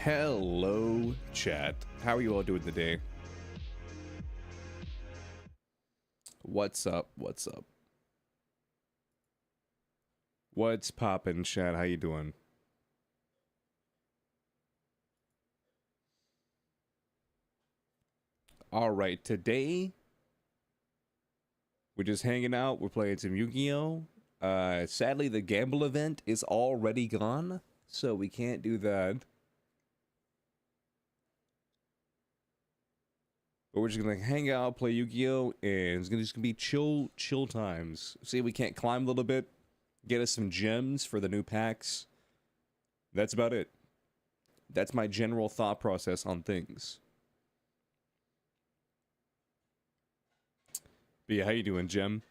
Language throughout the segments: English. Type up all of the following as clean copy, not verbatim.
Hello, chat. How are you all doing today? What's up? What's up? What's poppin', chat? How you doing? All right, today we're just hanging out. We're playing some Yu-Gi-Oh. Sadly, the gamble event is already gone, so we can't do that. But we're just gonna hang out, play Yu-Gi-Oh, and it's just gonna be chill times. See if we can't climb a little bit, get us some gems for the new packs. That's about it. That's my general thought process on things. But yeah, how you doing, Gem?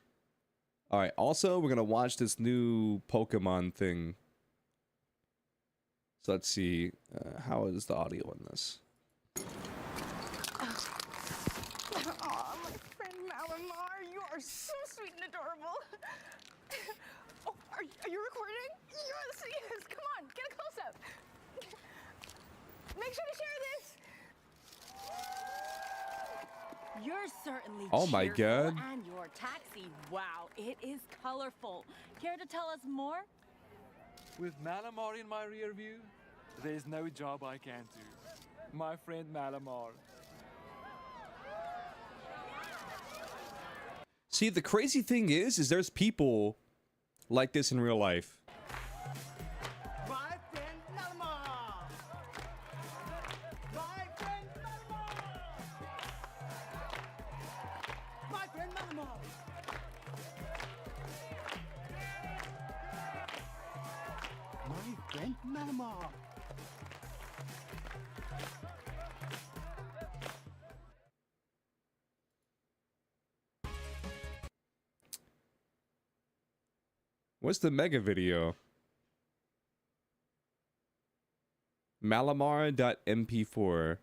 All right. Also, we're gonna watch this new Pokemon thing. So let's see. How is the audio on this? Aw, my friend Malamar, you are so sweet and adorable. Oh, are you recording? Yes, yes. Come on, get a close-up. Make sure to share this. You're certainly Oh my cheerful, God. and your taxi, wow, it is colorful. Care to tell us more? With Malamar in my rear view, there's no job I can't do. My friend Malamar. See, the crazy thing is there's people like this in real life. My friend Malamar! My friend Malamar! My friend Malamar! My friend Malamar! What's the mega video? Malamar.mp4.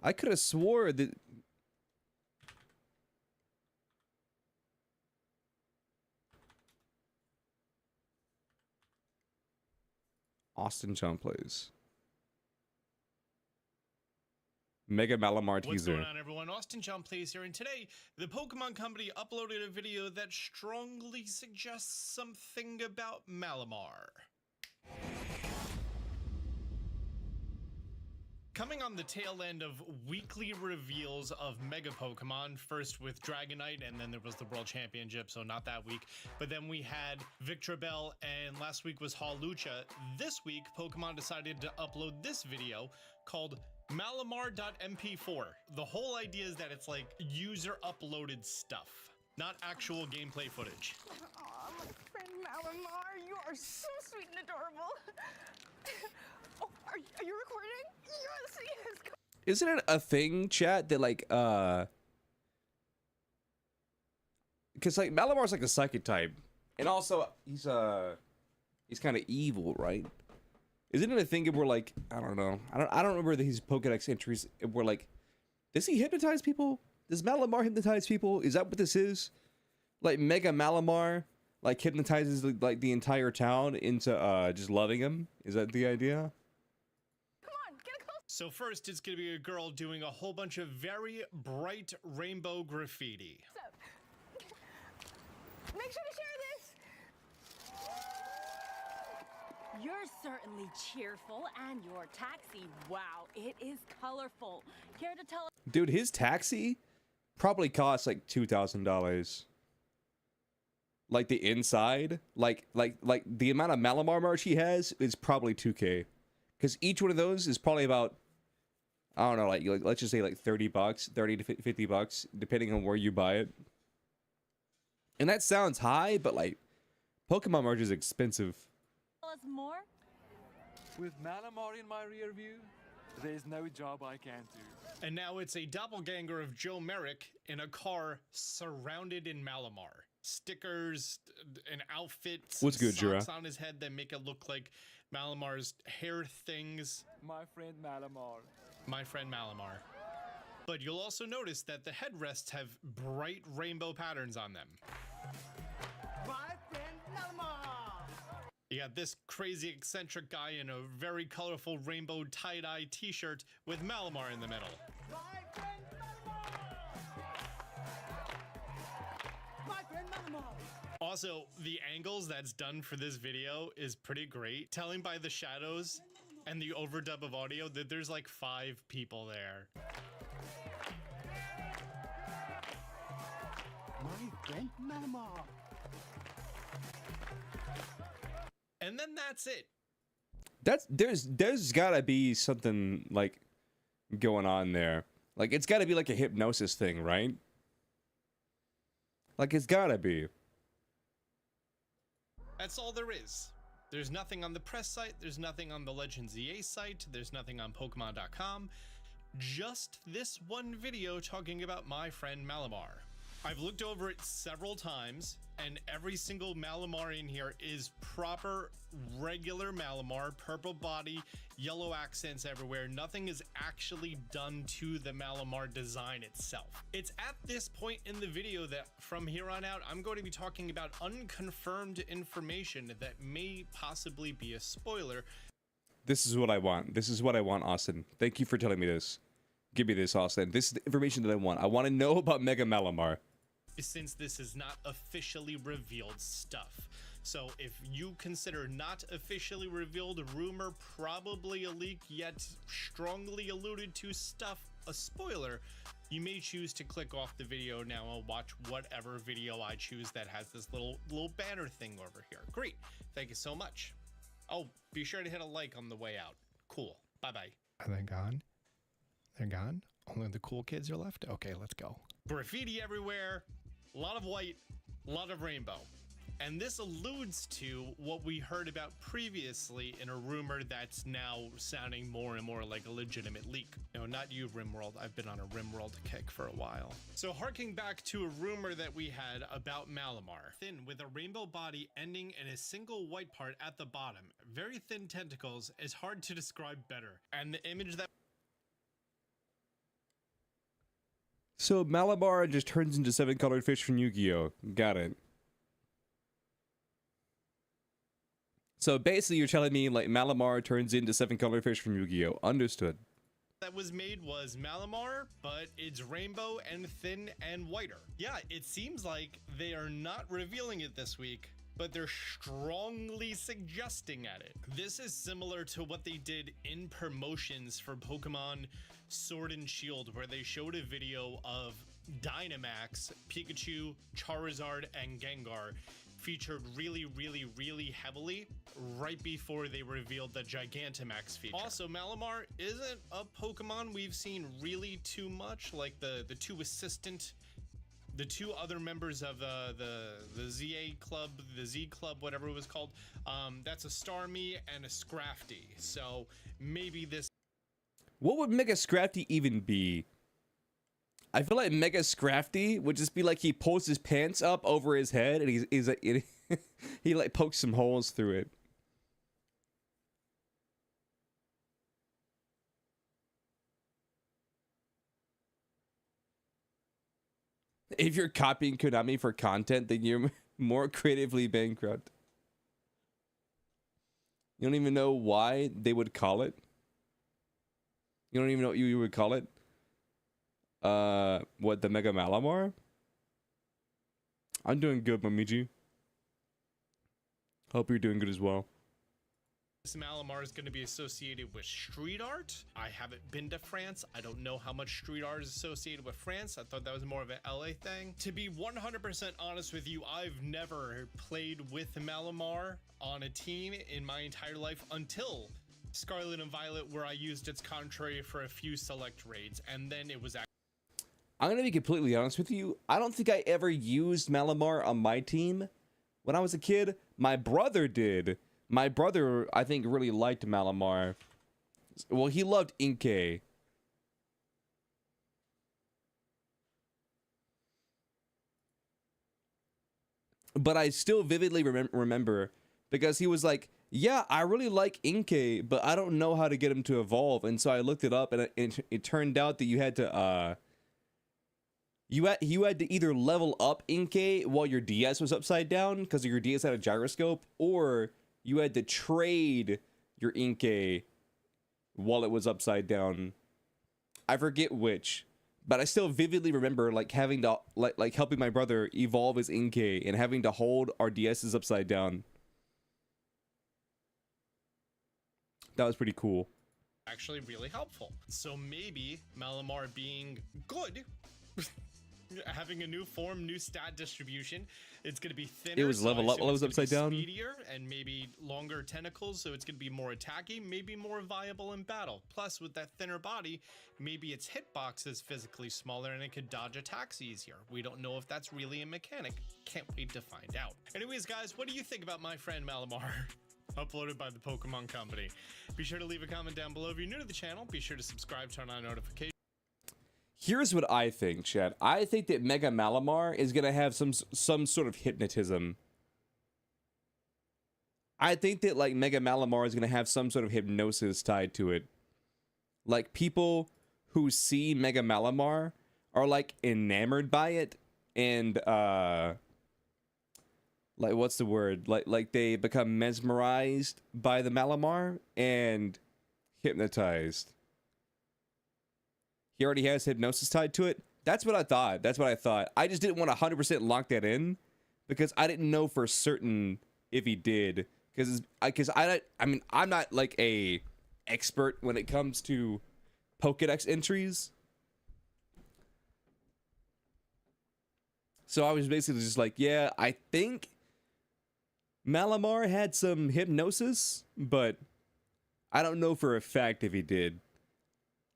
I could have swore that Austin John plays. Mega Malamar What's teaser. going on, everyone? Austin John Plays here, and today the Pokemon Company uploaded a video that strongly suggests something about Malamar. Coming on the tail end of weekly reveals of Mega Pokemon, first with Dragonite, and then there was the World Championship, so not that week. But then we had Victreebel, and last week was Hawlucha. This week, Pokemon decided to upload this video called Malamar.mp4. The whole idea is that it's like user uploaded stuff, not actual gameplay footage. Aw, my friend Malamar, you are so sweet and adorable. Oh, are you recording? Yes, yes. Come Isn't it a thing, chat, that like because like Malamar's like a psychic type, and also he's kind of evil, right? Isn't it a thing where like I don't know, I don't remember these Pokedex entries where like, does he hypnotize people? Does Malamar hypnotize people? Is that what this is? Like Mega Malamar like hypnotizes like the entire town into just loving him? Is that the idea? on, get a close. So first, it's gonna be a girl doing a whole bunch of very bright rainbow graffiti. Up. Make sure to share this. You're certainly cheerful, and your taxi, wow, it is colorful. Care to tell us? Dude, his taxi probably costs like $2,000. Like the inside, like the amount of Malamar merch he has is probably 2K, because each one of those is probably about, I don't know, like let's just say like 30 bucks, 30 to 50 bucks, depending on where you buy it. And that sounds high, but like Pokemon merch is expensive. Tell us more? With Malamar in my rear view, there's no job I can't do. And now it's a doppelganger of Joe Merrick in a car surrounded in Malamar. Stickers, an outfit, What's good, socks Jira? on his head that make it look like Malamar's hair things. My friend Malamar. My friend Malamar. but you'll also notice that the headrests have bright rainbow patterns on them. My friend Malamar. You got this crazy eccentric guy in a very colorful rainbow tie-dye t-shirt with Malamar in the middle. My friend Malamar. My friend Malamar. Also, the angles that's done for this video is pretty great. Telling by the shadows and the overdub of audio that there's like 5 people there. My friend Malamar. And then that's it. There's gotta be something like going on there. Like it's gotta be like a hypnosis thing, right? Like it's gotta be. That's all there is. There's nothing on the press site, there's nothing on the Legends EA site, there's nothing on Pokemon.com. Just this one video talking about my friend Malamar. I've looked over it several times, and every single Malamar in here is proper, regular Malamar, purple body, yellow accents everywhere. Nothing is actually done to the Malamar design itself. It's at this point in the video that from here on out, I'm going to be talking about unconfirmed information that may possibly be a spoiler. This is what I want. This is what I want, Austin. Thank you for telling me this. Give me this, Austin. This is the information that I want. I want to know about Mega Malamar. Since this is not officially revealed stuff. So if you consider not officially revealed rumor, probably a leak, yet strongly alluded to stuff, a spoiler, you may choose to click off the video now and watch whatever video I choose that has this little banner thing over here. Great. Thank you so much. Oh, be sure to hit a like on the way out. Cool. Bye-bye. Are they gone? They're gone? Only the cool kids are left? Okay, let's go. Graffiti everywhere. A lot of white, a lot of rainbow. And this alludes to what we heard about previously in a rumor that's now sounding more and more like a legitimate leak. No, not you, Rimworld. I've been on a Rimworld kick for a while. So harking back to a rumor that we had about Malamar. Thin with a rainbow body ending in a single white part at the bottom. Very thin tentacles is hard to describe better. And the image that So Malamar just turns into 7-colored fish from Yu-Gi-Oh. Got it. So basically you're telling me like Malamar turns into 7-colored fish from Yu-Gi-Oh. Understood. that was made was Malamar, but it's rainbow and thin and whiter. Yeah, it seems like they are not revealing it this week, but they're strongly suggesting at it. This is similar to what they did in promotions for Pokemon Sword and Shield, where they showed a video of Dynamax, Pikachu, Charizard, and Gengar featured really heavily right before they revealed the Gigantamax feature. Also, Malamar isn't a Pokemon we've seen really too much, like the two other members of the ZA Club, the Z Club, whatever it was called. That's a Starmie and a Scrafty. So maybe this. What would Mega Scrafty even be? I feel like Mega Scrafty would just be like he pulls his pants up over his head and he's like, he like pokes some holes through it. If you're copying Konami for content, then you're more creatively bankrupt. You don't even know why they would call it. You don't even know what you would call it. What, the Mega Malamar? I'm doing good, Momiji. Hope you're doing good as well. This Malamar is going to be associated with street art. I haven't been to France. I don't know how much street art is associated with France. I thought that was more of an LA thing. To be 100% honest with you, I've never played with Malamar on a team in my entire life until Scarlet and Violet, where I used its contrary for a few select raids, and then it was actually. I'm gonna be completely honest with you. I don't think I ever used Malamar on my team. When I was a kid, my brother did. My brother, I think, really liked Malamar. Well, he loved Inkay. But I still vividly remember because he was like, Yeah, I really like Inkay, but I don't know how to get him to evolve, and so I looked it up, and it turned out that you had to you had to either level up Inkay while your DS was upside down because your DS had a gyroscope, or you had to trade your Inkay while it was upside down. I forget which, but I still vividly remember like having to like helping my brother evolve his Inkay and having to hold our DSs upside down. That was pretty cool. Actually really helpful. So maybe Malamar being good, having a new form, new stat distribution, it's going to be thinner. It was level up while it was upside down. Speedier and maybe longer tentacles, so it's going to be more attacking, maybe more viable in battle. Plus, with that thinner body, maybe its hitbox is physically smaller and it could dodge attacks easier. We don't know if that's really a mechanic. Can't wait to find out. Anyways, guys, what do you think about my friend Malamar? Uploaded by the Pokemon Company. Be sure to leave a comment down below if you're new to the channel. Be sure to subscribe, turn on notifications. Here's what I think, Chad. I think that Mega Malamar is gonna have some sort of hypnotism. I think that like Mega Malamar is gonna have some sort of hypnosis tied to it. Like people who see Mega Malamar are like enamored by it, and like what's the word? Like they become mesmerized by the Malamar and hypnotized. He already has hypnosis tied to it. That's what I thought. That's what I thought. I just didn't want to 100% lock that in because I didn't know for certain if he did. Because I mean, I'm not like a expert when it comes to Pokedex entries. So I was basically just like, yeah, I think Malamar had some hypnosis, but I don't know for a fact if he did.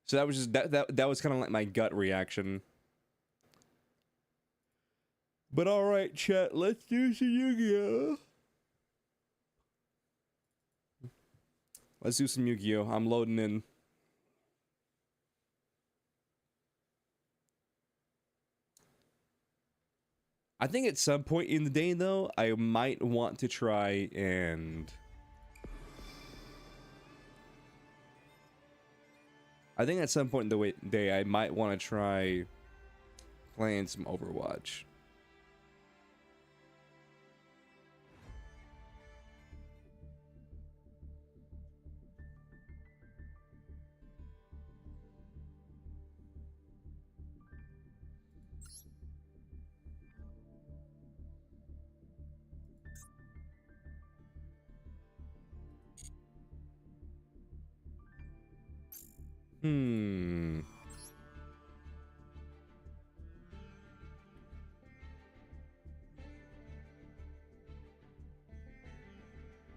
So that was just that was kind of like my gut reaction. But all right, chat, let's do some Yu-Gi-Oh. Let's do some Yu-Gi-Oh. I'm loading in. I think at some point in the day, though, I might want to try and... I think at some point in the day, I might want to try playing some Overwatch.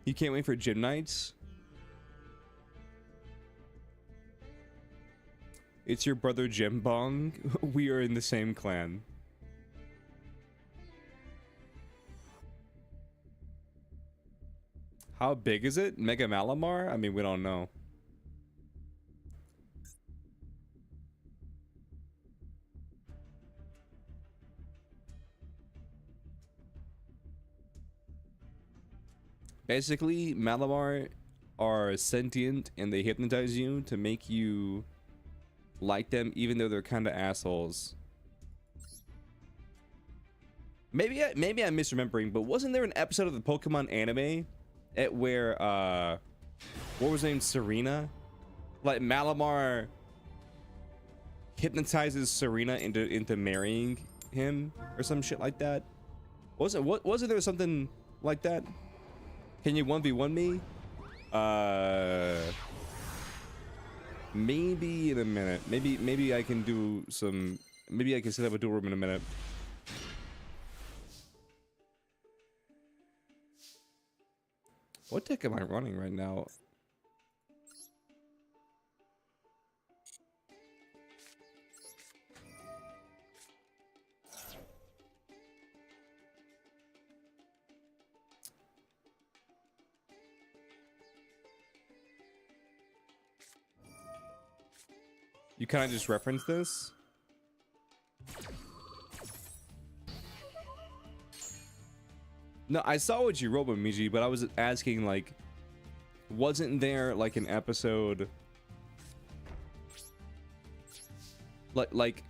You can't wait for gym nights? It's your brother Jim Bong. We are in the same clan. How big is it? Mega Malamar? I mean, we don't know. Basically, Malamar are sentient and they hypnotize you to make you like them even though they're kind of assholes. Maybe I'm misremembering, but wasn't there an episode of the Pokemon anime at where what was her name, Serena? Like Malamar hypnotizes Serena into marrying him or some shit like that? Wasn't there something like that? Can you 1v1 me? Maybe in a minute. Maybe I can do some. Maybe I can set up a duel room in a minute. What deck am I running right now? You kind of just reference this? No, I saw what you wrote, Miji, but I was asking, like, wasn't there like an episode like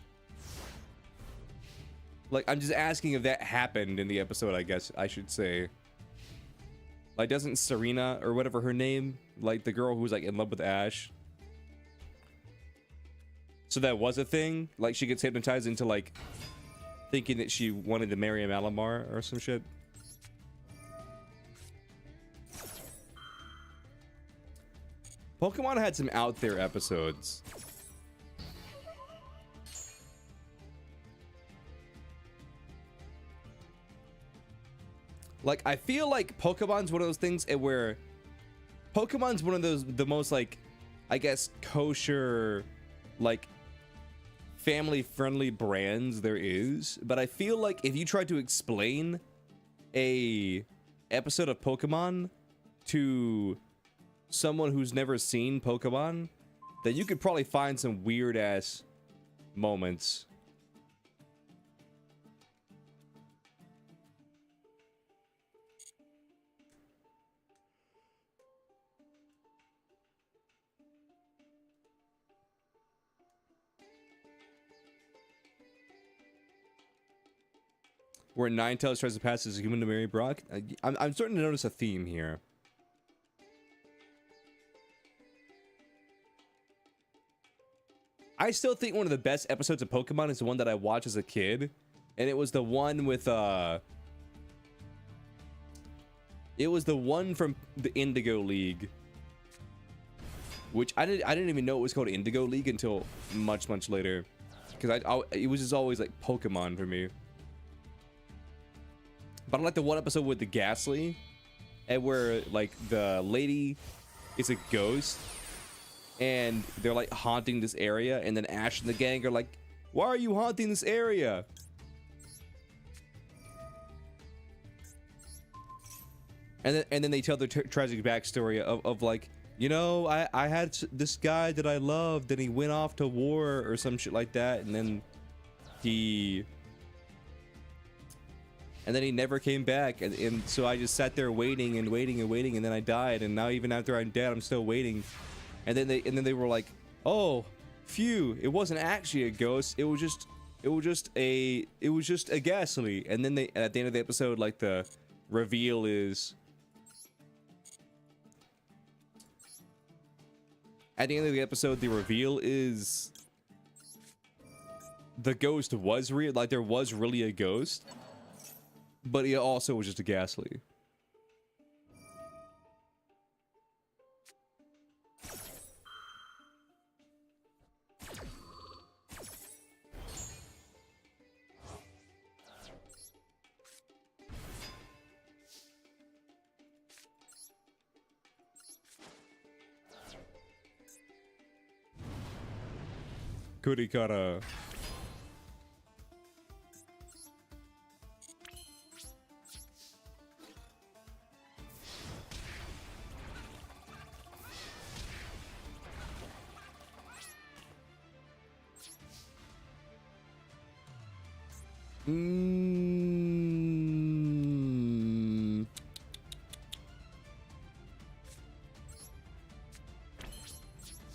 I'm just asking if that happened in the episode, I guess I should say. Like, doesn't Serena or whatever her name, like the girl who was like in love with Ash, so that was a thing? Like she gets hypnotized into like thinking that she wanted to marry a Malamar or some shit. Pokemon had some out there episodes. Like, I feel like Pokemon's one of those things where Pokemon's one of those, the most like, I guess, kosher, like, family-friendly brands there is. But I feel like if you try to explain a episode of Pokemon to someone who's never seen Pokemon, then you could probably find some weird-ass moments. Where Ninetales tries to pass as a human to marry Brock. I'm starting to notice a theme here. I still think one of the best episodes of Pokemon is the one that I watched as a kid, and it was the one with it was the one from the Indigo League, which I didn't even know it was called Indigo League until much later, because it was just always like Pokemon for me. But I like the one episode with the Ghastly, and where like the lady is a ghost, and they're like haunting this area, and then Ash and the gang are like, "Why are you haunting this area?" And then they tell their tragic backstory of like, you know, I had this guy that I loved, and he went off to war or some shit like that, and then he never came back, and so I just sat there waiting, and then I died, and now even after I'm dead, I'm still waiting. And then they were like, "Oh, phew! It wasn't actually a ghost. It was just a Ghastly." And then at the end of the episode, like the reveal is, at the end of the episode, the reveal is the ghost was real. Like there was really a ghost, but it also was just a Ghastly. Kurikara.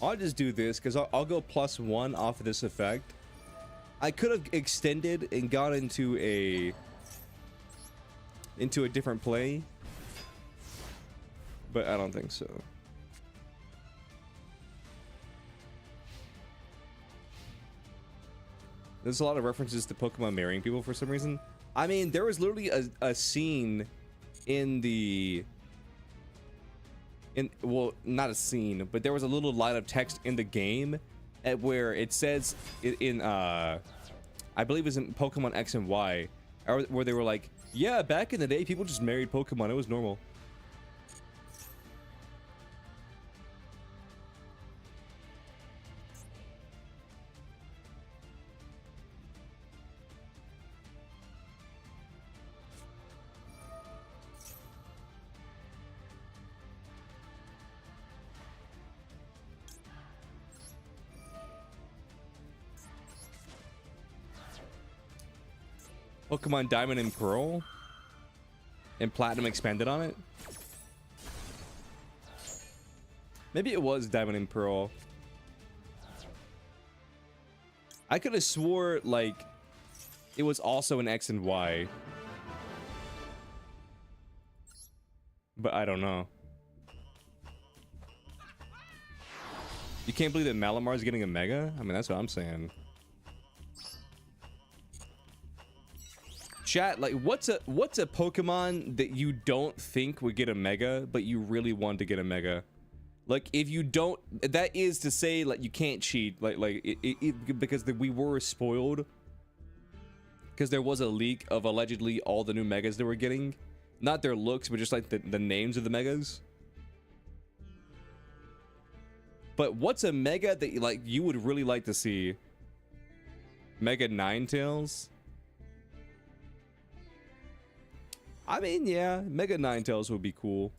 I'll just do this because I'll go +1 off of this effect. I could have extended and gone into a different play, but I don't think so. There's a lot of references to Pokemon marrying people for some reason. I mean, there was literally a scene well, not a scene, but there was a little line of text in the game at where it says I believe it's in Pokemon X and Y, where they were like, yeah, back in the day, people just married Pokemon. It was normal. Pokemon Diamond and Pearl and Platinum expanded on it. Maybe it was Diamond and Pearl. I could have swore, like, it was also an X and Y. But I don't know. You can't believe that Malamar's getting a Mega? I mean, that's what I'm saying. Chat, like, what's a Pokemon that you don't think would get a Mega, but you really want to get a Mega? Like, if you don't, that is to say, like, you can't cheat, because we were spoiled. Because there was a leak of allegedly all the new Megas that we're getting. Not their looks, but just, like, the names of the Megas. But what's a Mega that, like, you would really like to see? Mega Ninetales? I mean, yeah, Mega Ninetales would be cool.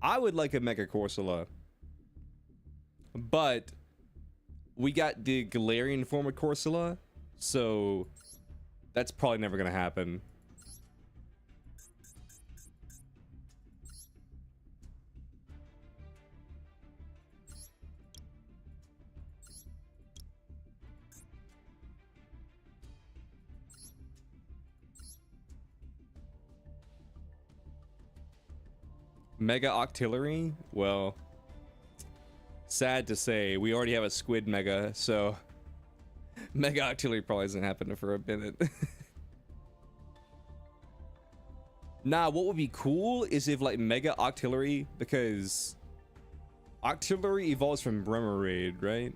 I would like a Mega Corsola. But we got the Galarian form of Corsola, so that's probably never gonna happen. Mega Octillery? Well, sad to say, we already have a Squid Mega, so Mega Octillery probably doesn't happen for a minute. Nah, what would be cool is if, like, Mega Octillery, because Octillery evolves from Remoraid, right?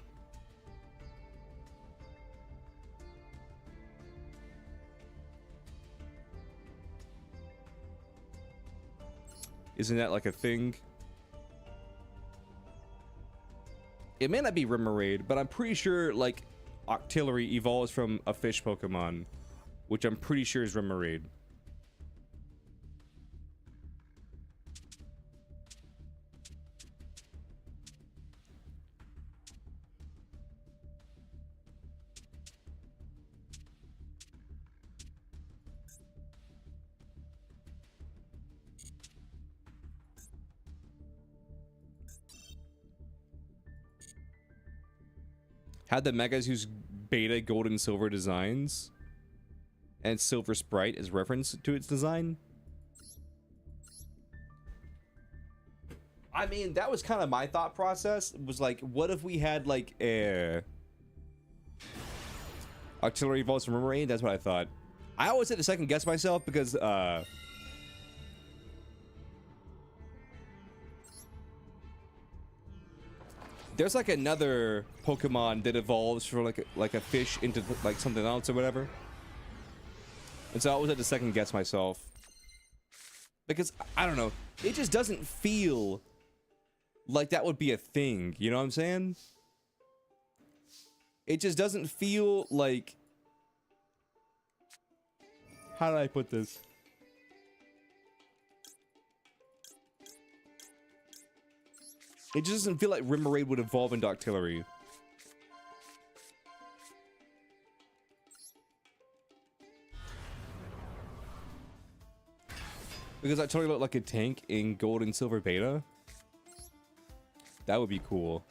Isn't that like a thing? It may not be Remoraid, but I'm pretty sure, like, Octillery evolves from a fish Pokemon, which I'm pretty sure is Remoraid. Had the Megas use beta gold and silver designs and silver sprite as reference to its design? I mean, that was kind of my thought process. It was like, what if we had like a Octillery evolves from Remoraid? That's what I thought. I always had to second guess myself because there's like another Pokemon that evolves from like a fish into like something else or whatever. And so I always had to second guess myself. Because, I don't know, it just doesn't feel like that would be a thing, you know what I'm saying? It just doesn't feel like... How do I put this? It just doesn't feel like Remoraid would evolve into Octillery. Because I totally look like a tank in gold and silver beta. That would be cool.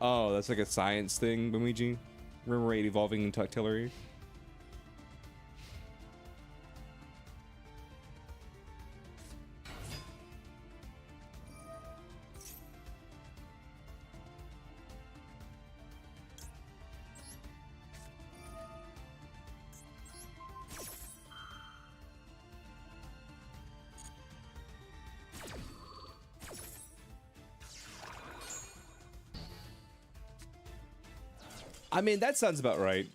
Oh, that's like a science thing, Bemiji. Remoraid evolving into Octillery. I mean, that sounds about right.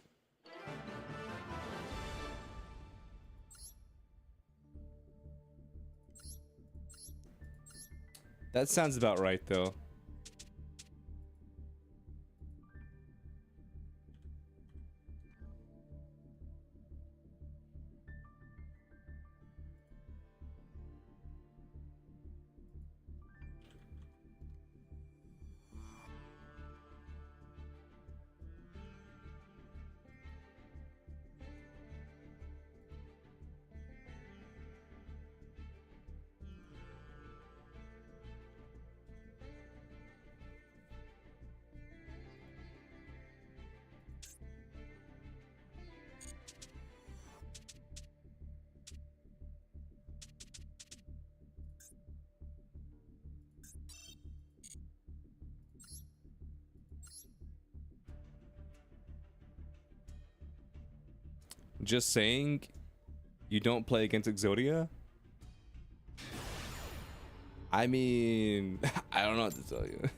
That sounds about right, though. Just saying, you don't play against Exodia? I mean, I don't know what to tell you.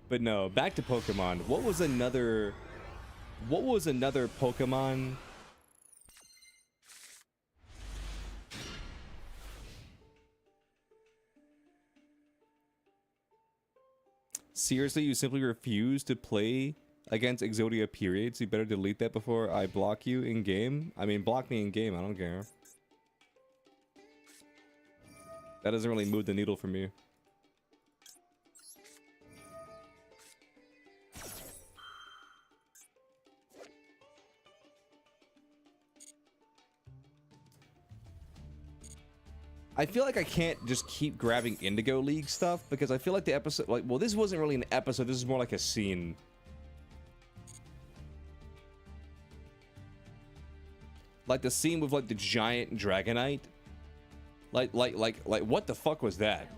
But no, back to Pokemon. What was another Pokemon? Seriously, you simply refuse to play against Exodia, period, so you better delete that before I block you in game? I mean, block me in game, I don't care. That doesn't really move the needle for me. I feel like I can't just keep grabbing Indigo League stuff because I feel like the episode, like, well, this wasn't really an episode, this is more like a scene. Like the scene with like the giant Dragonite. Like what the fuck was that?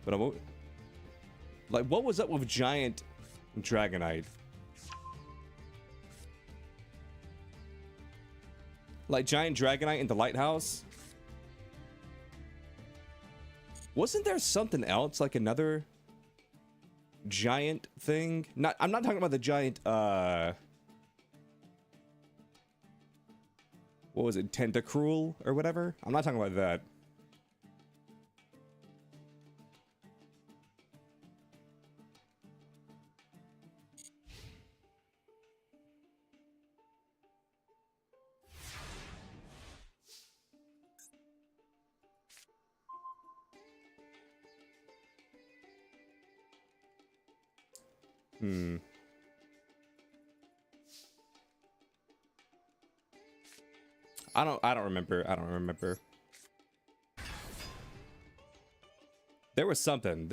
But I'm like, what was up with giant Dragonite? Like giant Dragonite in the lighthouse? Wasn't there something else, like another giant thing? I'm not talking about the giant, what was it, Tentacruel or whatever? I'm not talking about that. I don't remember. There was something.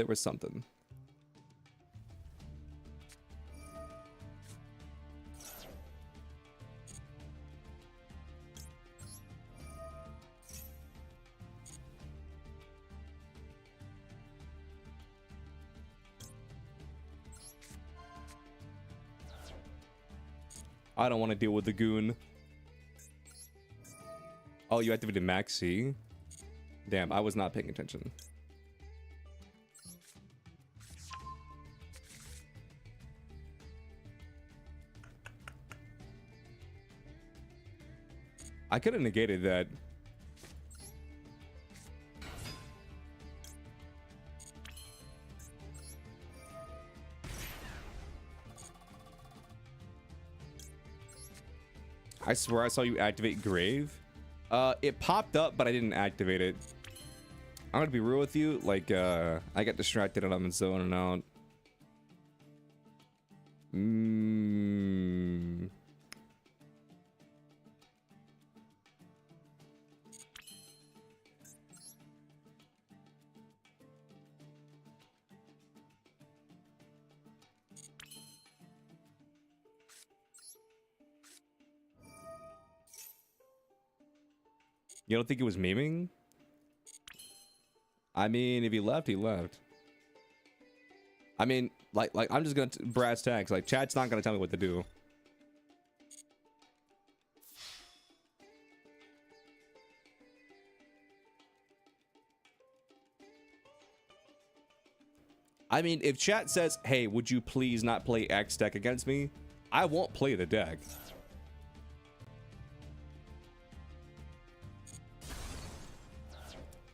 I don't want to deal with the goon. Oh, you activated Maxi? Damn, I was not paying attention. I could have negated that. I swear I saw you activate Grave. It popped up, but I didn't activate it. I'm gonna be real with you. Like, I got distracted and I'm zoning out. You don't think it was memeing? I mean, if he left, he left. I mean, like I'm just gonna brass tacks. Like, chat's not gonna tell me what to do. I mean, if chat says, "Hey, would you please not play X deck against me?" I won't play the deck.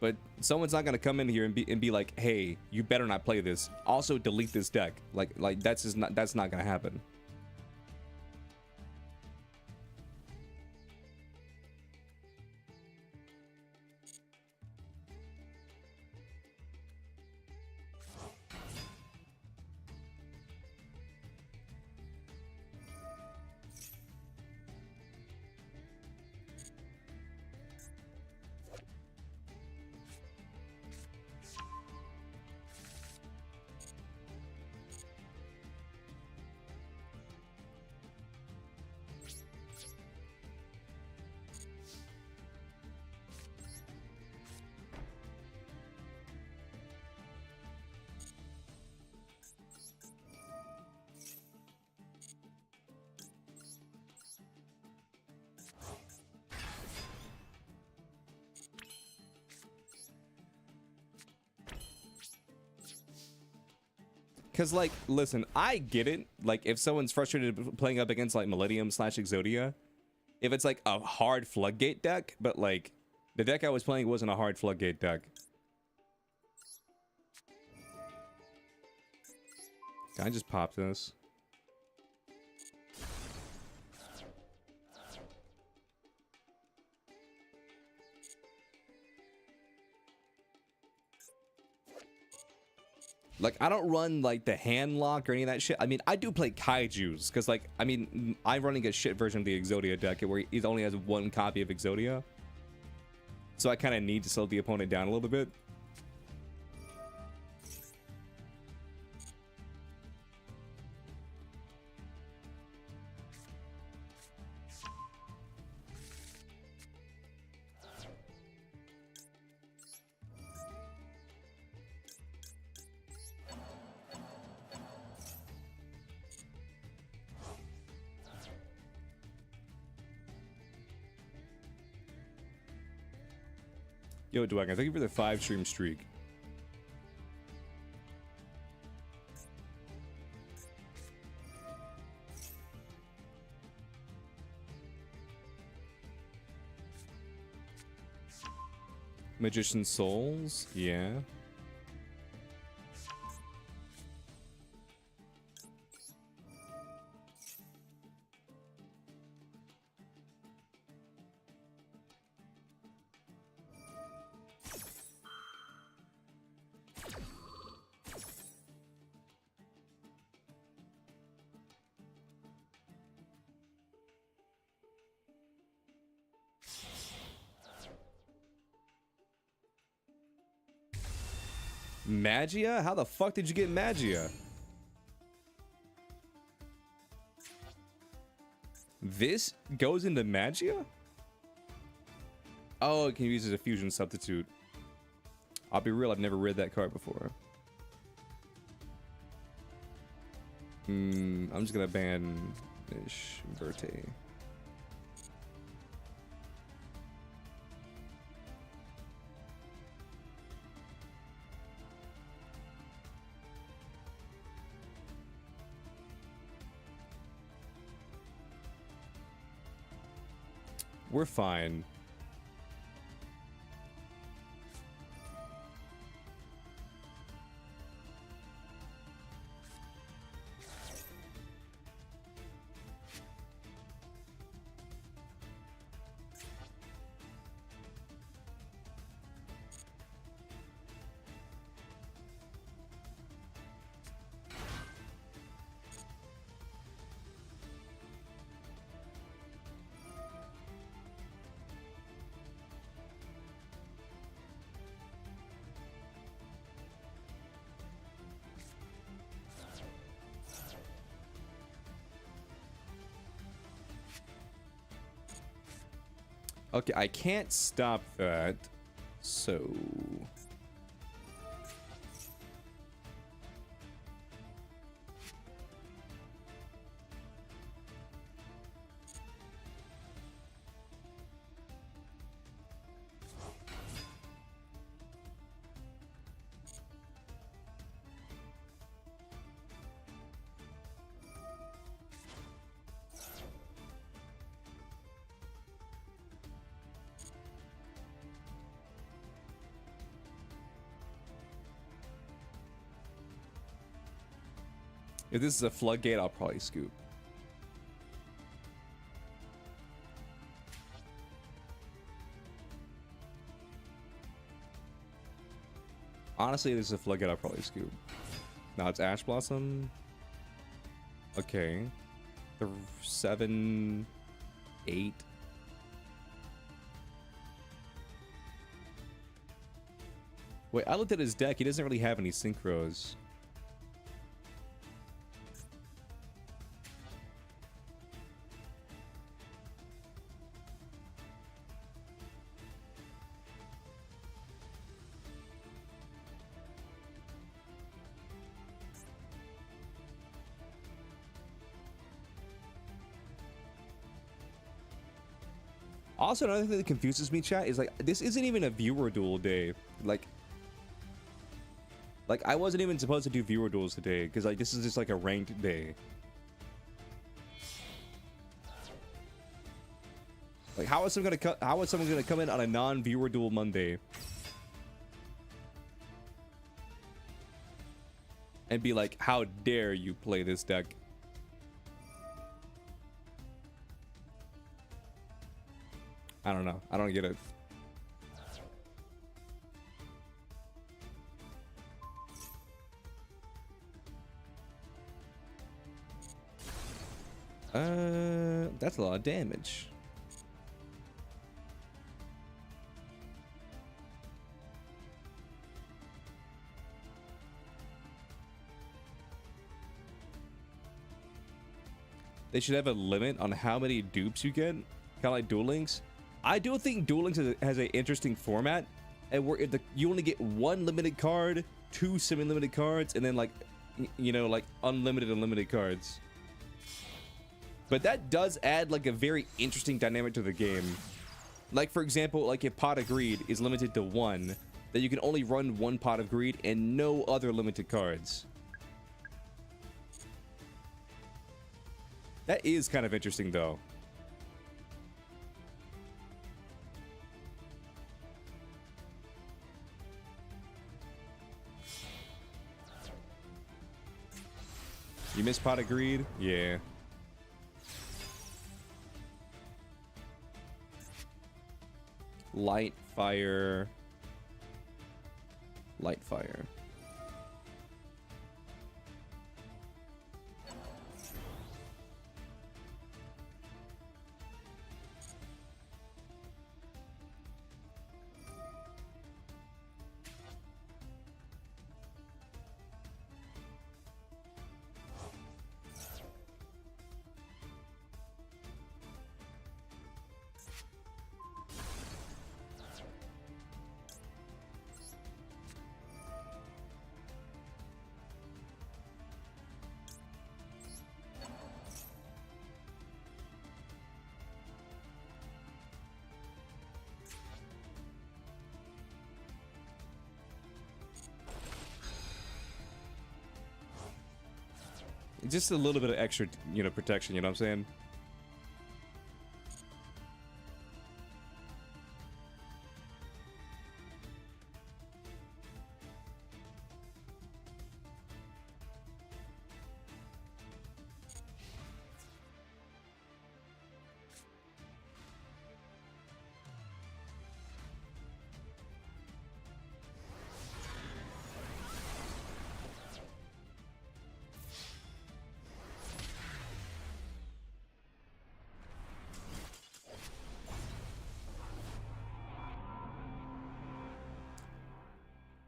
But someone's not gonna come in here and be like, "Hey, you better not play this. Also, delete this deck." Like that's not gonna happen. Cause like, listen, I get it. Like, if someone's frustrated playing up against like Millennium / Exodia, if it's like a hard floodgate deck, but like the deck I was playing wasn't a hard floodgate deck. Can I just pop this? Like, I don't run, like, the hand lock or any of that shit. I mean, I do play Kaijus, because, like, I mean, I'm running a shit version of the Exodia deck where he only has one copy of Exodia. So I kind of need to slow the opponent down a little bit. Yo, Dwagon, thank you for the 5-stream streak. Magician Souls? Yeah. Magia? How the fuck did you get Magia? This goes into Magia? Oh, it can be used as a fusion substitute. I'll be real, I've never read that card before. I'm just gonna ban Ish Verte. We're fine. Okay, I can't stop that, so... If this is a floodgate, I'll probably scoop. Honestly, if this is a floodgate, I'll probably scoop. Now it's Ash Blossom. Okay. The 7, 8. Wait, I looked at his deck. He doesn't really have any synchros. Also, another thing that confuses me, chat, is like this isn't even a viewer duel day. Like Like, I wasn't even supposed to do viewer duels today, because, like, this is just, like, a ranked day. Like, how is someone gonna come in on a non-viewer duel Monday and be like, how dare you play this deck? I don't know. I don't get it. That's a lot of damage. They should have a limit on how many dupes you get, kind of like Duel Links. I do think Duel Links has an interesting format, and where you only get one limited card, two semi-limited cards, and then like, you know, like unlimited cards. But that does add like a very interesting dynamic to the game. Like for example, like if Pot of Greed is limited to one, then you can only run one Pot of Greed and no other limited cards. That is kind of interesting though. You miss Pot of Greed? Yeah. Light, fire. Light, fire. Just a little bit of extra, you know, protection, you know what I'm saying?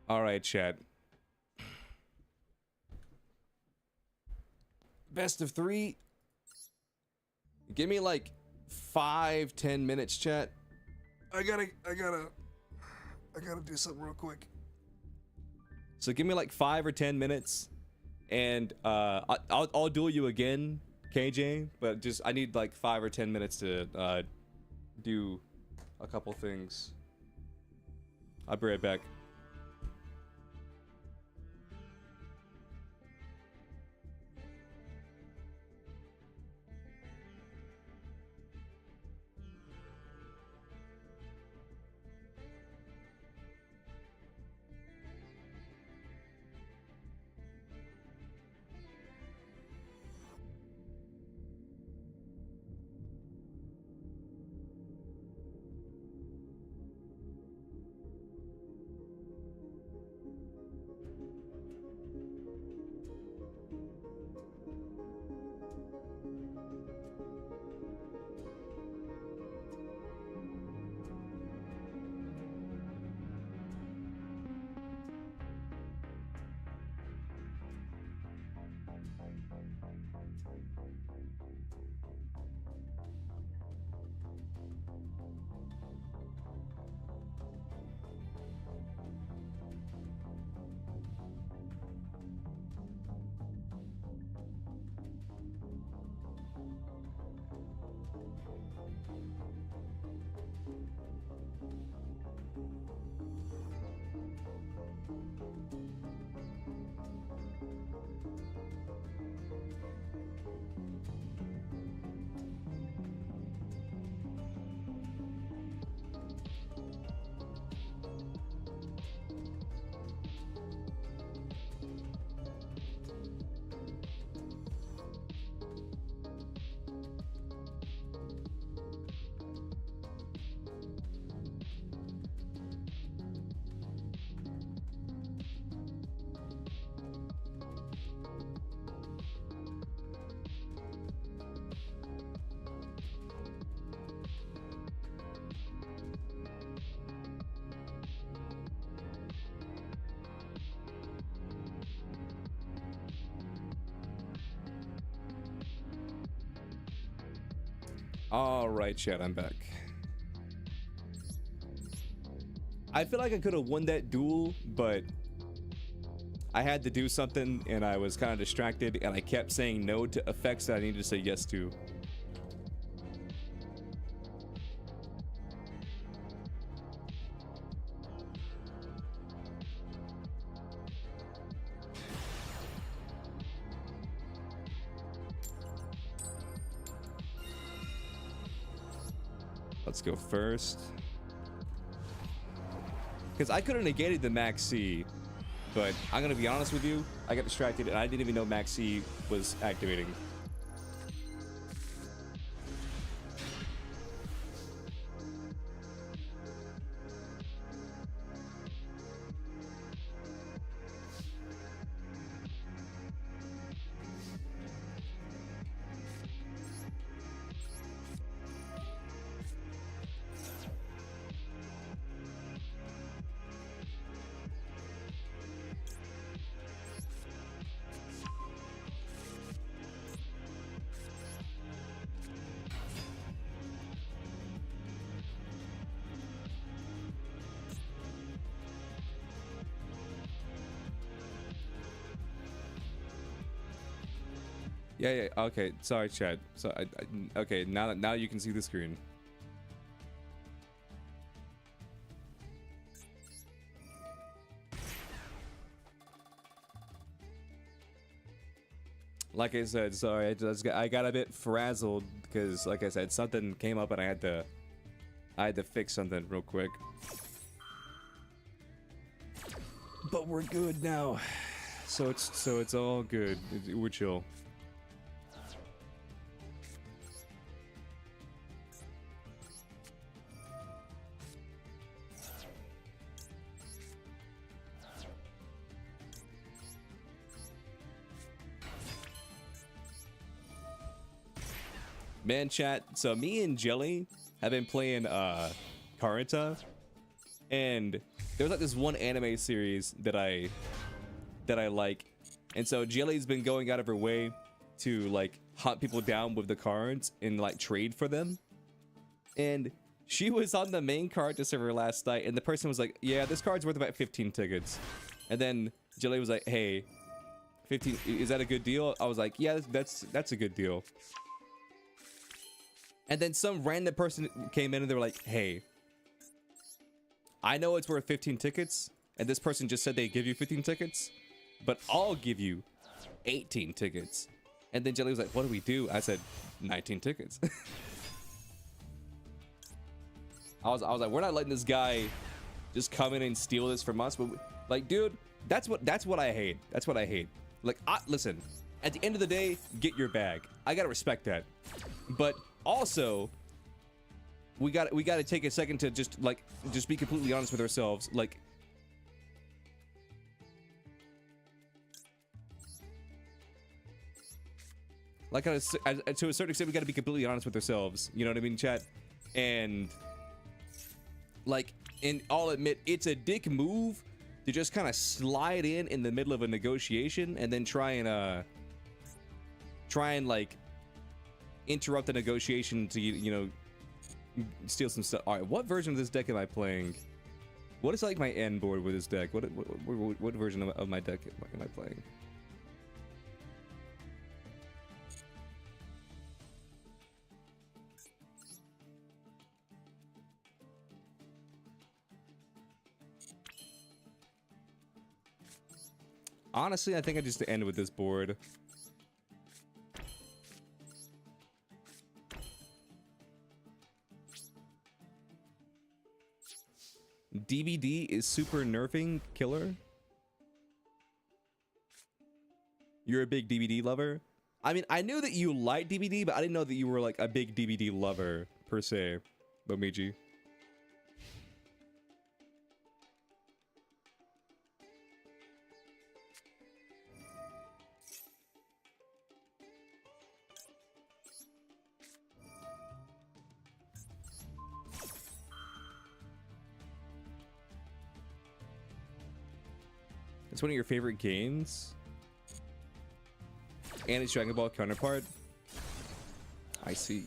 All right, chat. Best of 3. Give me like 5-10 minutes, chat. I gotta do something real quick. So give me like 5 or 10 minutes, and I'll duel you again, KJ. But just I need like 5 or 10 minutes to do a couple things. I'll be right back. All right, chat, I'm back. I feel like I could have won that duel, but I had to do something and I was kind of distracted and I kept saying no to effects that I needed to say yes to. Let's go first. Because I could have negated the Max C, but I'm going to be honest with you, I got distracted and I didn't even know Max C was activating. Yeah, okay, sorry, Chad. So, okay, now you can see the screen. Like I said, sorry, I got a bit frazzled because, like I said, something came up and I had to fix something real quick. But we're good now, so it's all good. We're chill. Man, chat, so me and Jelly have been playing Karata, and there was like this one anime series that I like, and so Jelly's been going out of her way to like hunt people down with the cards and like trade for them. And she was on the main Karata server last night, and the person was like, yeah, this card's worth about 15 tickets. And then Jelly was like, hey, 15, is that a good deal? I was like, yeah, that's a good deal. And then some random person came in and they were like, hey, I know it's worth 15 tickets, and this person just said they give you 15 tickets, but I'll give you 18 tickets. And then Jelly was like, what do we do? I said, 19 tickets. I was like, we're not letting this guy just come in and steal this from us. But like, dude, that's what I hate. That's what I hate. Like, listen, at the end of the day, get your bag. I gotta respect that. But also, we got to take a second to just be completely honest with ourselves. Like, to a certain extent, we got to be completely honest with ourselves. You know what I mean, chat? And like, and I'll admit, it's a dick move to just kind of slide in the middle of a negotiation and then try and like interrupt the negotiation to, you know, steal some stuff. All right, what version of this deck am I playing? What is like my end board with this deck? What version of my deck am I playing? Honestly, I think I just end with this board. DBD is super nerfing killer. You're a big DBD lover? I mean, I knew that you liked DBD, but I didn't know that you were like a big DBD lover per se, Bomiji. It's one of your favorite games? And its Dragon Ball counterpart? I see.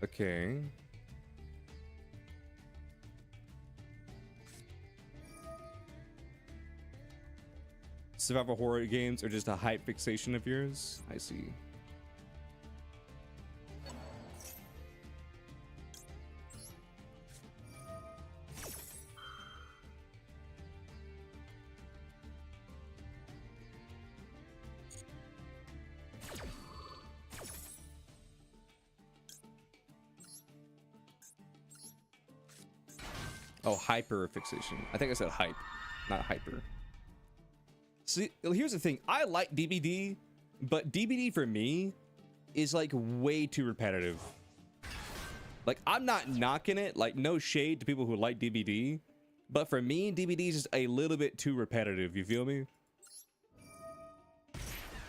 Okay. Survival horror games are just a hype fixation of yours? I see. Oh, hyper fixation. I think I said hype, not hyper. See, here's the thing. I like DBD, but DBD for me is like way too repetitive. Like, I'm not knocking it, like no shade to people who like DBD, but for me, DBD is just a little bit too repetitive. You feel me?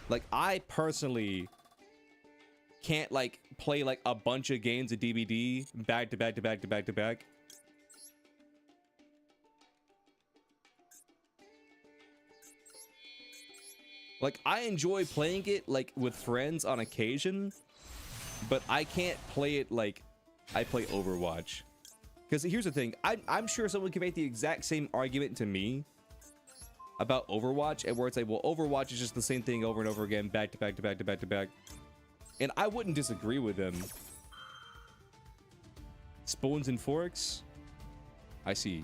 Like, I personally can't like play like a bunch of games of DBD back to back to back to back to back. Like, I enjoy playing it, like, with friends on occasion, but I can't play it like I play Overwatch. Because here's the thing, I'm sure someone can make the exact same argument to me about Overwatch, and where it's like, well, Overwatch is just the same thing over and over again, back to back to back to back to back. And I wouldn't disagree with them. Spoons and forks? I see.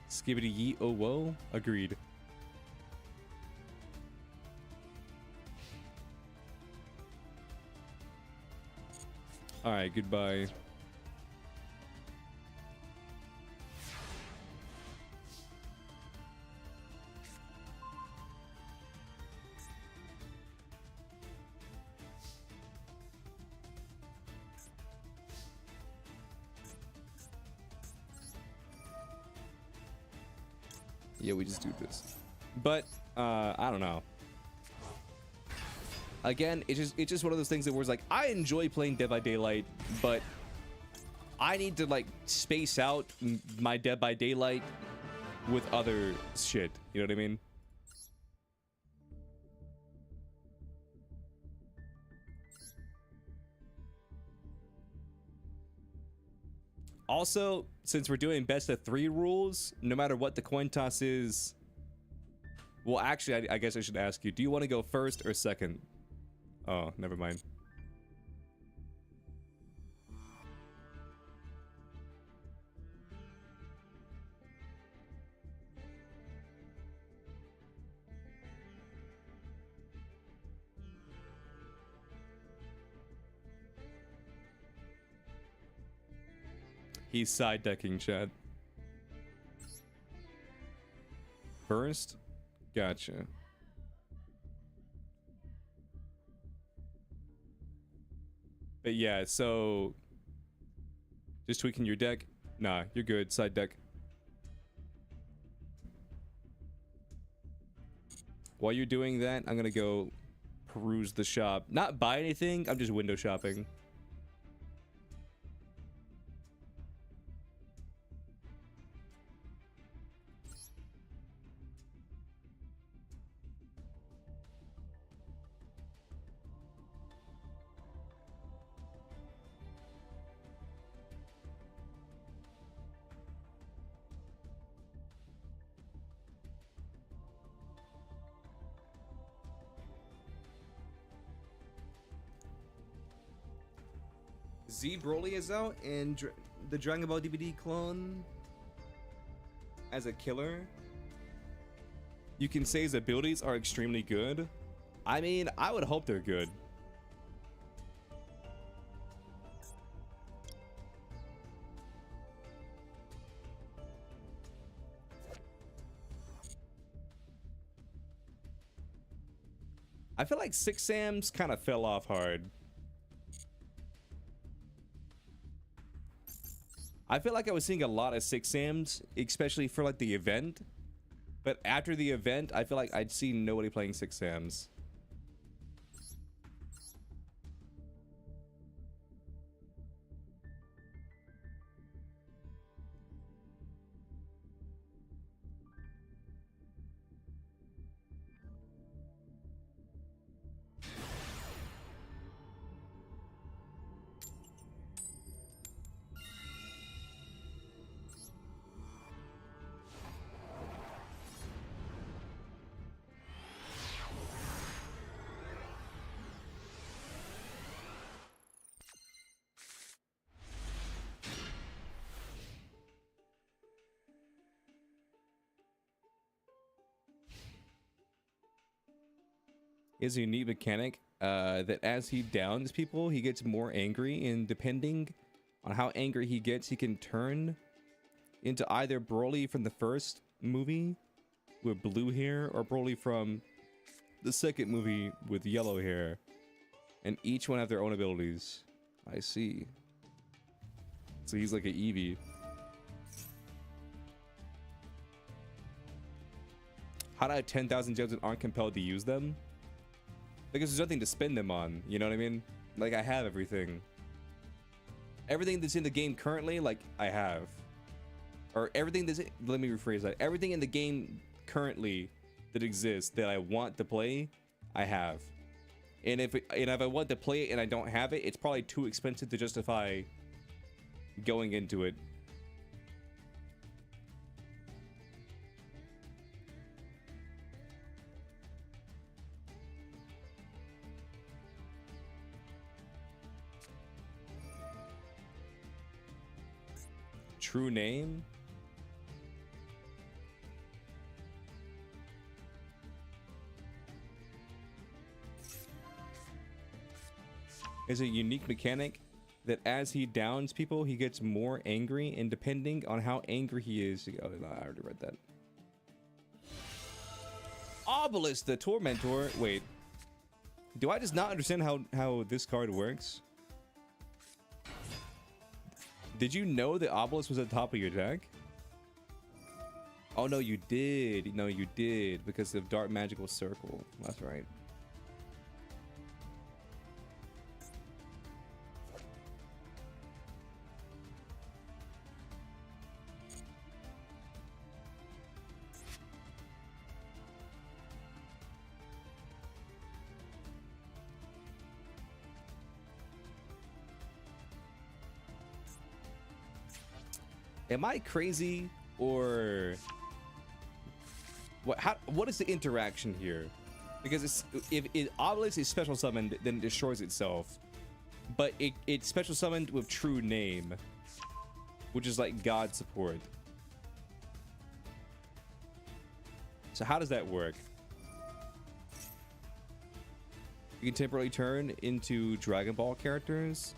Skibbity yee oh whoa. Agreed. Alright, goodbye. Yeah, we just do this. But I don't know. Again, it's just one of those things that was like, I enjoy playing Dead by Daylight, but I need to like space out my Dead by Daylight with other shit. You know what I mean? Also, since we're doing best of 3 rules, no matter what the coin toss is, well, actually, I guess I should ask you, do you want to go first or second? Oh, never mind. He's side decking, Chad. First? Gotcha. But yeah, so just tweaking your deck? Nah, you're good. Side deck. While you're doing that, I'm gonna go peruse the shop. Not buy anything, I'm just window shopping. Z Broly is out, and the Dragon Ball DVD clone as a killer. You can say his abilities are extremely good. I mean, I would hope they're good. I feel like Six Sams kind of fell off hard. I feel like I was seeing a lot of Six Sams, especially for like the event. But after the event, I feel like I'd seen nobody playing Six Sams. is a unique mechanic that as he downs people, he gets more angry, and depending on how angry he gets, he can turn into either Broly from the first movie with blue hair or Broly from the second movie with yellow hair. And each one have their own abilities. I see. So he's like an Eevee. How do I have 10,000 gems and aren't compelled to use them? Because there's nothing to spend them on, you know what I mean? Like, I have everything. Everything that's in the game currently, like, I have. Or everything that's... Let me rephrase that. Everything in the game currently that exists that I want to play, I have. And if I want to play it and I don't have it, it's probably too expensive to justify going into it. True name? Is a unique mechanic that as he downs people, he gets more angry, and depending on how angry he is... Oh, no, I already read that. Obelisk, the Tormentor. Wait. Do I just not understand how this card works? Did you know that Obelisk was at the top of your deck? Oh, no, you did. No, you did. Because of Dark Magical Circle. That's right. Am I crazy, or what is the interaction here? Because if Obelisk is special summoned, then it destroys itself, but it's special summoned with true name, which is like God support. So how does that work? You can temporarily turn into Dragon Ball characters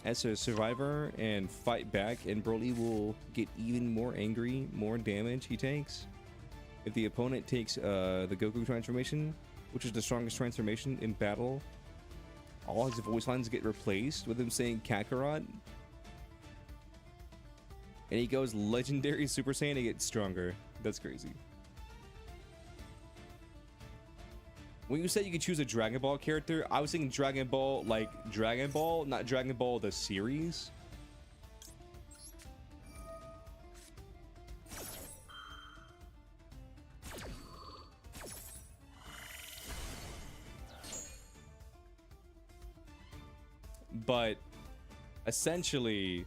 as a survivor and fight back, and Broly will get even more angry, more damage he takes. If the opponent takes the Goku transformation, which is the strongest transformation in battle, all his voice lines get replaced with him saying Kakarot. And he goes legendary Super Saiyan and gets stronger. That's crazy. When you said you could choose a Dragon Ball character, I was thinking Dragon Ball, like Dragon Ball, not Dragon Ball the series. But essentially,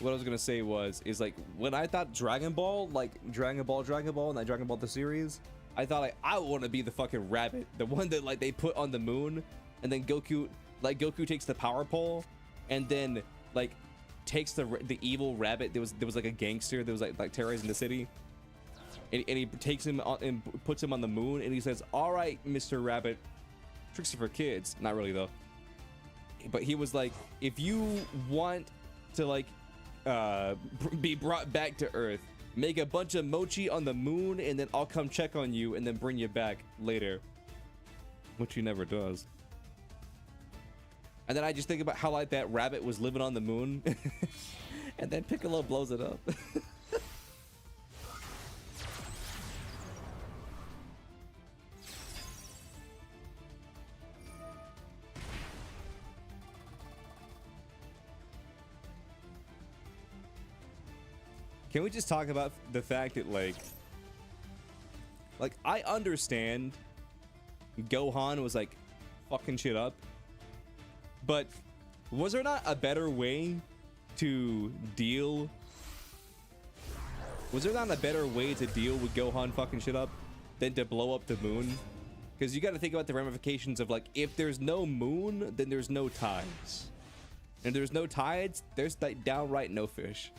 what I was gonna say is like, when I thought Dragon Ball, like Dragon Ball, not Dragon Ball the series, I thought like, I want to be the fucking rabbit, the one that like they put on the moon, and then Goku takes the power pole, and then like takes the evil rabbit. There was like a gangster that was like terrorizing the city, and he takes him on, and puts him on the moon, and he says, "All right, Mr. Rabbit, tricks are for kids." Not really though, but he was like, if you want to like be brought back to Earth, make a bunch of mochi on the moon, and then I'll come check on you and then bring you back later. Which he never does. And then I just think about how like that rabbit was living on the moon. And then Piccolo blows it up. Can we just talk about the fact that like I understand Gohan was like fucking shit up, but was there not a better way to deal? Was there not a better way to deal with Gohan fucking shit up than to blow up the moon? Because you got to think about the ramifications of like, if there's no moon, then there's no tides, and if there's no tides, there's like downright no fish.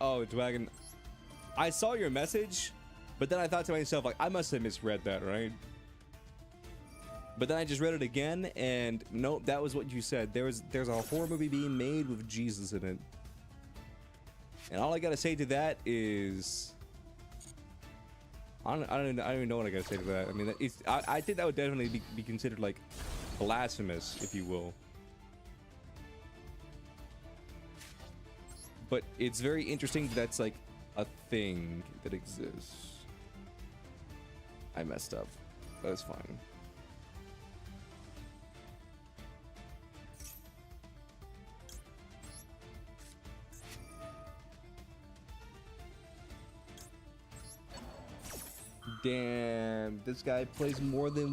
Oh, Dragon. I saw your message, but then I thought to myself, like, I must have misread that, right? But then I just read it again, and nope, that was what you said. There's a horror movie being made with Jesus in it. And all I gotta say to that is, I don't even know what I gotta say to that. I mean, I think that would definitely be considered like blasphemous, if you will. But it's very interesting that's like a thing that exists. I messed up. That's fine. Damn, this guy plays more than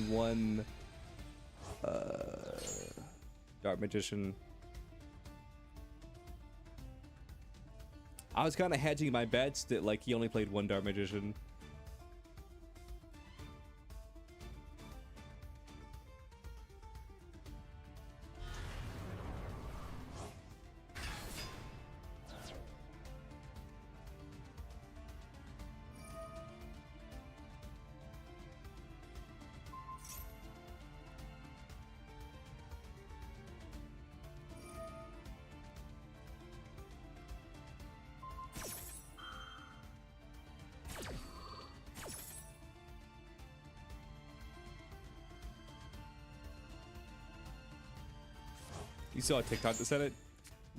one Dark Magician. I was kind of hedging my bets that like he only played one Dark Magician. You saw a TikTok that said it.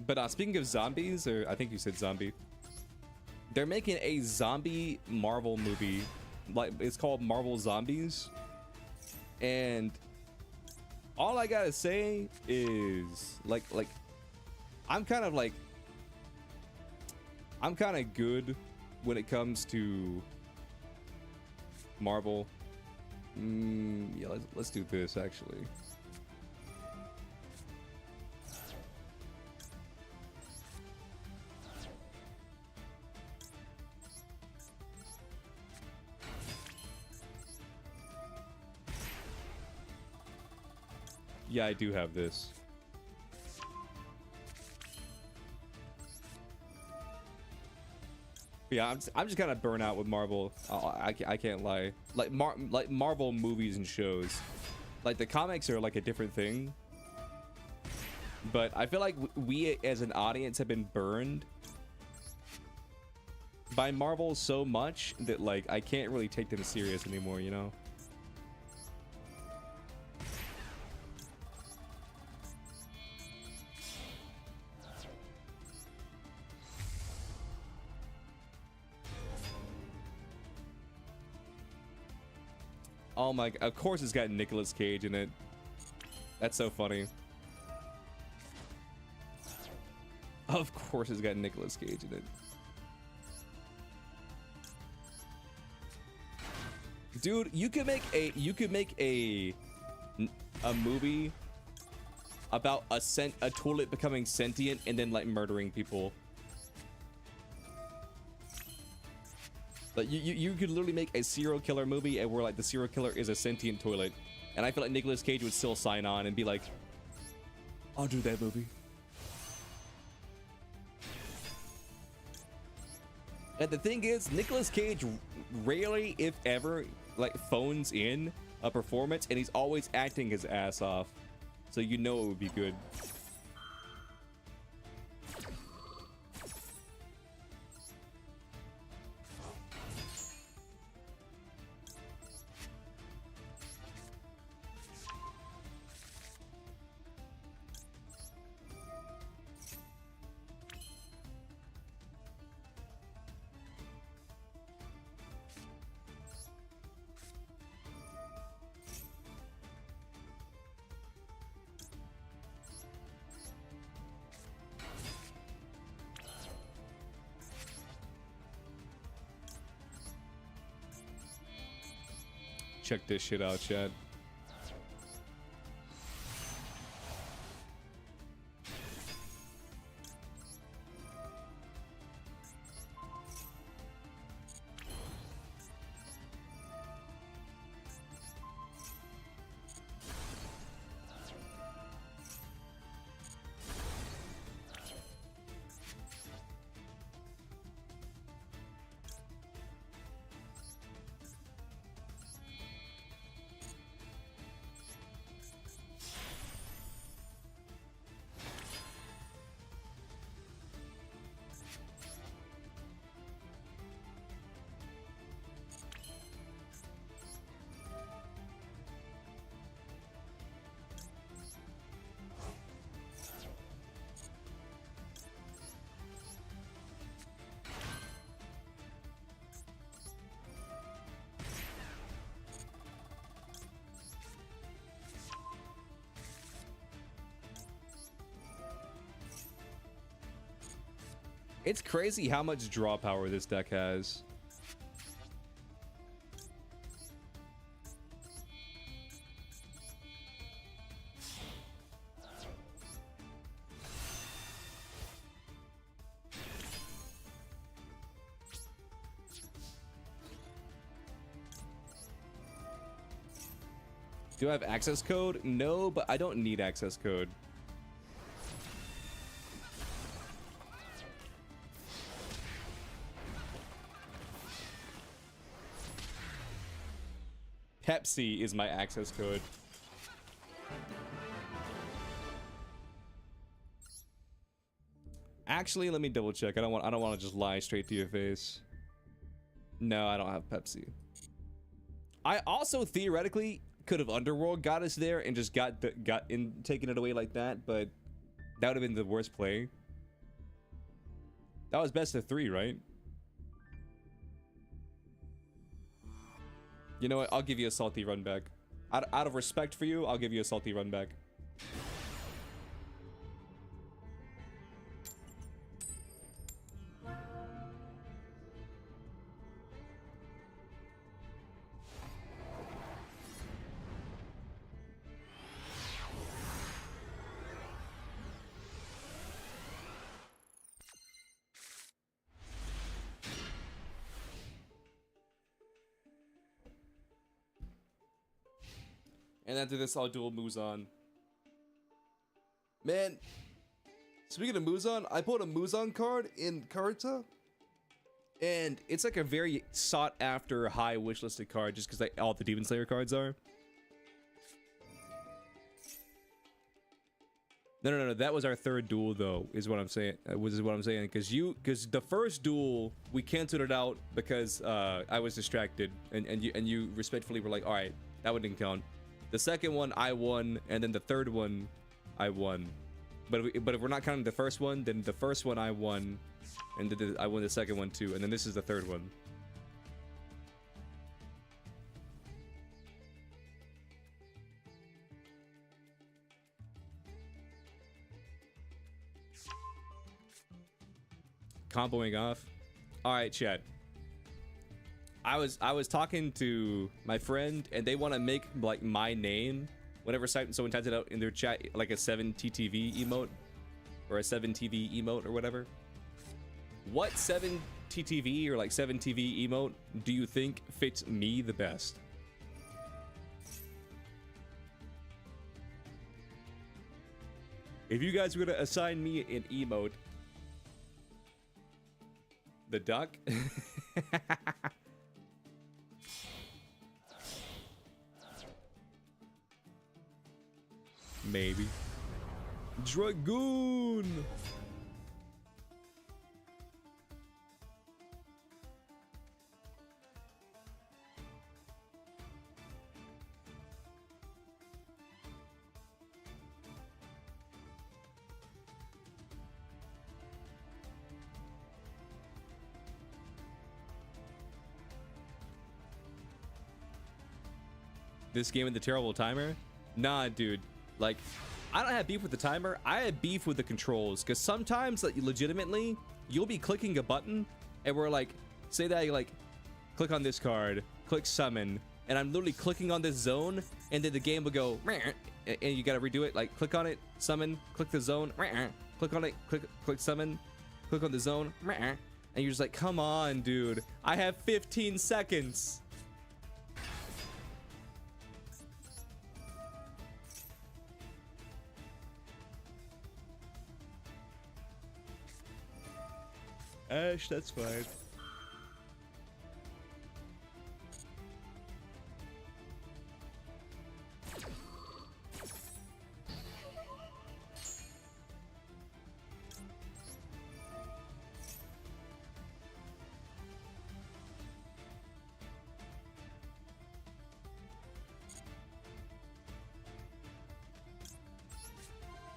But speaking of zombies, or I think you said zombie, they're making a zombie Marvel movie. Like, it's called Marvel Zombies. And all I gotta say is like I'm kind of good when it comes to Marvel. Yeah, let's do this actually. Yeah, I do have this. Yeah, I'm just kind of burnt out with Marvel. I can't lie. Like Marvel movies and shows, like the comics are like a different thing. But I feel like we as an audience have been burned by Marvel so much that like I can't really take them serious anymore, you know? Oh my, of course it's got Nicolas Cage in it. That's so funny. Of course it's got Nicolas Cage in it. Dude, you could make a movie about a toilet becoming sentient and then like murdering people. Like you could literally make a serial killer movie and where like the serial killer is a sentient toilet, and I feel like Nicolas Cage would still sign on and be like, I'll do that movie. And the thing is, Nicolas Cage rarely, if ever, like phones in a performance, and he's always acting his ass off, so you know it would be good. Check this shit out, Chad. It's crazy how much draw power this deck has. Do I have access code? No, but I don't need access code. Pepsi is my access code. Actually, let me double check. I don't want to just lie straight to your face. No, I don't have Pepsi. I also theoretically could have Underworld got us there and just taken it away like that, but that would have been the worst play. That was best of 3, right? You know what? I'll give you a salty run back. Out of respect for you, I'll give you a salty run back. And after this, I'll duel Muzan. Man, speaking of Muzan, I pulled a Muzan card in Karta. And it's like a very sought after, high wishlisted card just because all the Demon Slayer cards are. No. That was our third duel, though, is what I'm saying. Because the first duel, we canceled it out because I was distracted. And you respectfully were like, all right, that one didn't count. The second one I won, and then the third one I won. But if we're not counting the first one, then the first one I won, and I won the second one too, and then this is the third one. Comboing off. All right, chat. I was talking to my friend, and they want to make like my name whenever someone types it out in their chat, like a 7TTV emote or a 7TV emote or whatever. What 7TTV or like 7TV emote do you think fits me the best? If you guys were to assign me an emote, the duck. Maybe. Dragoon! This game with the terrible timer? Nah, dude. Like, I don't have beef with the timer. I have beef with the controls, because sometimes, like, legitimately, you'll be clicking a button, and we're like, say that you like click on this card, click summon, and I'm literally clicking on this zone, and then the game will go, and you gotta redo it. Like, click on it, summon, click the zone, click on it, click summon, click on the zone, and you're just like, come on, dude. I have 15 seconds. Ash, that's fine.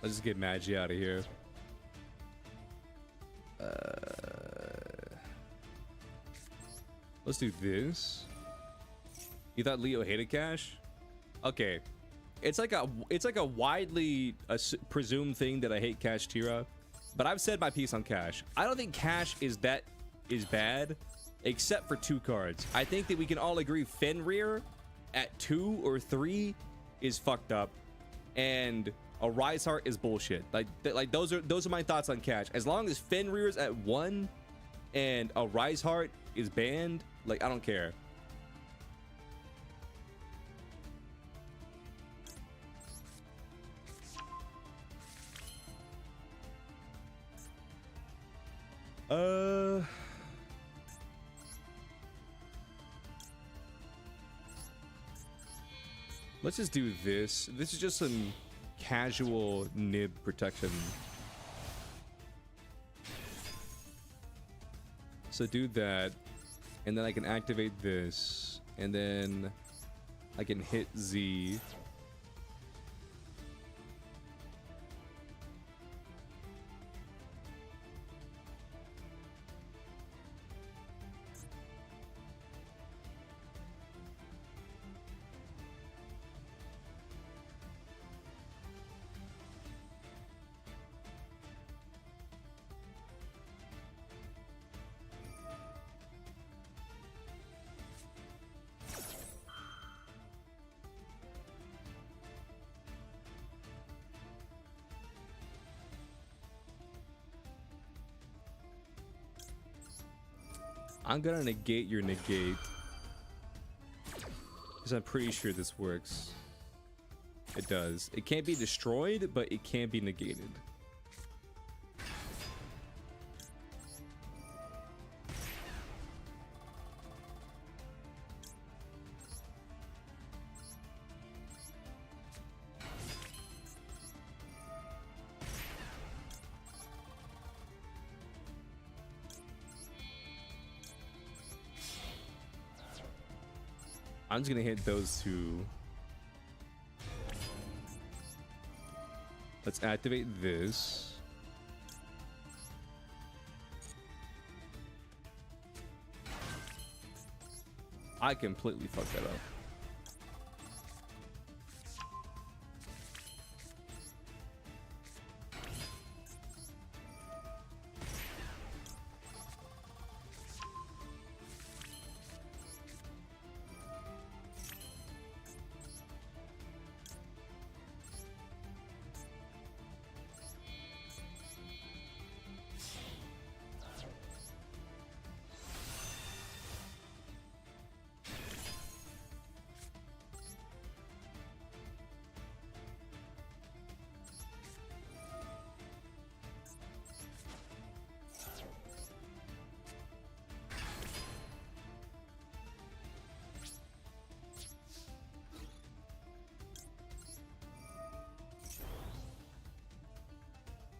Let's just get Magi out of here. Let's do this. You thought Leo hated Cash? Okay, it's like a widely presumed thing that I hate Cash Tira, but I've said my piece on Cash. I don't think Cash is bad, except for 2 cards. I think that we can all agree Fenrir at 2 or 3 is fucked up, and a Rise Heart is bullshit. Like those are my thoughts on Cash. As long as Fenrir's at 1 and a Rise Heart is banned, like I don't care. Let's just do this. This is just some casual nib protection. So do that, and then I can activate this, and then I can hit Z. I'm gonna negate your negate, because I'm pretty sure this works. It does. It can't be destroyed, but it can be negated. I'm just gonna hit those 2. Let's activate this. I completely fucked that up.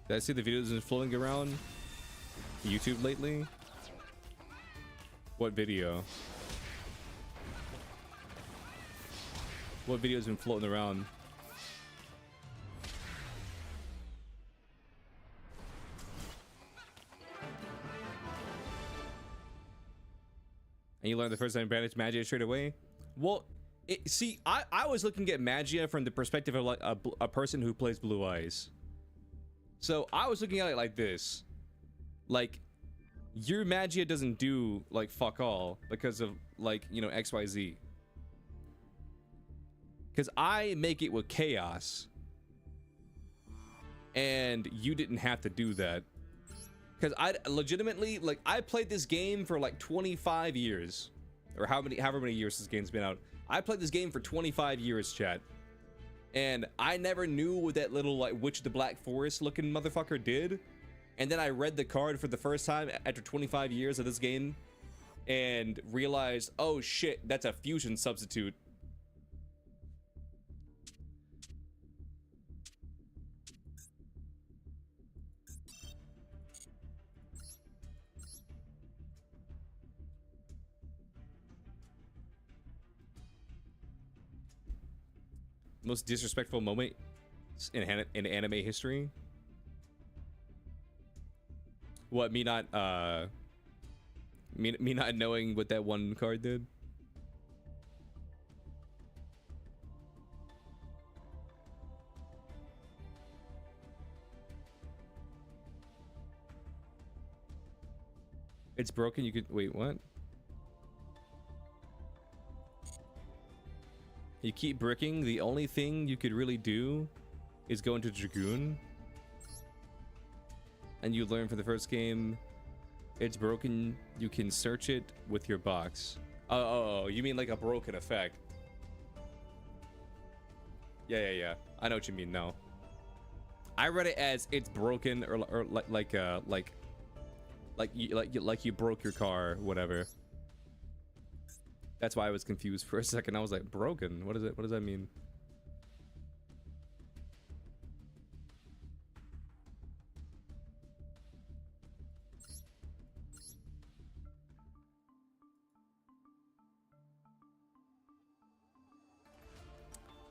Did I see the videos been floating around YouTube lately? What video? What video's been floating around? And you learned the first time banish Magia straight away? Well, see, I was looking at Magia from the perspective of like a person who plays Blue Eyes. So I was looking at it like this. Like, your Magia doesn't do like fuck all because of like, you know, XYZ. Because I make it with chaos. And you didn't have to do that. Because I legitimately, like, I played this game for like 25 years. Or however many years this game's been out. I played this game for 25 years, chat. And I never knew what that little, like, Witch of the Black Forest looking motherfucker did. And then I read the card for the first time after 25 years of this game. And realized, oh shit, that's a fusion substitute. Most disrespectful moment in anime history? What, me not knowing what that one card did? It's broken. You could wait. What? You keep bricking. The only thing you could really do is go into Dragoon. And you learn from the first game, it's broken. You can search it with your box. Oh, you mean like a broken effect? Yeah. I know what you mean. No, I read it as it's broken, or like you broke your car, whatever. That's why I was confused for a second. I was like, broken? What is it? What does that mean?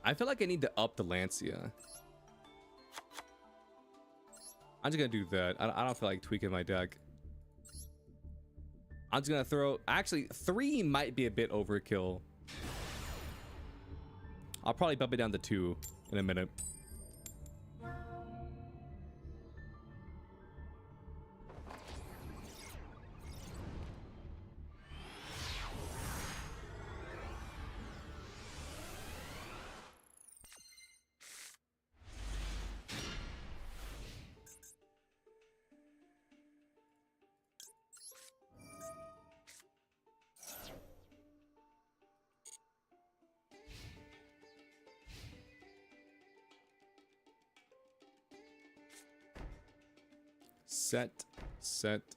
I feel like I need to up the Lancia. I'm just gonna do that. I don't feel like tweaking my deck. I'm just gonna throw... Actually, 3 might be a bit overkill. I'll probably bump it down to 2 in a minute. Set.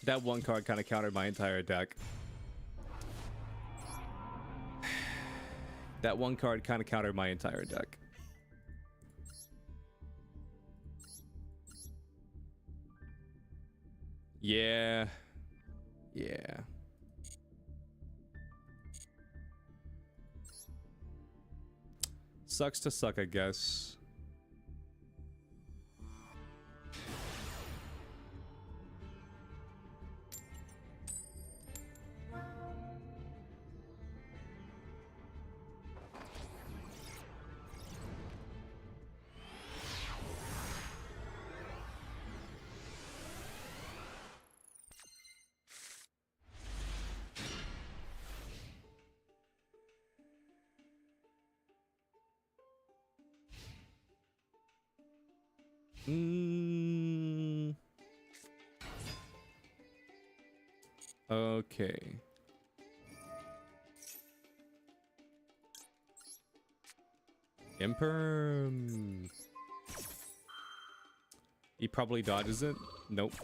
That one card kind of countered my entire deck. That one card kind of countered my entire deck. Yeah. Sucks to suck, I guess. Okay. Imperm. He probably dodges it. Nope.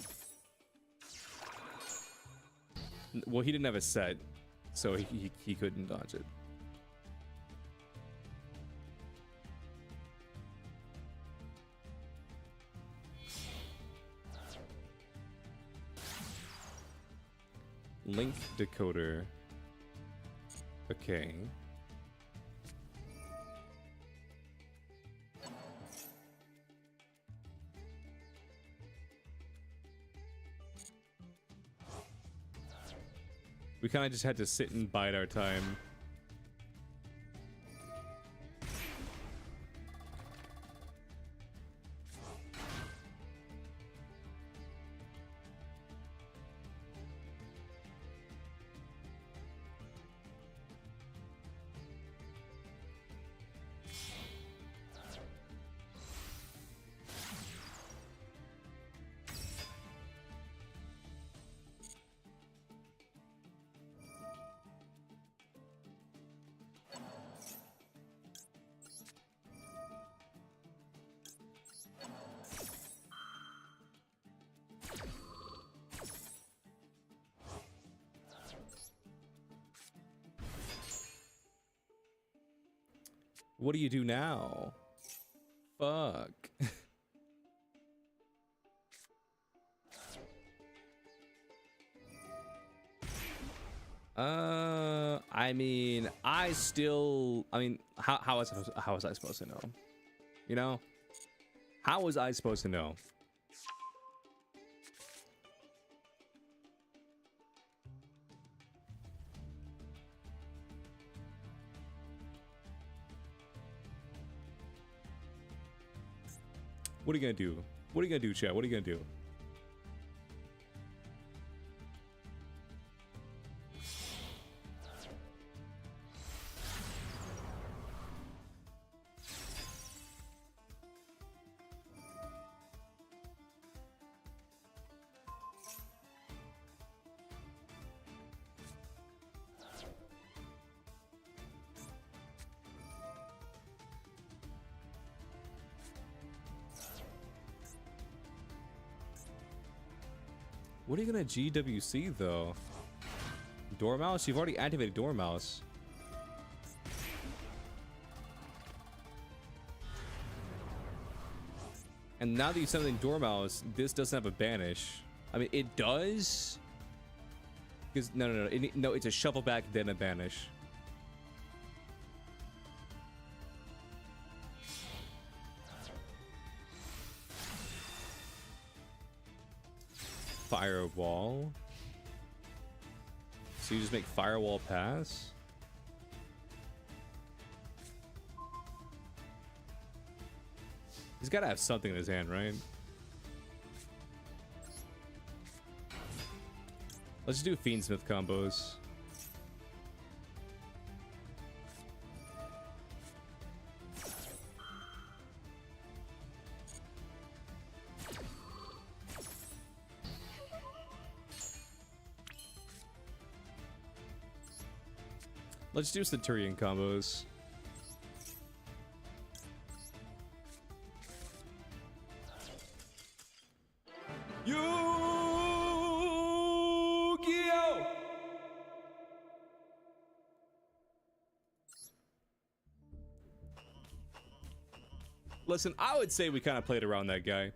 Well, he didn't have a set, so he couldn't dodge it. Link decoder. Okay. We kind of just had to sit and bide our time. What do you do now? Fuck. I mean, I mean, how was I supposed to know? You know? How was I supposed to know? What are you gonna do? What are you gonna do, chat? What are you gonna do? What are you gonna GWC though? Dormouse? You've already activated Dormouse. And now that you something Dormouse, this doesn't have a banish. I mean, it does. Because no, it's a shuffle back then a banish. Firewall. So you just make firewall pass? He's gotta have something in his hand, right? Let's just do Fiendsmith combos. Let's do Centurion combos. Yugioh! Listen, I would say we kind of played around that guy.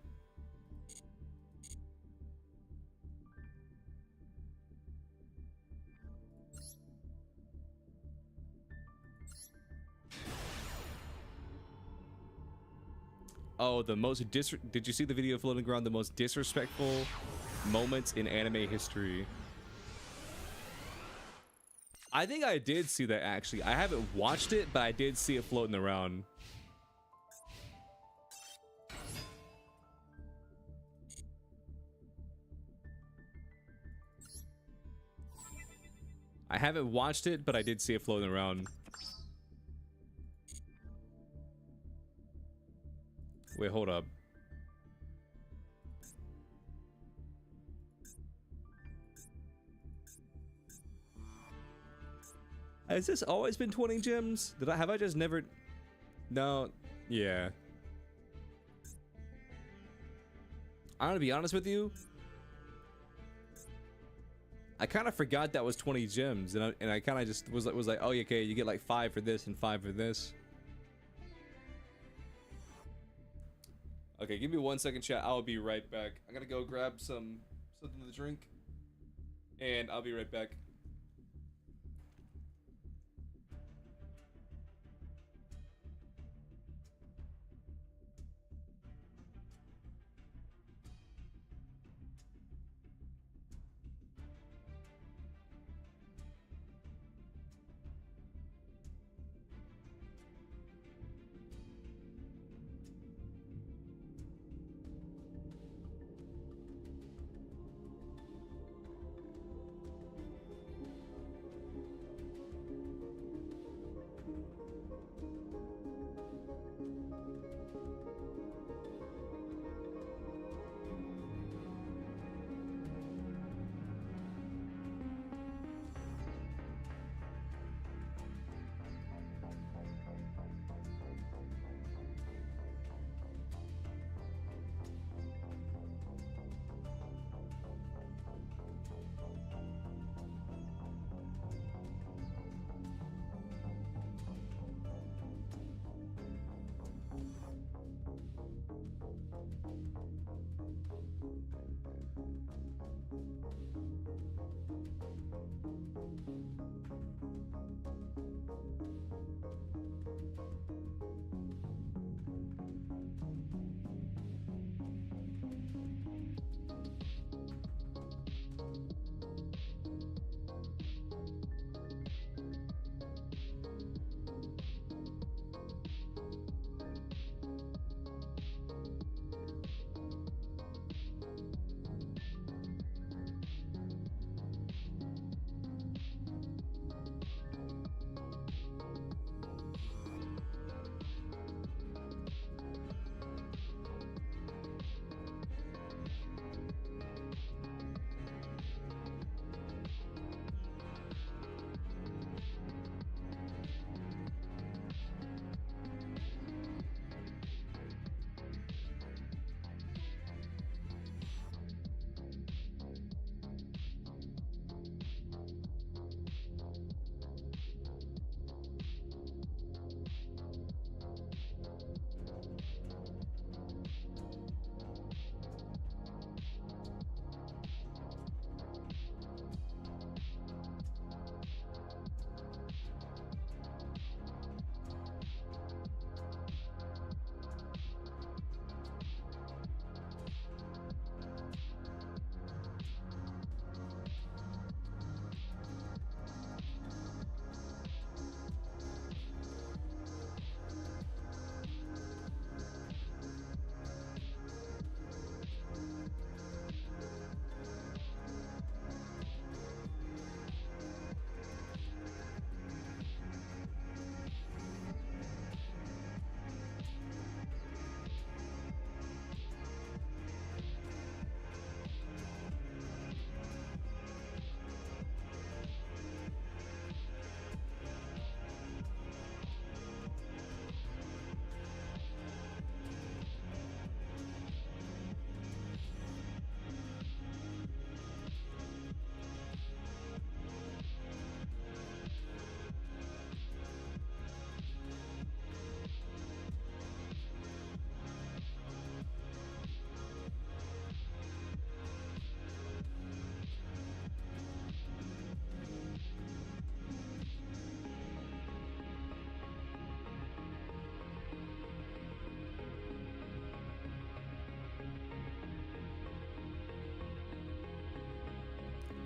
Oh, the most did you see the video floating around the most disrespectful moments in anime history? I think I did see that actually. I haven't watched it, but I did see it floating around. I haven't watched it, but I did see it floating around. Wait, hold up. Has this always been 20 gems? Have I just never... No, yeah. I'm gonna be honest with you. I kind of forgot that was 20 gems, and I kind of just was like, oh, okay, you get like 5 for this and 5 for this. Okay, give me 1 second, chat. I'll be right back. I'm gonna go grab something to drink. And I'll be right back.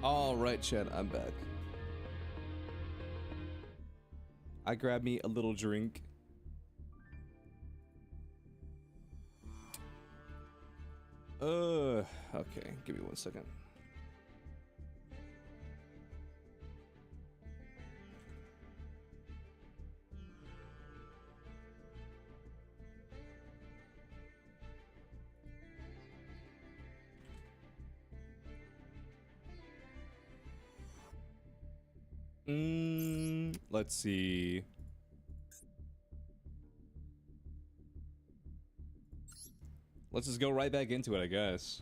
All right, Chad, I'm back. I grabbed me a little drink. Okay, give me 1 second. Let's see. Let's just go right back into it, I guess.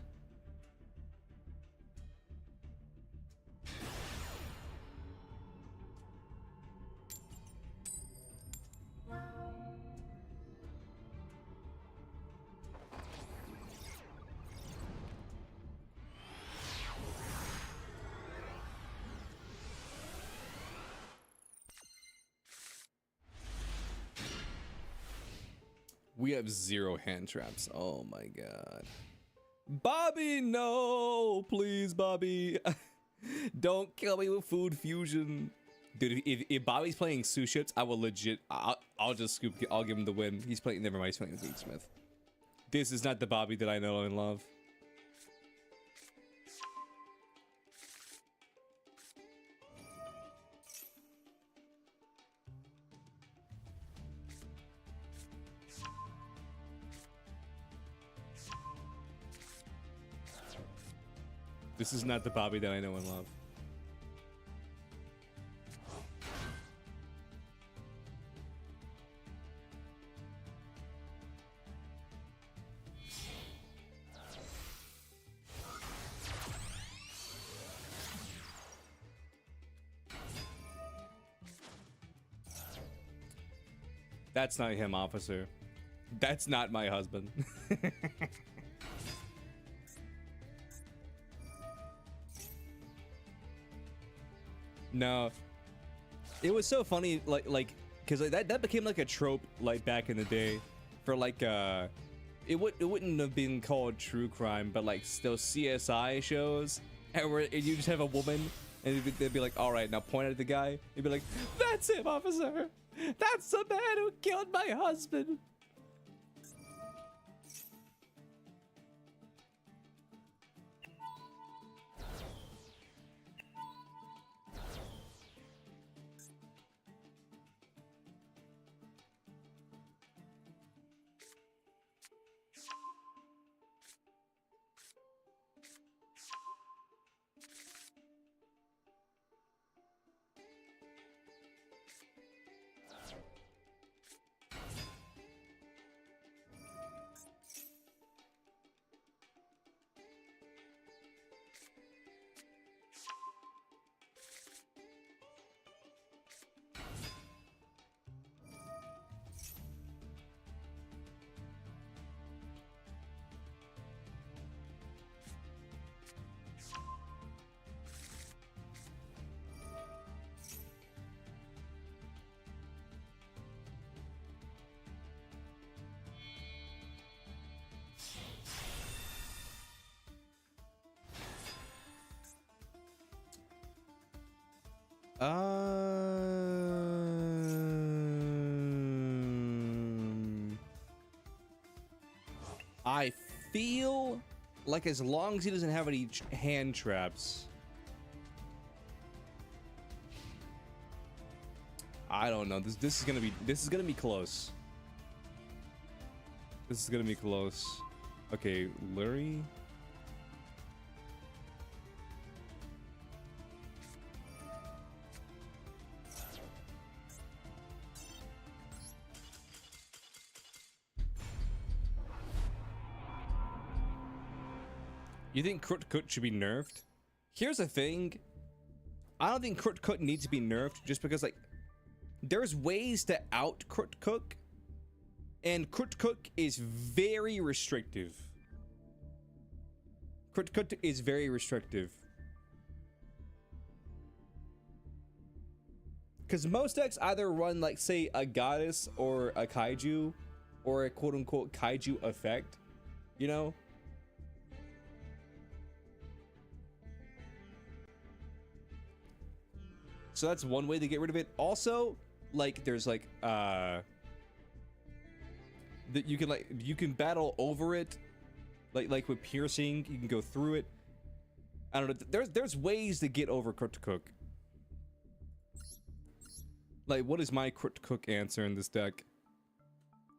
We have 0 hand traps. Oh my god. Bobby, no! Please, Bobby. Don't kill me with food fusion. Dude, if Bobby's playing Sushits, I will legit... I'll just scoop... I'll give him the win. He's playing... Never mind, he's playing Zeke Smith. This is not the Bobby that I know and love. This is not the Bobby that I know and love. That's not him, officer. That's not my husband. No, it was so funny, because that became like a trope, like back in the day, for like it wouldn't have been called true crime, but like those CSI shows, and where you just have a woman, and they'd be like, all right, now point at the guy, you'd be like, that's him, officer, that's the man who killed my husband. I feel like as long as he doesn't have any hand traps, I don't know. This is gonna be close. This is gonna be close. Okay, Lurie. You think Krut Kut should be nerfed? Here's the thing. I don't think Krut Kut needs to be nerfed just because, like, there's ways to out Krut Cook, and Krut Cook is very restrictive. Krut Kut is very restrictive. Because most decks either run, like, say, a goddess or a kaiju, or a quote-unquote kaiju effect, you know? So that's one way to get rid of it. Also, like, there's like that you can battle over it, like with piercing, you can go through it. I don't know. There's ways to get over Krut Cook. Like, what is my Krut Cook answer in this deck?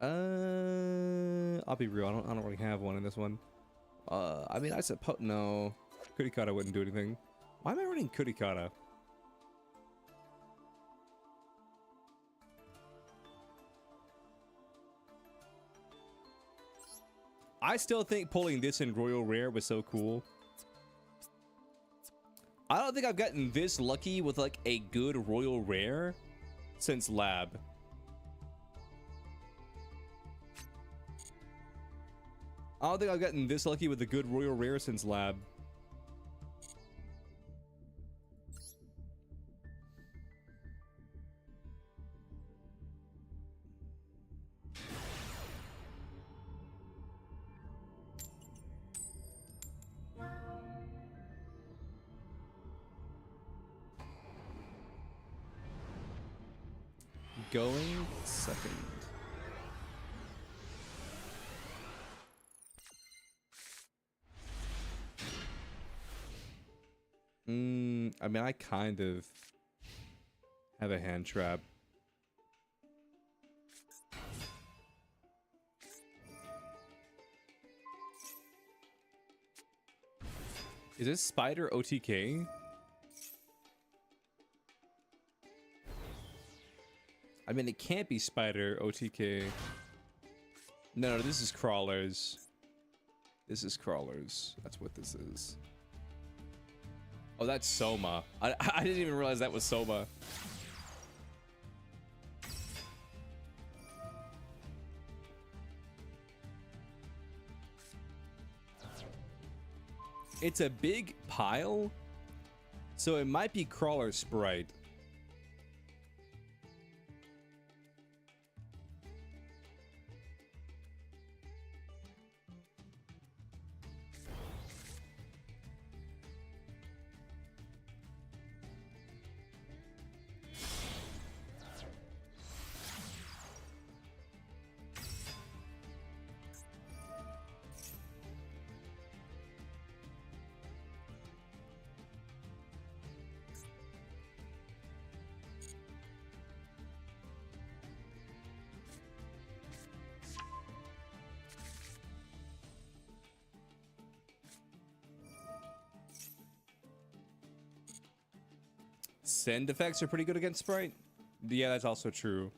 I'll be real. I don't really have one in this one. I mean, I suppose no. Kurikata wouldn't do anything. Why am I running Kurikata? I still think pulling this in Royal Rare was so cool. I don't think I've gotten this lucky with like a good Royal Rare since Lab. I don't think I've gotten this lucky with a good Royal Rare since Lab. going second. I mean, I kind of have a hand trap. Is this Spider OTK? I mean, it can't be Spider OTK. No, this is Crawlers. This is Crawlers. That's what this is. Oh, that's Soma. I didn't even realize that was Soma. It's a big pile, so it might be Crawler Sprite. Send effects are pretty good against Sprite. Yeah, that's also true.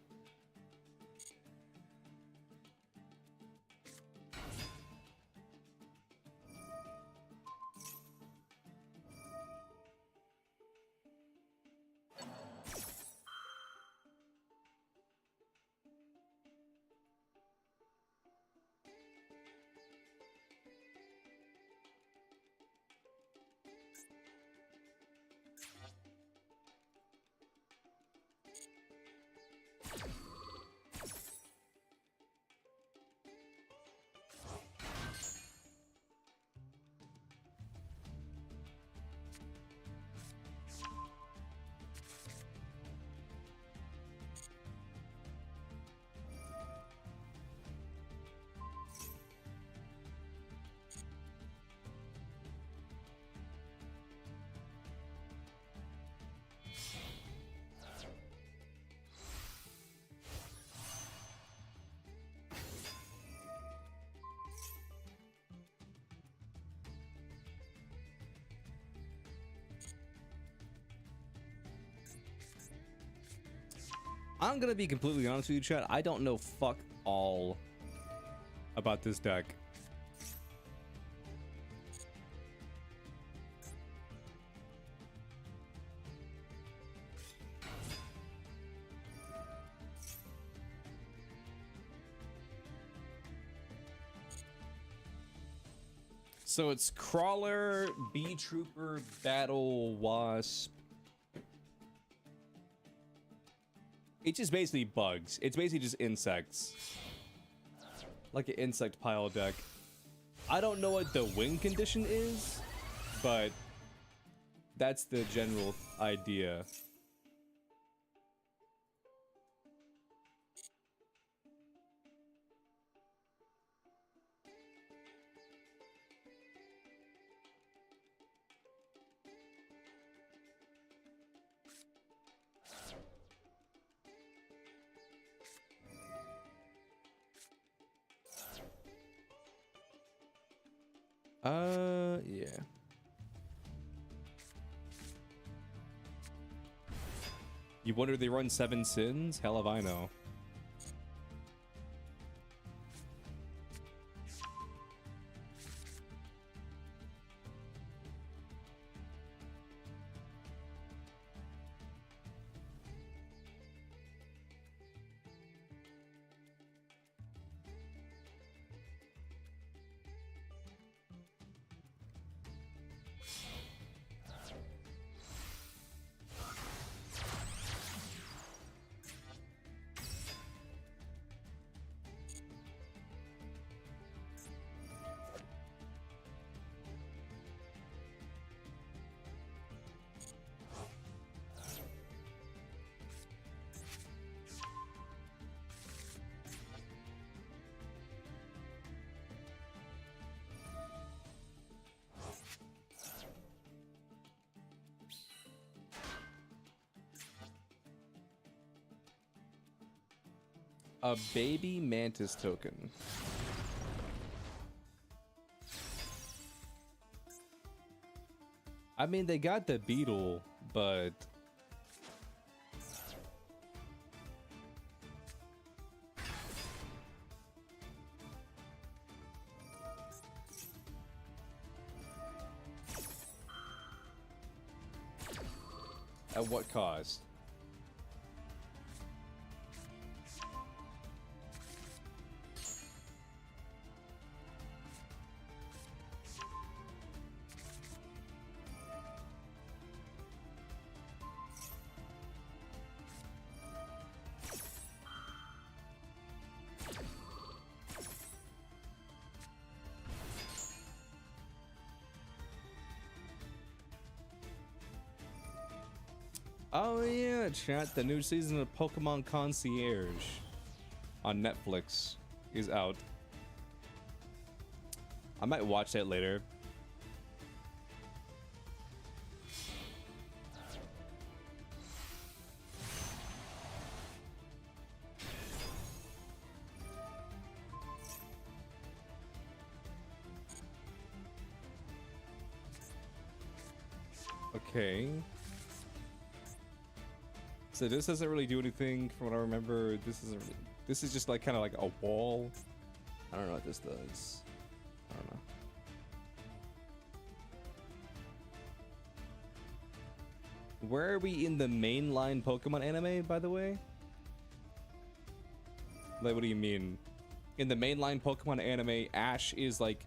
I'm gonna be completely honest with you, chat. I don't know fuck all about this deck. So it's Crawler, Bee Trooper, Battle Wasp. It's just basically bugs. It's basically just insects. Like an insect pile deck. I don't know what the win condition is, but that's the general idea. Yeah. You wonder they run 7 sins? Hell if I know. A baby mantis token. I mean, they got the beetle, but at what cost? Oh yeah, chat, the new season of Pokemon Concierge on Netflix is out. I might watch that later. Okay. So this doesn't really do anything from what I remember. This isn't really, this is just like kind of like a wall. I don't know what this does. I don't know. Where are we in the mainline Pokemon anime, by the way? Like, what do you mean? In the mainline Pokemon anime, Ash is like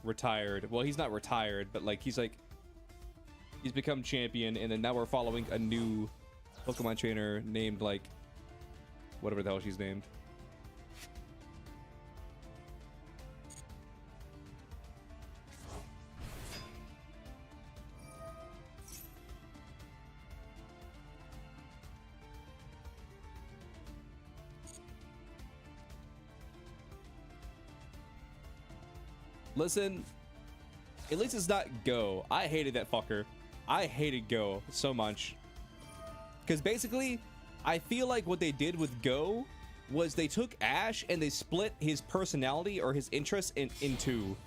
retired. Well, he's not retired, but like he's become champion, and then now we're following a new Pokemon trainer named like whatever the hell she's named. Listen, at least it's not Go. I hated that fucker. I hated Go so much. Because basically, I feel like what they did with Go was they took Ash and they split his personality or his interests in two.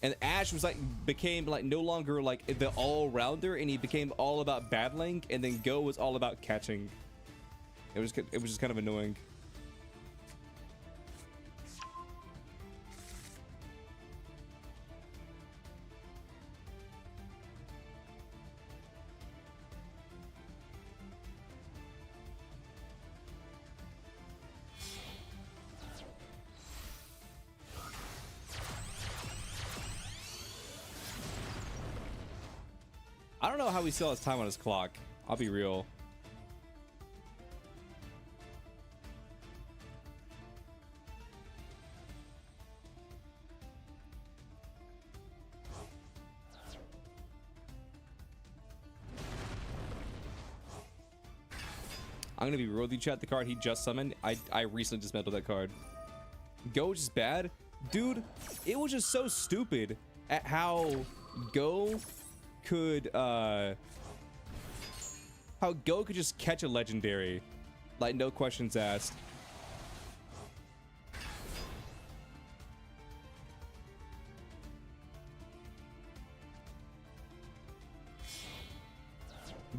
And Ash was like, became like no longer like the all-rounder, and he became all about battling, and then Go was all about catching. It was just kind of annoying. I don't know how he still has time on his clock. I'll be real. I'm gonna be real with you, chat. The card he just summoned, I recently dismantled that card. Go just bad? Dude, it was just so stupid at how Go could just catch a legendary, like no questions asked.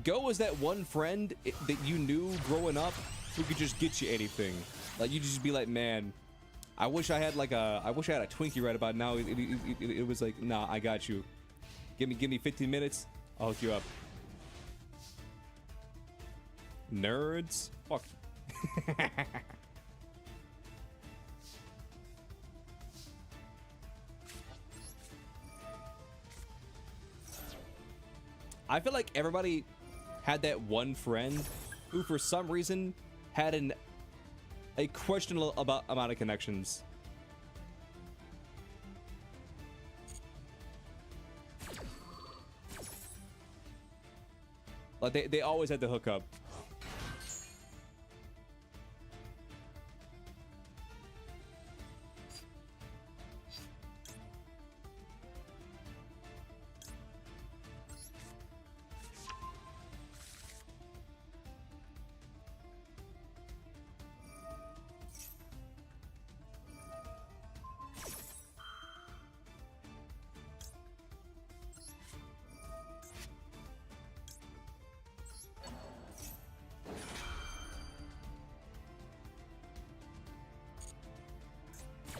Go was that one friend that you knew growing up who could just get you anything. Like you just be like, man, I wish I had a Twinkie right about now. It was like, nah, I got you. Give me 15 minutes. I'll hook you up. Nerds. Fuck. I feel like everybody had that one friend who for some reason had a questionable amount of connections. Like they always had the hookup.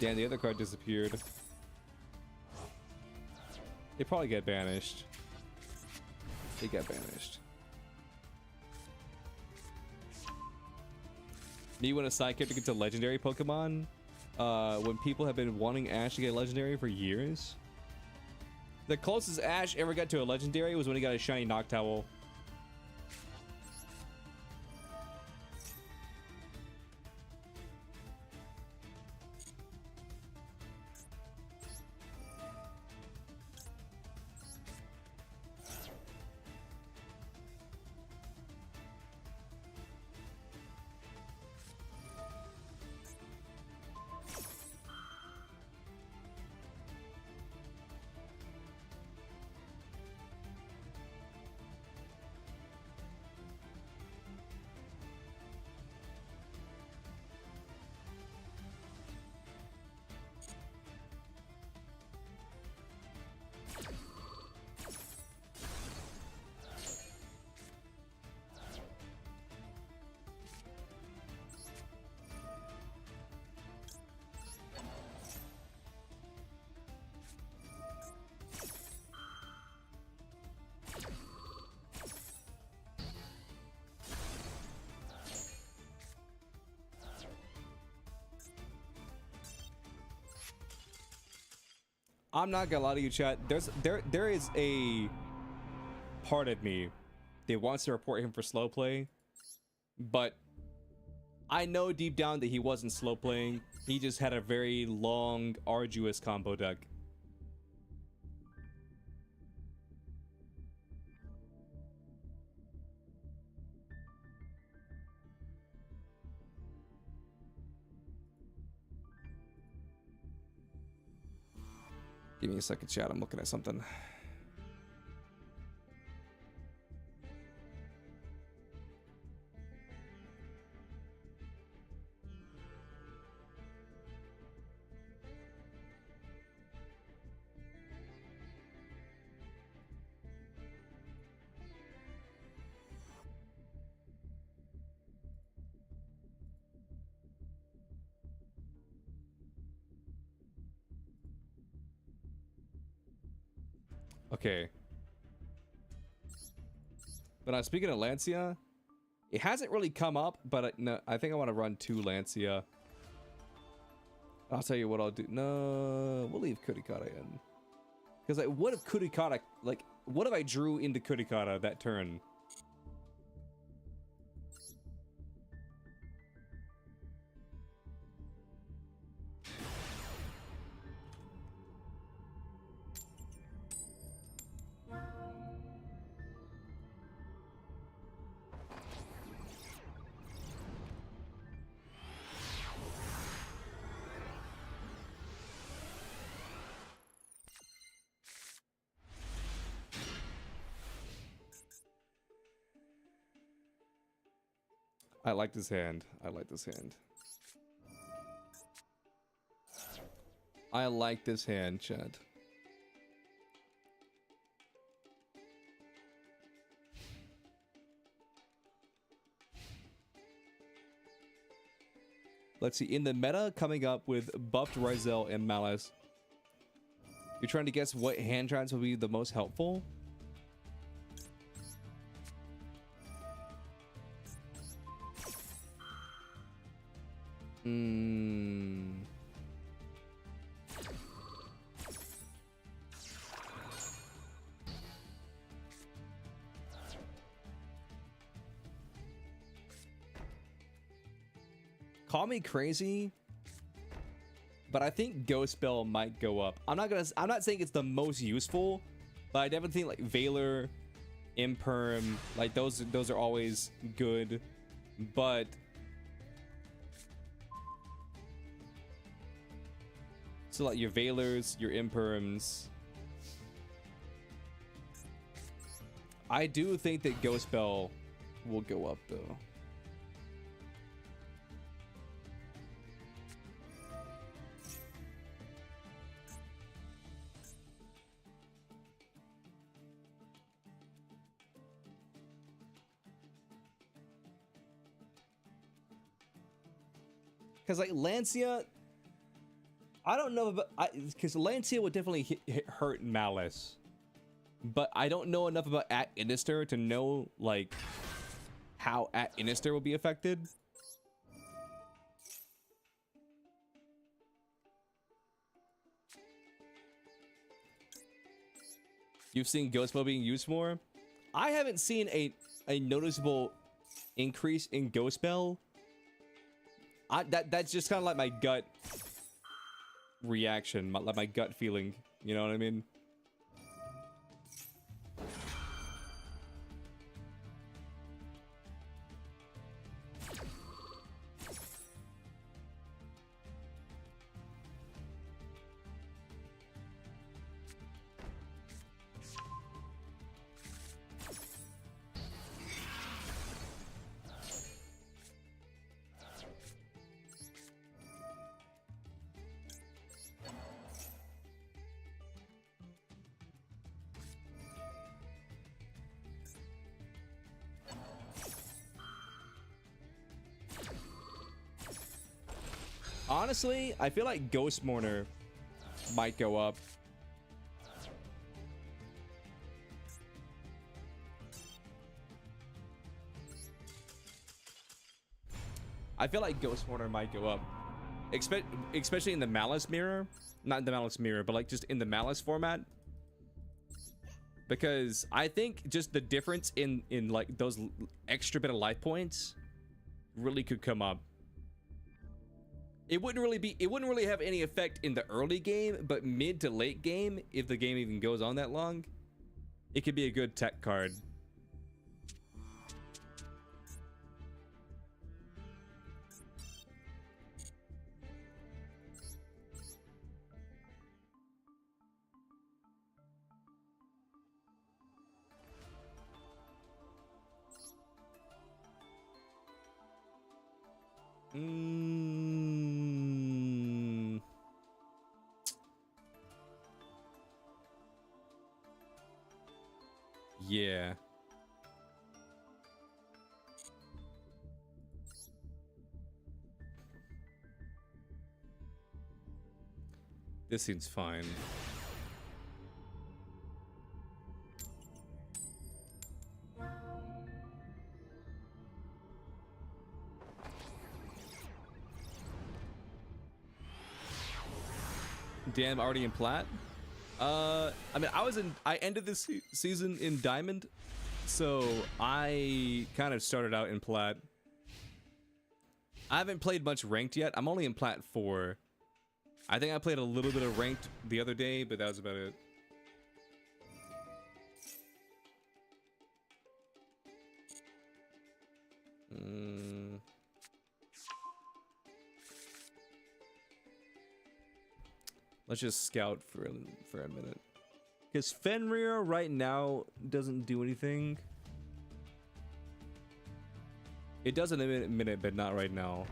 Damn, the other card disappeared. They probably get banished. They get banished. Me when a side character gets a legendary Pokemon? When people have been wanting Ash to get legendary for years? The closest Ash ever got to a legendary was when he got a shiny Noctowl. I'm not gonna lie to you, chat. There is a part of me that wants to report him for slow play, but I know deep down that he wasn't slow playing. He just had a very long, arduous combo deck. Give me a second, chat. I'm looking at something. Okay. But speaking of Lancia, it hasn't really come up, but no, I think I want to run 2 Lancia. I'll tell you what I'll do. No, we'll leave Kurikata in. Because, like, what if Kurikata, like, what if I drew into Kurikata that turn? I like this hand. I like this hand. I like this hand, chat. Let's see. In the meta, coming up with buffed Ryzel and Malice. You're trying to guess what hand trans will be the most helpful? Call me crazy, but I think Ghost Spell might go up. I'm not saying it's the most useful, but I definitely think like Valor, Imperm, like those are always good, but so like your Valors, your Imperms. I do think that Ghost Spell will go up though. Because like Lancia, I don't know about because Lancia would definitely hurt Malice, but I don't know enough about at Inister to know like how at Inister will be affected. You've seen Ghost Spell being used more. I haven't seen a noticeable increase in Ghost Spell. That's just kind of like my gut reaction, like my gut feeling. You know what I mean? Honestly, I feel like Ghost Mourner might go up. I feel like Ghost Mourner might go up. Especially in the Malice mirror. Not in the Malice mirror, but like just in the Malice format. Because I think just the difference in like those extra bit of life points really could come up. It wouldn't really have any effect in the early game, but mid to late game, if the game even goes on that long, it could be a good tech card. Yeah. This seems fine. Damn, already in plat? I mean, I ended this season in Diamond, so I kind of started out in plat. I haven't played much ranked yet. I'm only in plat 4. I think I played a little bit of ranked the other day, but that was about it. Let's just scout for a minute. Because Fenrir right now doesn't do anything. It does in a minute, but not right now.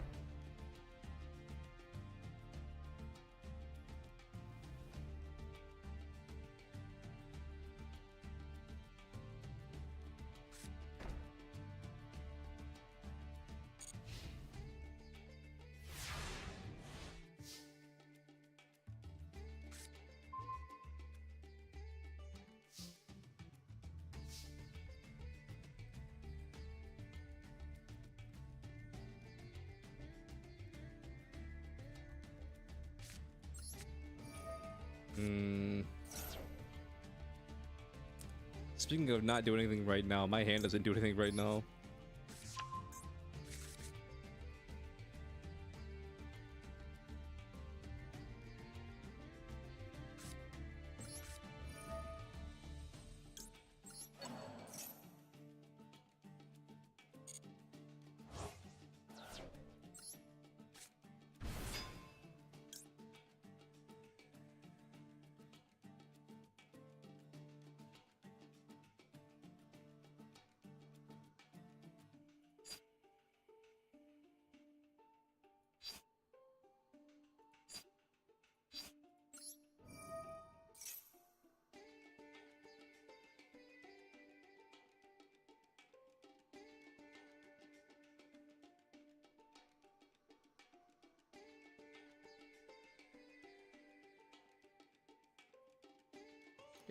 Speaking of not doing anything right now, my hand doesn't do anything right now.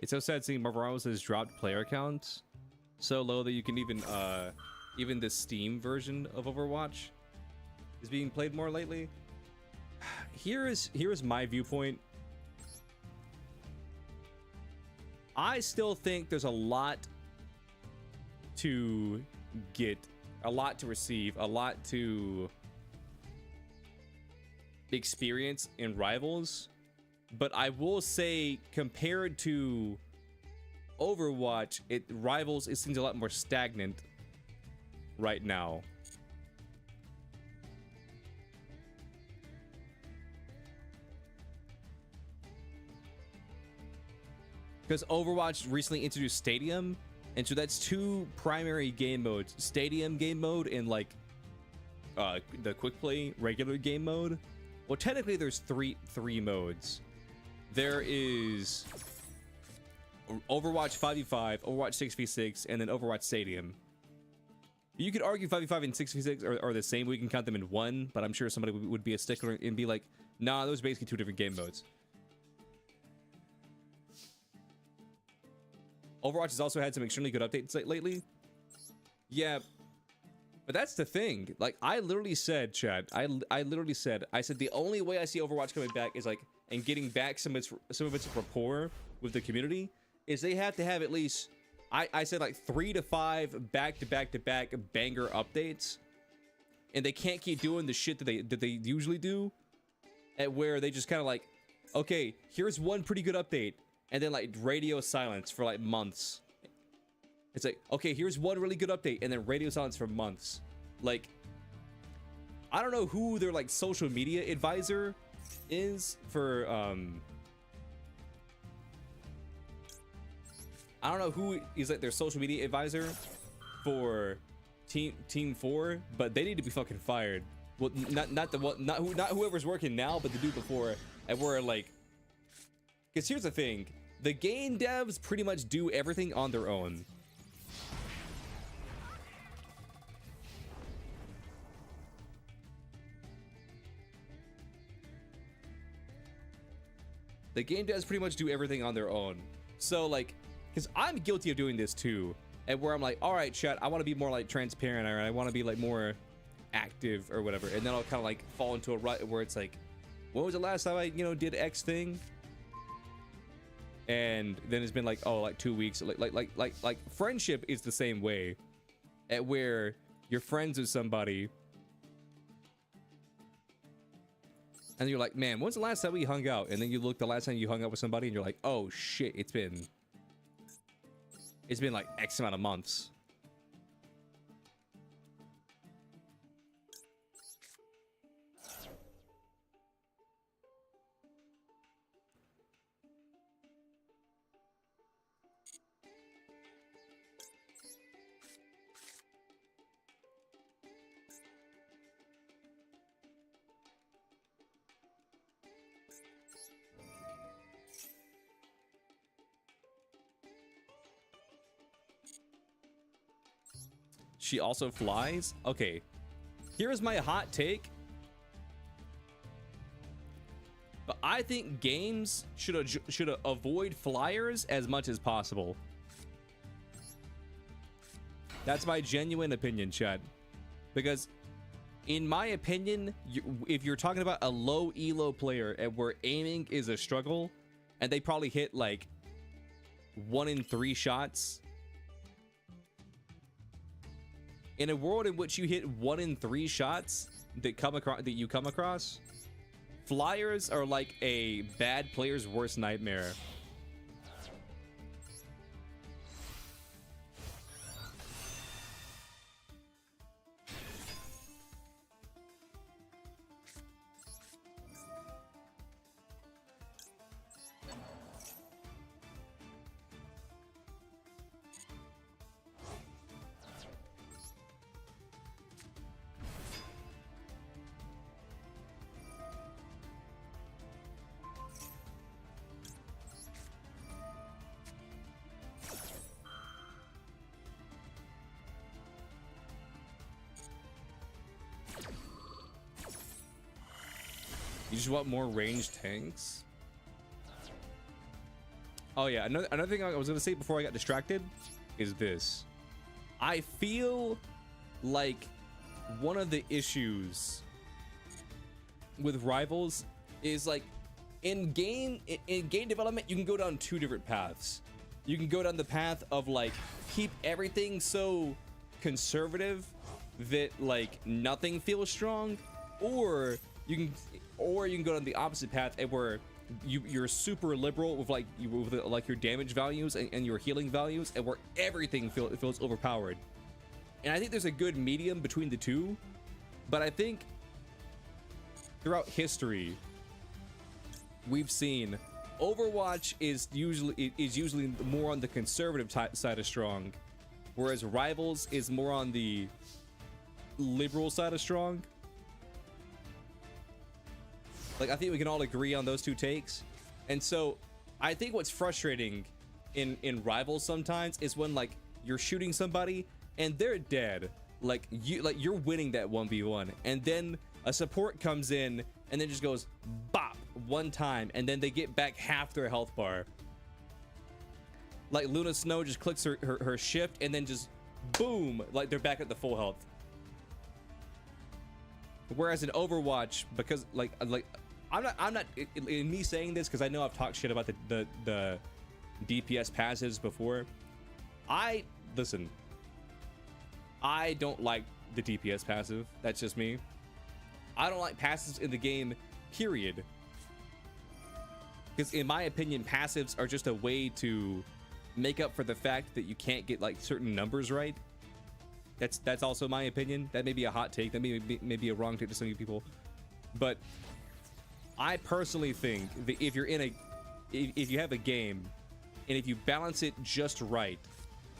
It's so sad seeing Marvel Rivals has dropped player counts so low that you can even the Steam version of Overwatch is being played more lately. Here is my viewpoint. I still think there's a lot to get, a lot to receive, a lot to experience in Rivals, but I will say compared to Overwatch, Rivals, it seems a lot more stagnant right now. Because Overwatch recently introduced Stadium, and so that's two primary game modes: Stadium game mode and like the quick play regular game mode. Well, technically there's three modes. There is Overwatch 5v5, Overwatch 6v6, and then Overwatch Stadium. You could argue 5v5 and 6v6 are the same. We can count them in one, but I'm sure somebody would be a stickler and be like, nah, those are basically two different game modes. Overwatch has also had some extremely good updates lately. Yeah, but that's the thing. Like, I literally said, Chad, I literally said, the only way I see Overwatch coming back is like, and getting back some of its rapport with the community, is they have to have at least, I said like 3 to 5 back-to-back-to-back banger updates, and they can't keep doing the shit that they usually do, at where they just kind of like, okay, here's one pretty good update, and then like radio silence for like months. It's like, okay, here's one really good update, and then radio silence for months. Like, I don't know who their like social media advisor is for I don't know who is like their social media advisor for Team 4, but they need to be fucking fired. Well, not whoever's working now, but the dude before. And we're like, because here's the thing, the game devs pretty much do everything on their own. The game devs pretty much do everything on their own. So like, because I'm guilty of doing this too, and where I'm like, all right, chat, I want to be more like transparent, or I want to be like more active or whatever, and then I'll kind of like fall into a rut where it's like, when was the last time I did X thing? And then it's been like, oh, like 2 weeks. Like friendship is the same way, at where you're friends with somebody and you're like, man, when's the last time we hung out? And then you look the last time you hung out with somebody and you're like, oh shit, it's been like X amount of months. She also flies? Okay, here's my hot take. But I think games should avoid flyers as much as possible. That's my genuine opinion, chat. Because in my opinion, if you're talking about a low elo player and where aiming is a struggle, and they probably hit like 1 in 3 shots, in a world in which you hit 1 in 3 shots that you come across, flyers are like a bad player's worst nightmare. You just want more ranged tanks? Oh yeah, another thing I was gonna say before I got distracted is this. I feel like one of the issues with Rivals is like in game development, you can go down two different paths. You can go down the path of like keep everything so conservative that like nothing feels strong, or you can go down the opposite path where you're super liberal with like your damage values and your healing values, and where everything feels overpowered. And I think there's a good medium between the two, but I think throughout history we've seen Overwatch is usually more on the conservative side of strong, whereas Rivals is more on the liberal side of strong. Like, I think we can all agree on those two takes. And so I think what's frustrating in Rivals sometimes is when like you're shooting somebody and they're dead. Like you're winning that 1v1, and then a support comes in and then just goes bop one time, and then they get back half their health bar. Like Luna Snow just clicks her shift and then just boom, like they're back at the full health. Whereas in Overwatch, because like I'm not in me saying this because I know I've talked shit about the DPS passives before. I don't like the DPS passive. That's just me. I don't like passives in the game, period. Because in my opinion, passives are just a way to make up for the fact that you can't get like certain numbers right. That's also my opinion. That may be a hot take. That may be a wrong take to some people. But I personally think that if you have a game and if you balance it just right,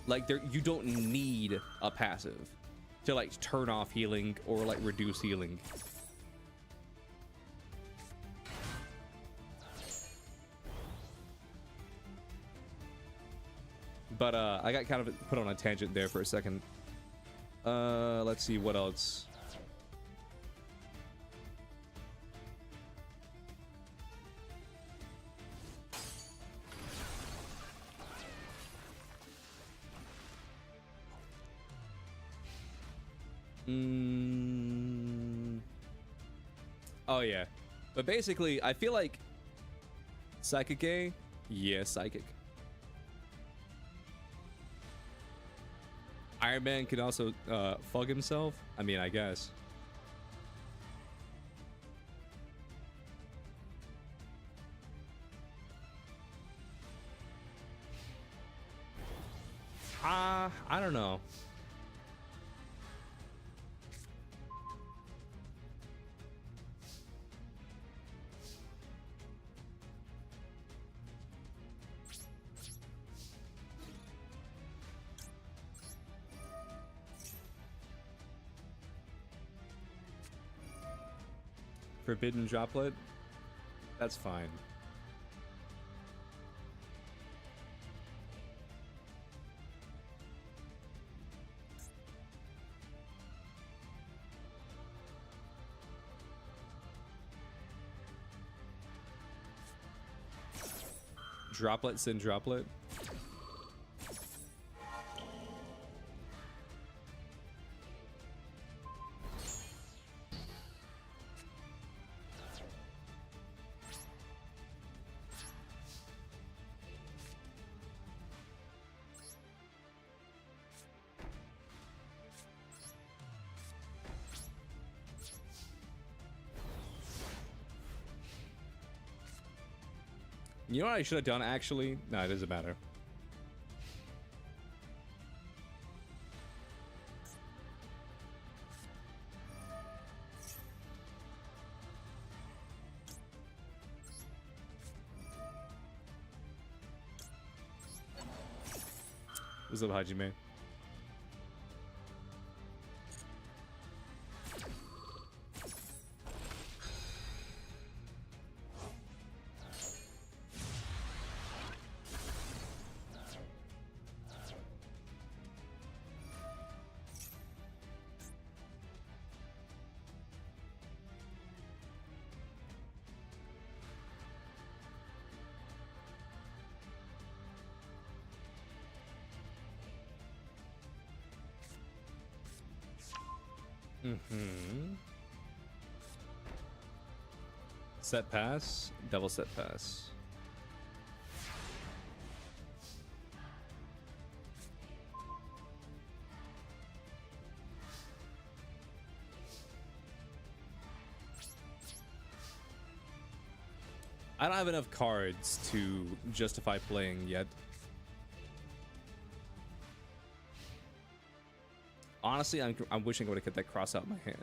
like you don't need a passive to like turn off healing or like reduce healing. But I got kind of put on a tangent there for a second. Let's see what else. Oh yeah, but basically I feel like Psychic A, yeah, Psychic. Iron Man can also fug himself. I mean, I guess. I don't know. Forbidden droplet, that's fine. Droplet, send droplet. You know what I should have done, actually? No, it doesn't matter. What's up, Hajime? Set pass, double set pass. I don't have enough cards to justify playing yet. Honestly, I'm wishing I would have kept that cross out in my hand.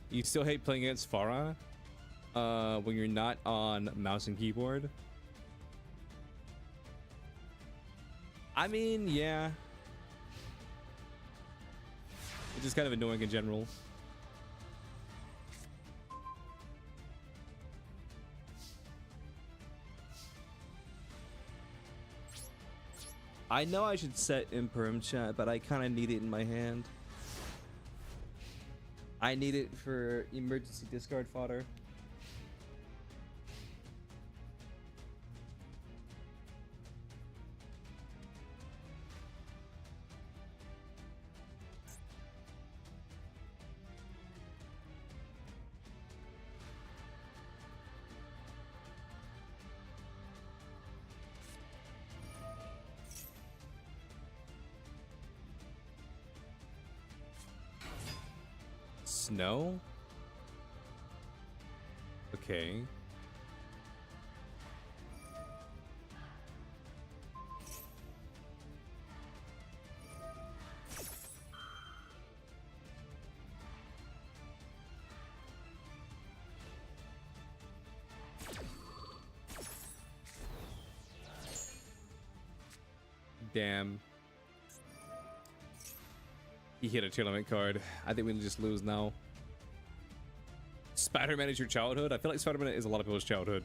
You still hate playing against Farah when you're not on mouse and keyboard? I mean, yeah. It's just kind of annoying in general. I know I should set Imperm chat, but I kind of need it in my hand. I need it for emergency discard fodder. Snow? Okay. Damn. He hit a tournament card. I think we just lose now. Spider-Man is your childhood? I feel like Spider-Man is a lot of people's childhood.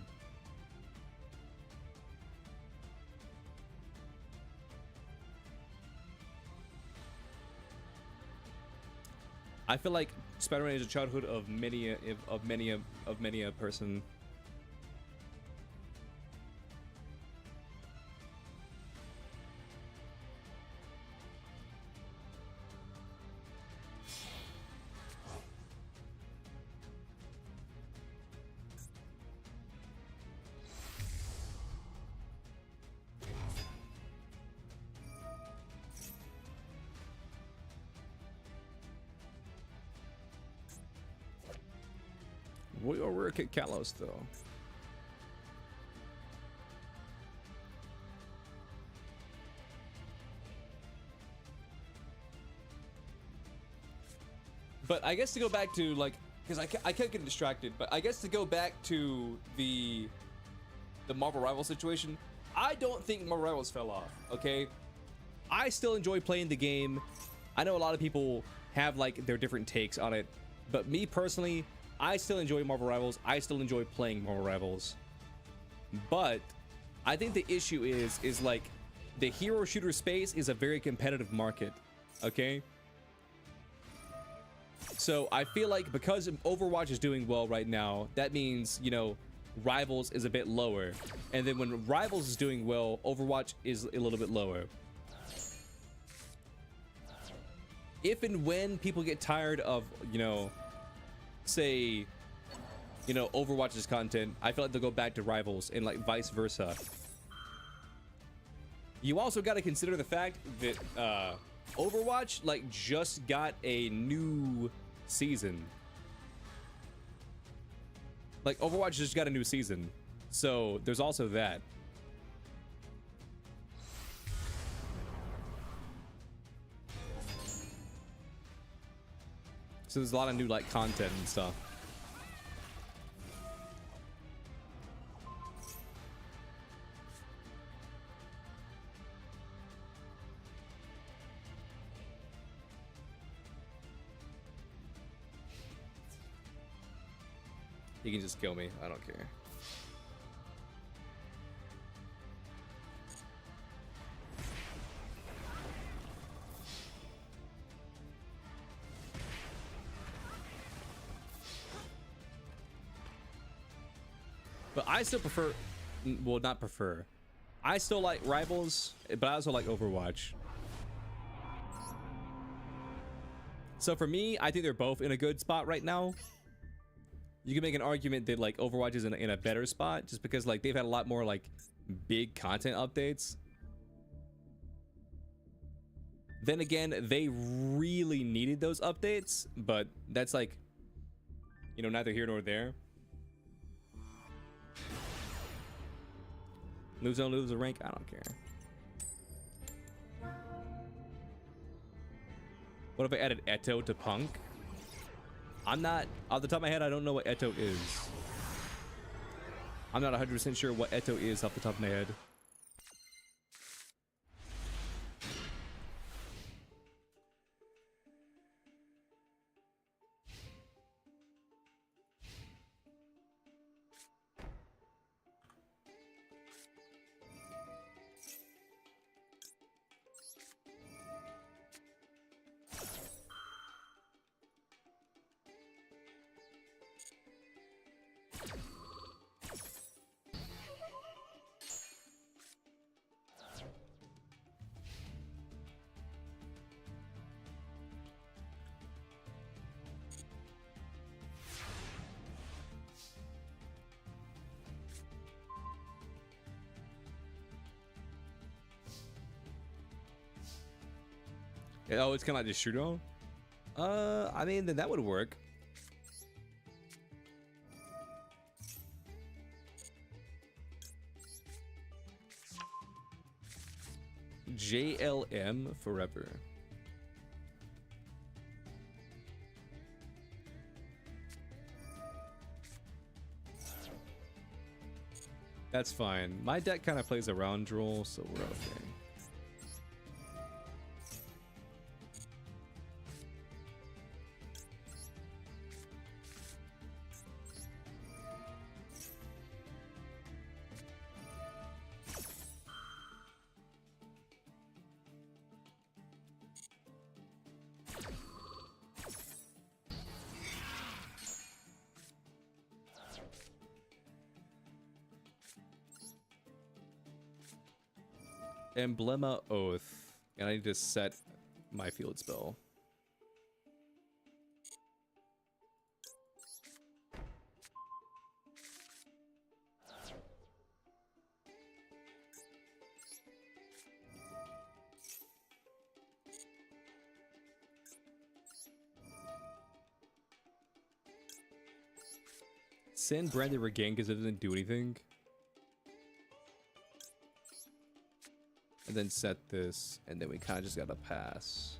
I feel like Spider-Man is a childhood of many a person. We'll work at Kalos though. But I guess to go back to like, because I can't get distracted, but I guess to go back to the Marvel Rivals situation, I don't think Marvel Rivals fell off, okay? I still enjoy playing the game. I know a lot of people have like their different takes on it, but me personally, I still enjoy Marvel Rivals. I still enjoy playing Marvel Rivals. But I think the issue is like the hero shooter space is a very competitive market, okay? So I feel like because Overwatch is doing well right now, that means, you know, Rivals is a bit lower. And then when Rivals is doing well, Overwatch is a little bit lower. If and when people get tired of, you know, say, you know, Overwatch's content, I feel like they'll go back to Rivals and like vice versa. You also got to consider the fact that Overwatch like just got a new season. Like Overwatch just got a new season, so there's also that. So there's a lot of new like content and stuff. You can just kill me. I don't care. But I still prefer, well, not prefer. I still like Rivals, but I also like Overwatch. So for me, I think they're both in a good spot right now. You can make an argument that like Overwatch is in a better spot just because like they've had a lot more like big content updates. Then again, they really needed those updates, but that's like, you know, neither here nor there. Lose don't lose a rank, I don't care. What if I added Eto to Punk? I'm not, off the top of my head, I don't know what Eto is. I'm not 100% sure what Eto is off the top of my head. Oh, it's kind of like the yugioh? I mean, then that would work. JLM forever. That's fine. My deck kind of plays a round role, so we're okay. Emblema Oath, and I need to set my field spell. Send Brandy Regain because it doesn't do anything. And then set this, and then we kind of just gotta pass.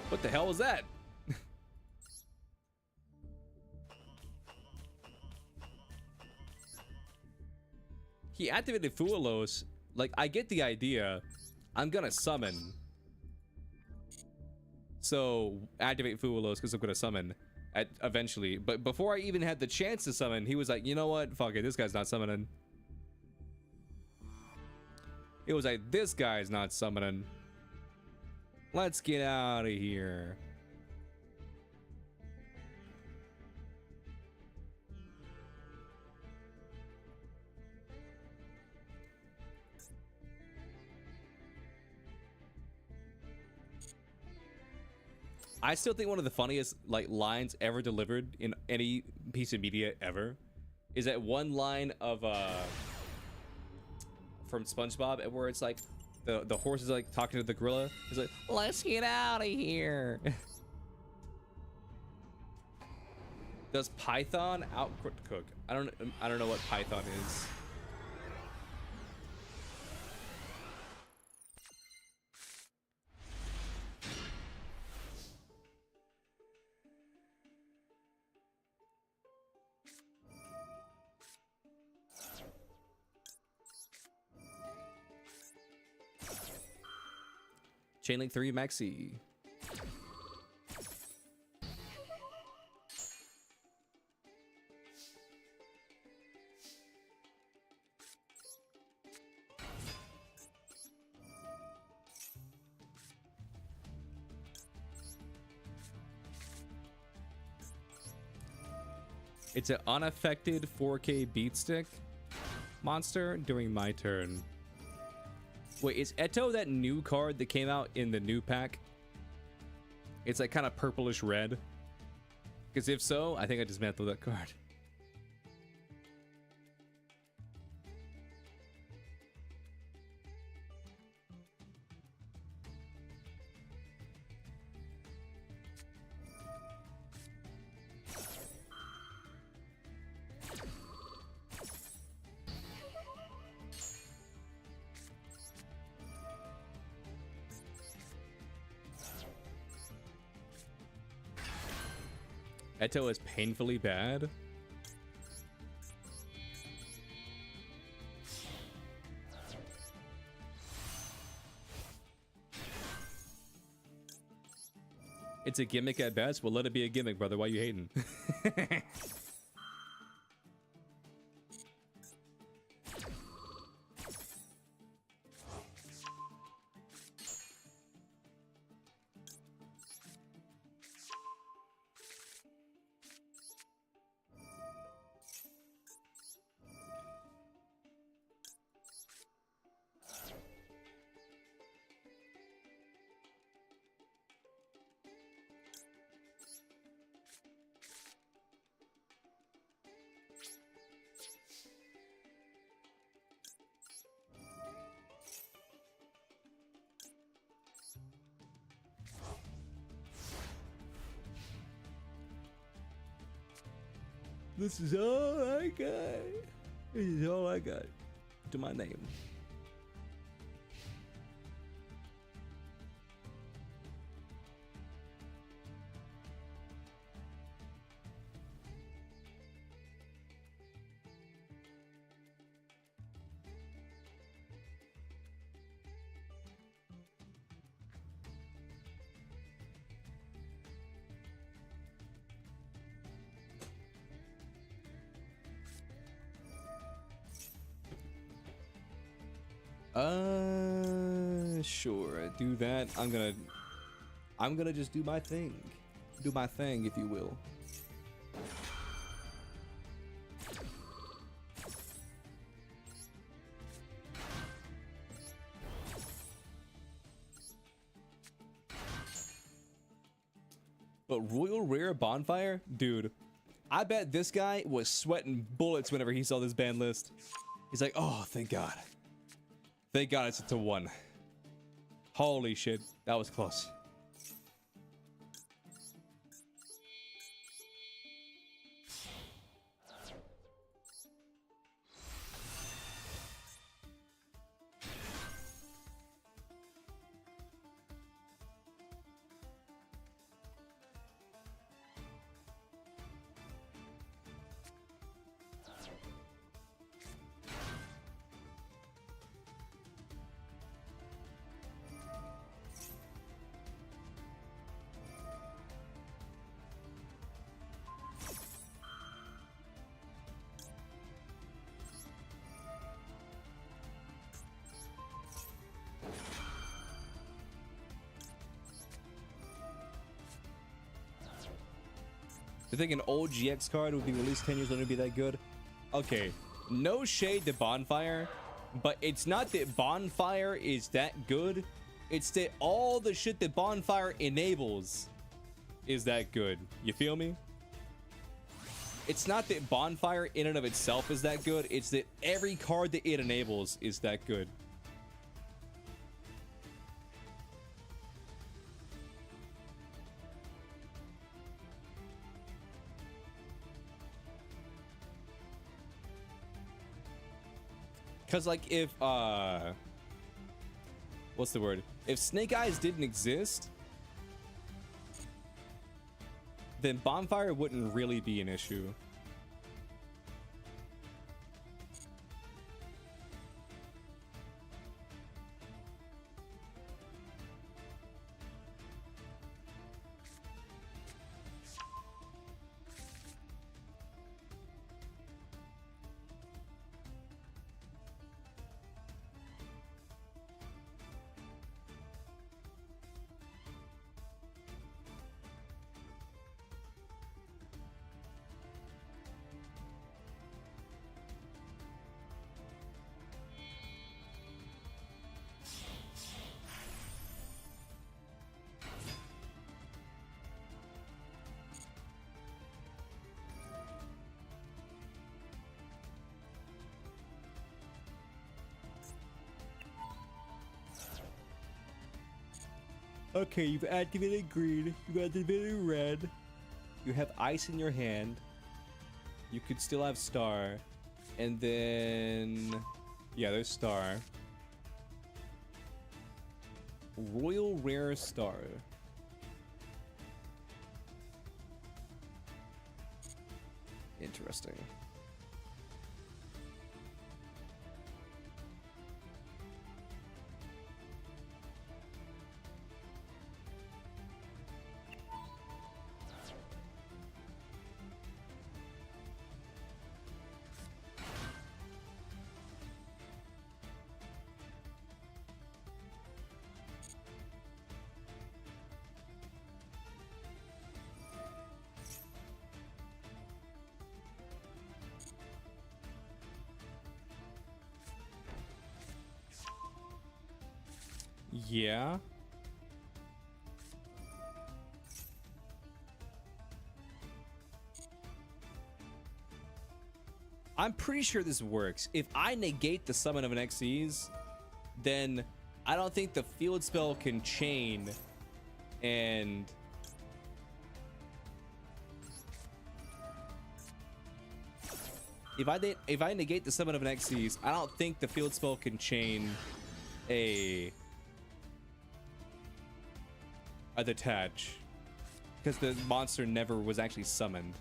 What the hell was that? He activated Fuelos. Like, I get the idea. I'm gonna summon. So, activate Fuelos because I'm gonna summon eventually. But before I even had the chance to summon, he was like, you know what? Fuck it, this guy's not summoning. It was like, this guy's not summoning. Let's get out of here. I still think one of the funniest like lines ever delivered in any piece of media ever is that one line of from SpongeBob where it's like the horse is like talking to the gorilla. He's like, let's get out of here. Does Python outcook? I don't know what Python is. Chainlink 3 Maxi. It's an unaffected 4K beatstick monster during my turn. Wait, is Eto that new card that came out in the new pack? It's like kind of purplish red. Because if so, I think I dismantled that card. Eto is painfully bad. It's a gimmick at best. Well, let it be a gimmick, brother. Why you hating? This is all I got. This is all I got to my name. Sure, do that. I'm gonna just do my thing. Do my thing, if you will. But Royal Rare Bonfire? Dude, I bet this guy was sweating bullets whenever he saw this ban list. He's like, oh, thank God. Thank God it's a 1. Holy shit, that was close. You think an old GX card would be released 10 years later be that good? Okay, no shade to Bonfire, but it's not that Bonfire is that good. It's that all the shit that Bonfire enables is that good. You feel me? It's not that Bonfire in and of itself is that good. It's that every card that it enables is that good. Cause like if what's the word? If Snake Eyes didn't exist, then Bonfire wouldn't really be an issue. Okay, you've activated green. You've activated red. You have ice in your hand. You could still have star. And then... yeah, there's star. Royal Rare Star. Interesting. Yeah. I'm pretty sure this works. If I negate the summon of an Xyz, then I don't think the field spell can chain and if I negate the summon of an Xyz, I don't think the field spell can chain a detach because the monster never was actually summoned.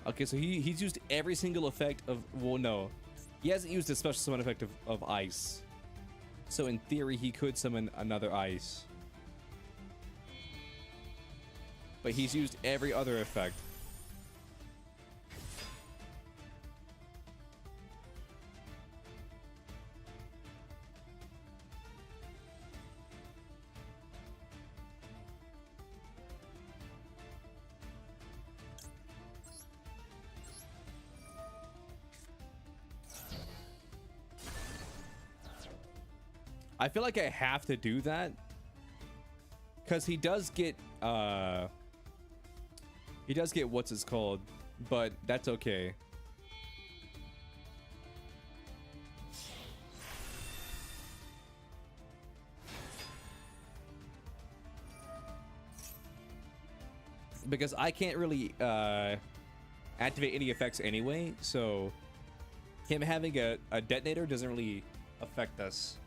Okay, so he's used every single effect of, well, no, he hasn't used a special summon effect of ice. So in theory, he could summon another ice. But he's used every other effect. I feel like I have to do that because he does get what's it's called, but that's okay. Because I can't really activate any effects anyway, so him having a detonator doesn't really affect us.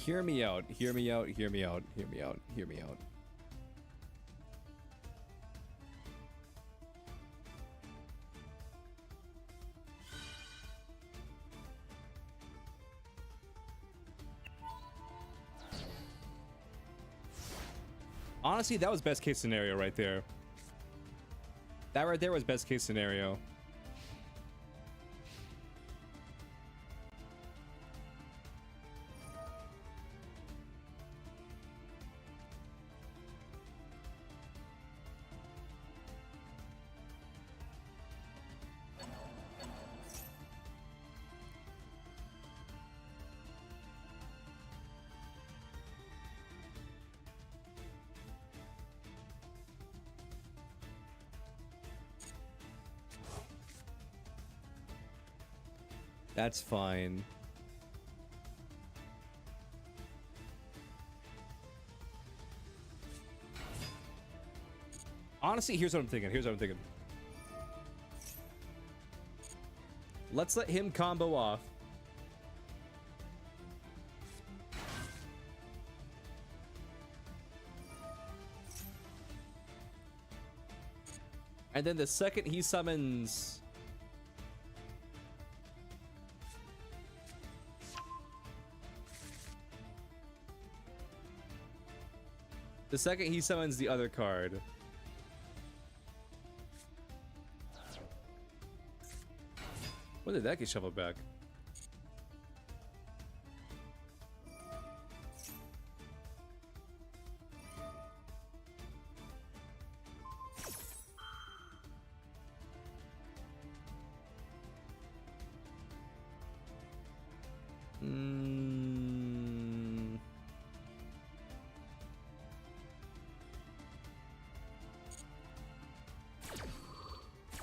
Hear me out, hear me out, hear me out, hear me out, hear me out. Honestly, that was best case scenario right there. That right there was best case scenario. That's fine. Honestly, here's what I'm thinking. Let's let him combo off. And then the second he summons... The second he summons the other card... When did that get shuffled back?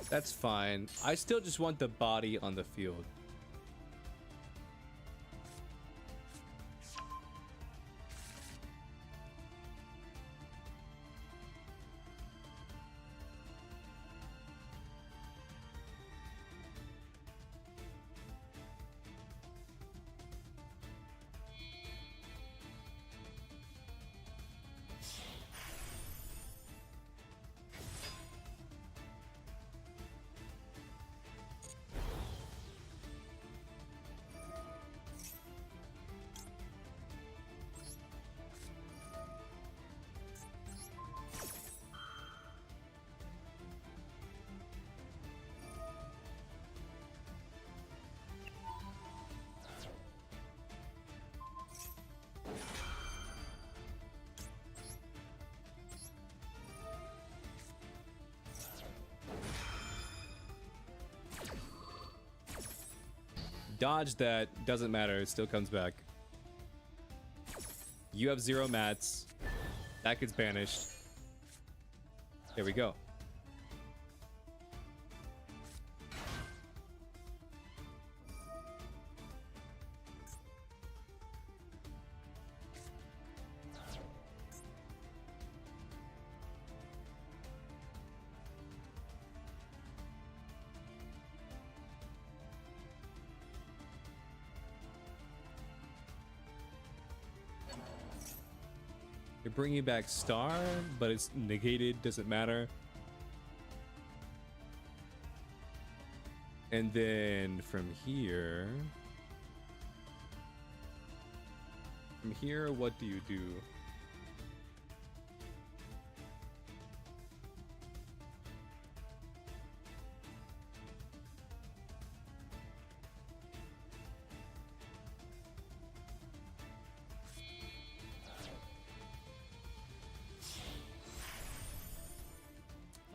That's fine. I still just want the body on the field. Dodge that, doesn't matter, it still comes back. You have 0 mats. That gets banished. There we go. You're bringing back Star, but it's negated, doesn't matter. And then from here, what do you do?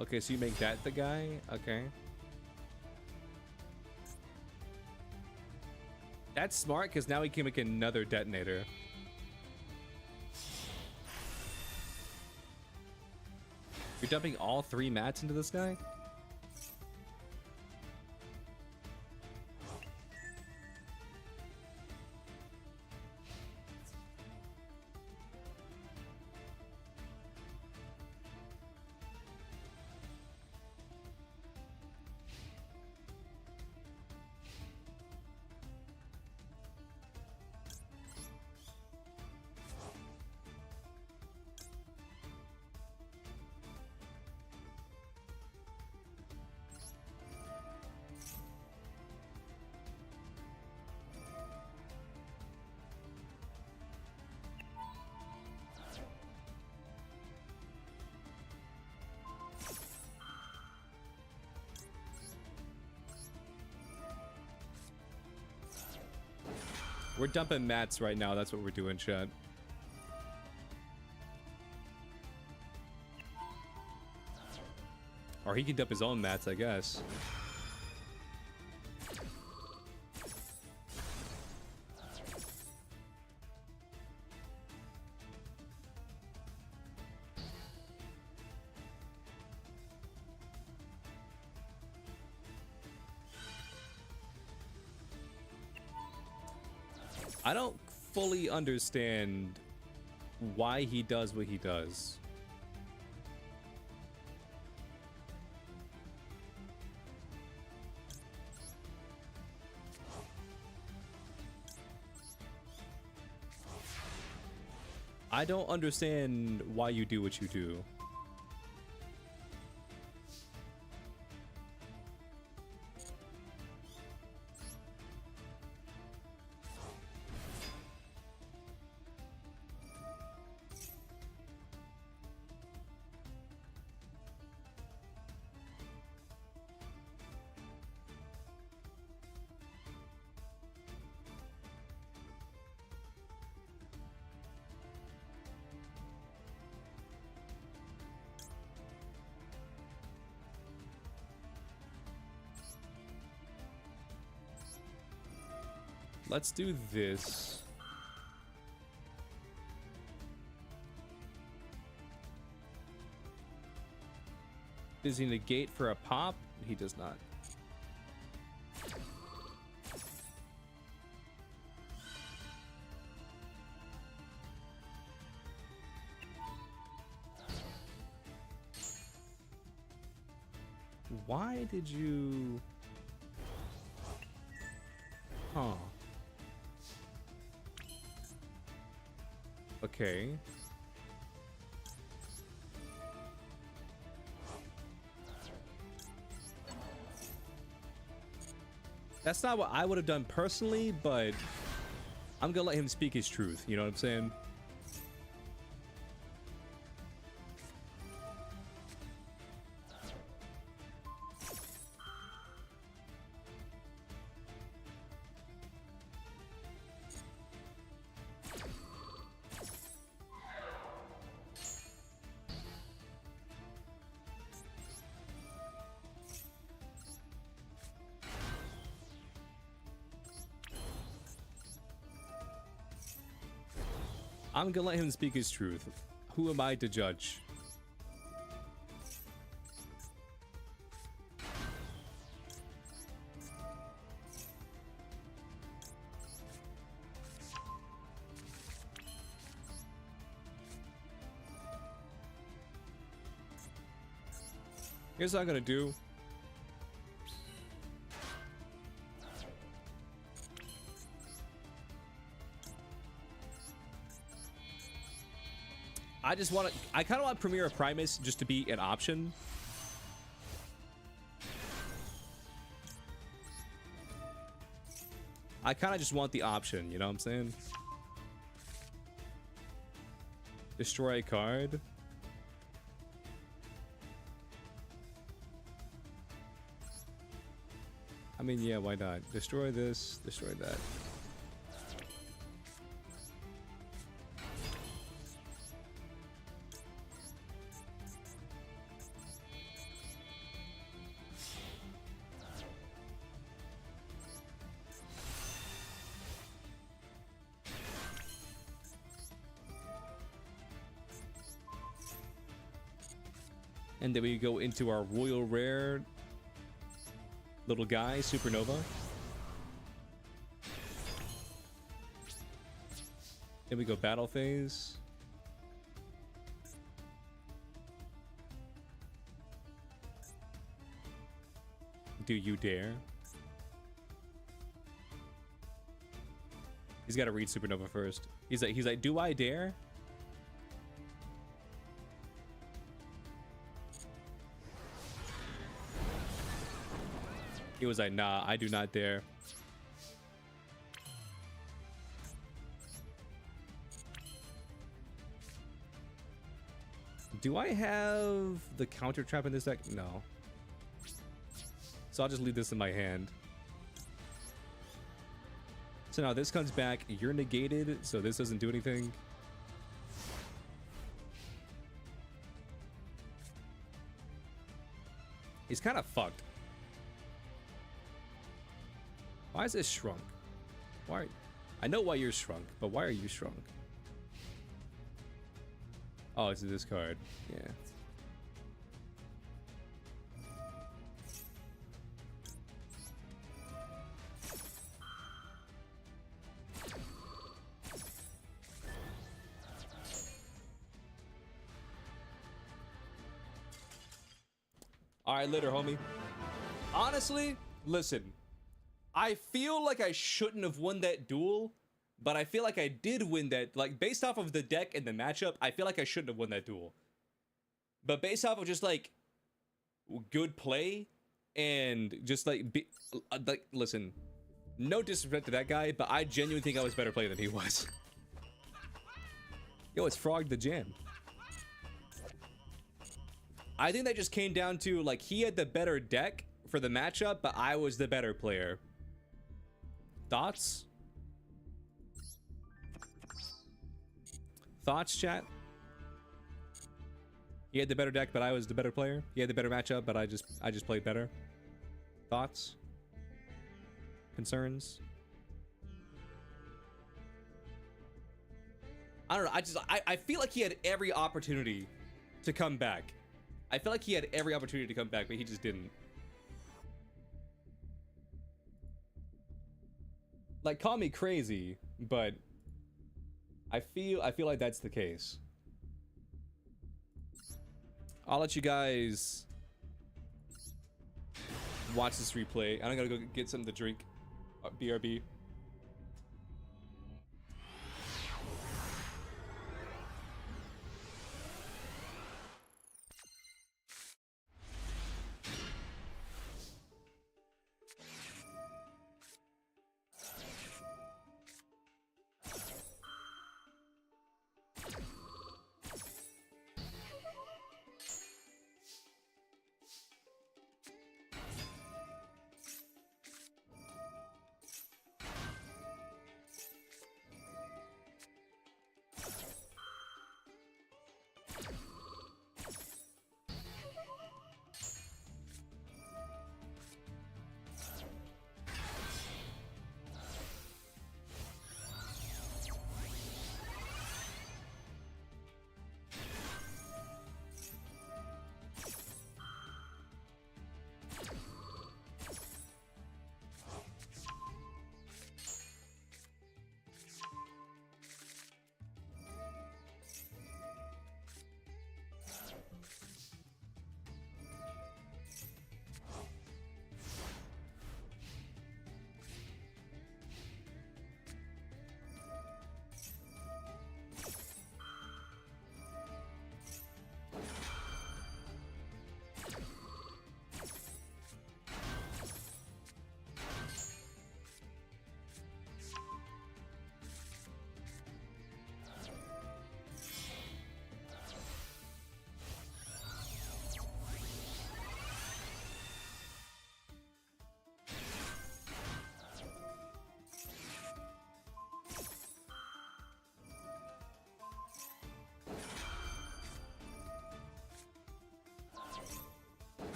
Okay, so you make that the guy? Okay. That's smart, because now we can make another detonator. You're dumping all 3 mats into this guy? We're dumping mats right now. That's what we're doing, chat. Or he can dump his own mats, I guess. I don't fully understand why he does what he does. I don't understand why you do what you do. Let's do this. Does he negate for a pop? He does not. Why did you... Huh. Okay. That's not what I would have done personally, but I'm gonna let him speak his truth. You know what I'm saying? I'm gonna let him speak his truth. Who am I to judge? Here's what I'm gonna do. I kind of want Premier Primus just to be an option. I kind of just want the option, you know what I'm saying? Destroy a card. I mean, yeah, why not? Destroy this, destroy that. And then we go into our Royal Rare little guy, Supernova. Then we go Battle Phase. Do you dare? He's got to read Supernova first. He's like, do I dare? He was like, nah, I do not dare. Do I have the counter trap in this deck? No. So I'll just leave this in my hand. So now this comes back, you're negated, so this doesn't do anything. He's kind of fucked. Why is this shrunk? Why? I know why you're shrunk, but why are you shrunk? Oh, it's this card. Yeah. All right, later, homie. Honestly, listen. I feel like I shouldn't have won that duel, but I feel like I did win that. Like, based off of the deck and the matchup, I feel like I shouldn't have won that duel. But based off of just, like, good play and just, like, listen, no disrespect to that guy, but I genuinely think I was better player than he was. Yo, it's Frog the Jam. I think that just came down to, like, he had the better deck for the matchup, but I was the better player. Thoughts? Thoughts, chat? He had the better deck, but I was the better player. He had the better matchup, but I just played better. Thoughts? Concerns? I don't know. I feel like he had every opportunity to come back. I feel like he had every opportunity to come back, but he just didn't. Like, call me crazy, but I feel like that's the case. I'll let you guys watch this replay. I'm gonna go get something to drink. BRB.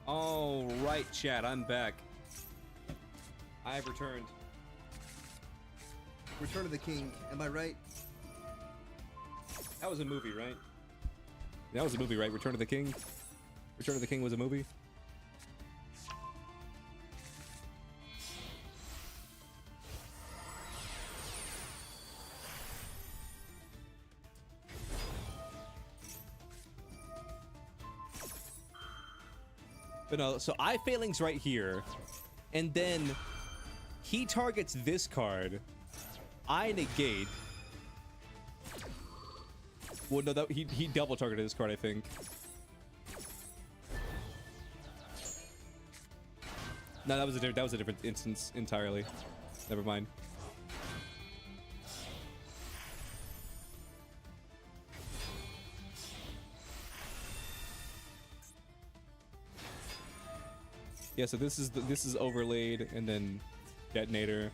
All right, chat, I'm back. I have returned. Return of the King. Am I right? That was a movie, right? That was a movie, right? Return of the King? Return of the King was a movie? But no, so I failings right here, and then he targets this card. I negate. Well, no, that, he double targeted this card, I think. No, that was a different instance entirely. Never mind. Yeah, so this is overlaid and then detonator.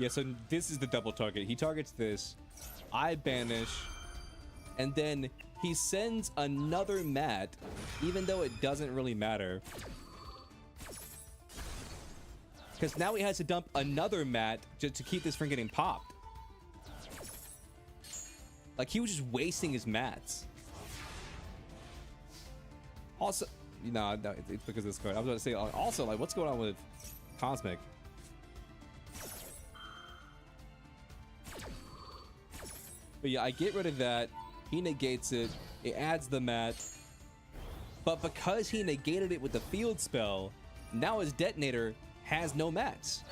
Yeah, so this is the double target. He targets this, I banish, and then he sends another mat, even though it doesn't really matter. Because now he has to dump another mat just to keep this from getting popped. Like, he was just wasting his mats. Also, no, it's because of this card. I was about to say, also, like, what's going on with Cosmic? But yeah, I get rid of that. He negates it. It adds the mat. But because he negated it with the field spell, now his detonator has no mats.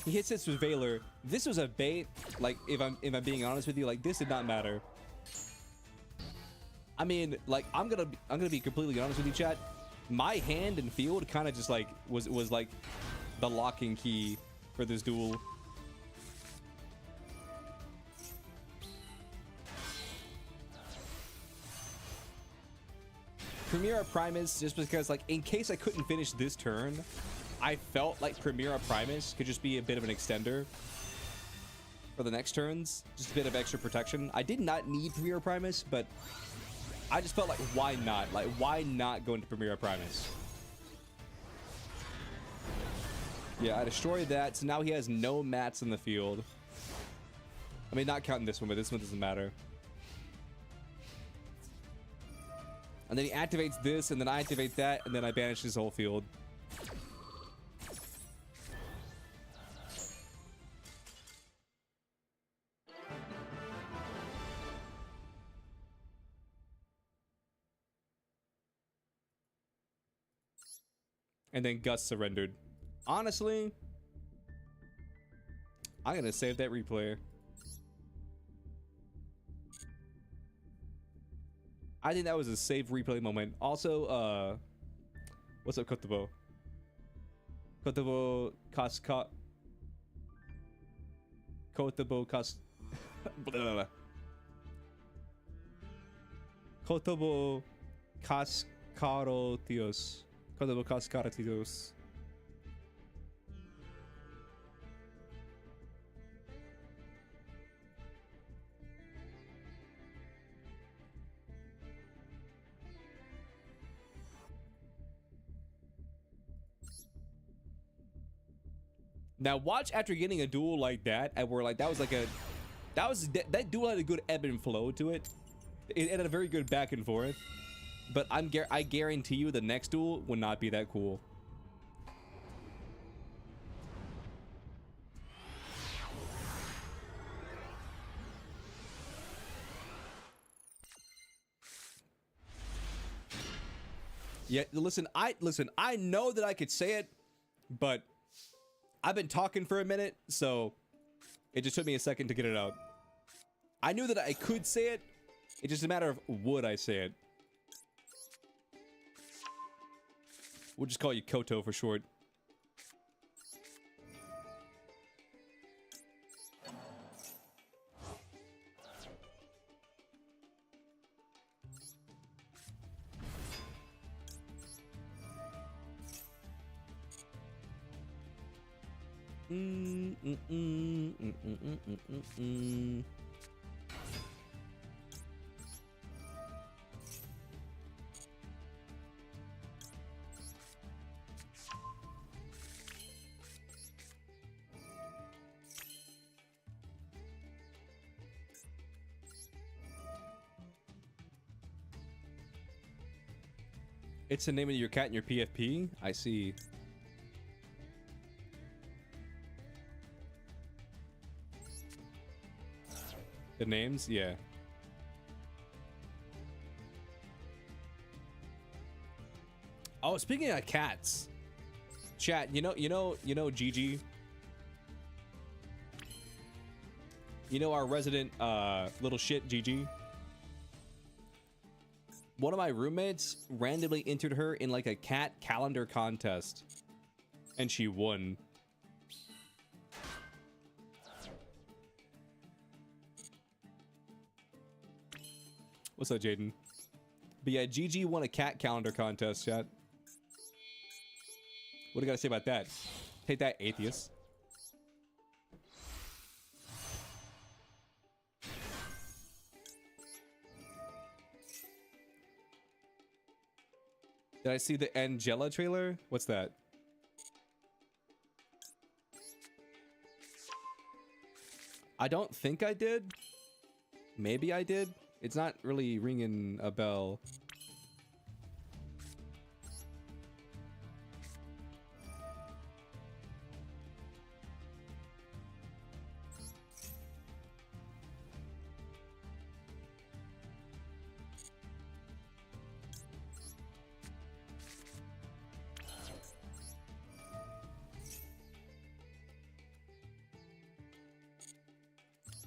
He hits this with Valor. This was a bait. Like, if I'm being honest with you, like, this did not matter. I mean, like, I'm gonna be completely honest with you, chat. My hand and field kind of just like was like the locking key for this duel. Primera Primus, just because, like, in case I couldn't finish this turn, I felt like Primera Primus could just be a bit of an extender for the next turns. Just a bit of extra protection. I did not need Primera Primus, but I just felt like, why not? Like, why not go into Primera Primus? Yeah, I destroyed that, so now he has no mats in the field. I mean, not counting this one, but this one doesn't matter. And then he activates this, and then I activate that, and then I banish his whole field. And then Gus surrendered. Honestly, I'm gonna save that replay. I think that was a save replay moment. Also, what's up, Kotobo? Kotobo Kaska. Kotobo Kas. Kotobo Kaskarotios. Kotobo Kaskarotios. Now watch after getting a duel like that, and we're like, that that duel had a good ebb and flow to it. It had a very good back and forth, but I guarantee you the next duel will not be that cool. Yeah, listen, I know that I could say it, but I've been talking for a minute, so it just took me a second to get it out. I knew that I could say it. It's just a matter of would I say it. We'll just call you Koto for short. It's the name of your cat in your PFP? I see. The names? Yeah. Oh, speaking of cats. Chat, you know Gigi? You know our resident little shit Gigi? One of my roommates randomly entered her in like a cat calendar contest, and she won. What's up, Jaden? But yeah, Gigi won a cat calendar contest, chat. What do you gotta say about that? Take that, atheist. Did I see the Angela trailer? What's that? I don't think I did. Maybe I did. It's not really ringing a bell.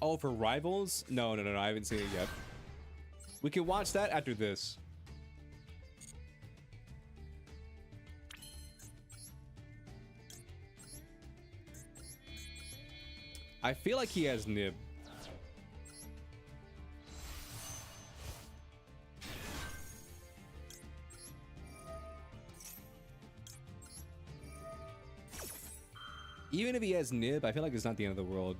Oh, for Rivals? No, I haven't seen it yet. We can watch that after this. I feel like he has nib. Even if he has nib, I feel like it's not the end of the world.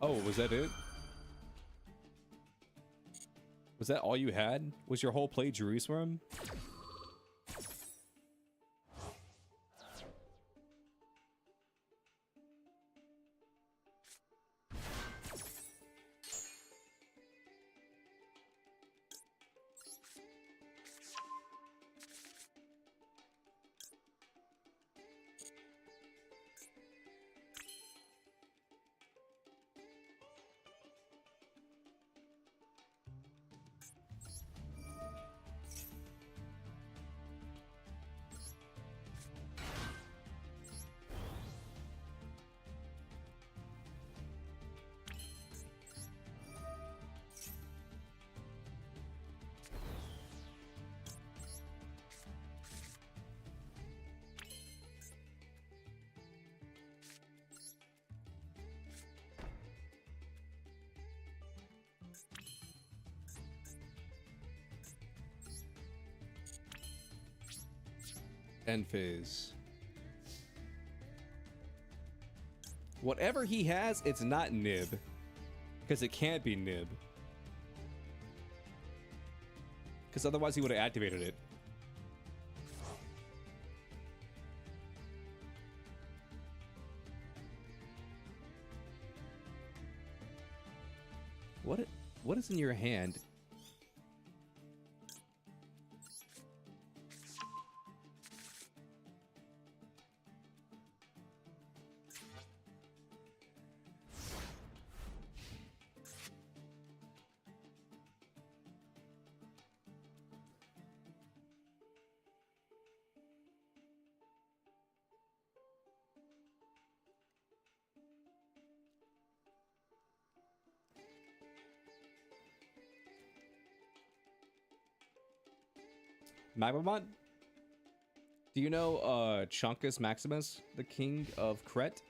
Oh, was that it? Was that all you had? Was your whole play Jerusalem? End phase. Whatever he has, it's not nib. Because it can't be nib. Because otherwise he would have activated it. What is in your hand? Magmamon? Do you know Chunkus Maximus, the king of Crete?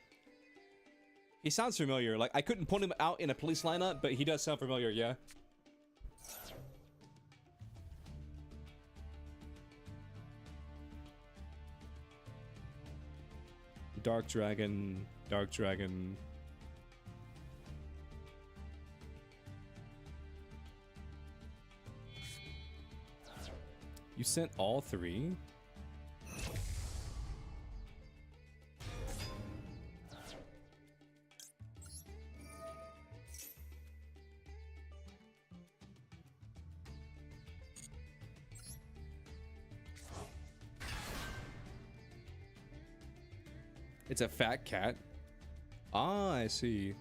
He sounds familiar. Like, I couldn't point him out in a police lineup, but he does sound familiar, yeah. Dark Dragon, Dark Dragon. You sent all three? It's a fat cat. Ah, I see.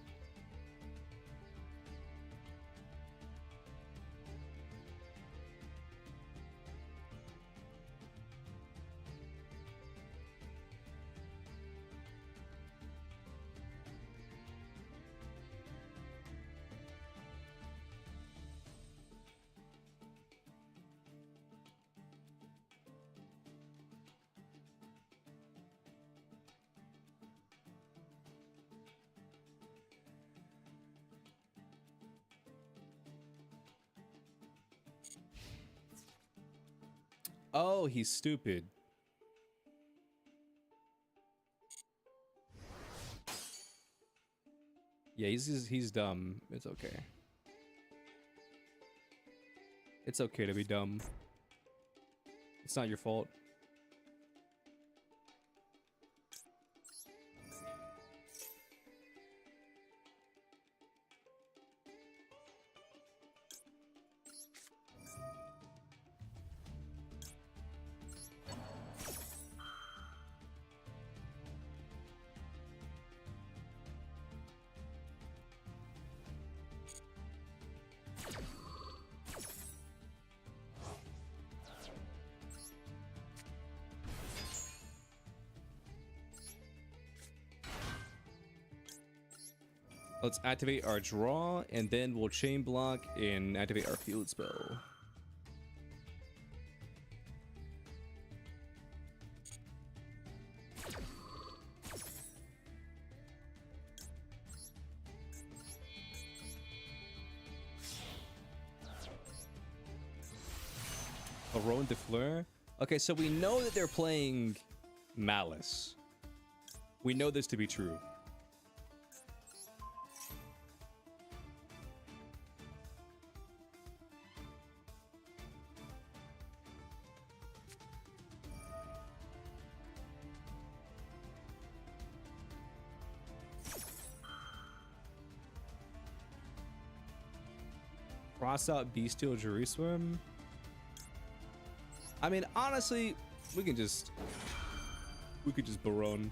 Oh, he's stupid. Yeah, he's dumb. It's okay. It's okay to be dumb. It's not your fault. Let's activate our draw, and then we'll chain block and activate our field spell. Baron de Fleur. Okay, so we know that they're playing Malice. We know this to be true. Cross out Bestial Jerusalem. I mean, honestly, we could just Baron.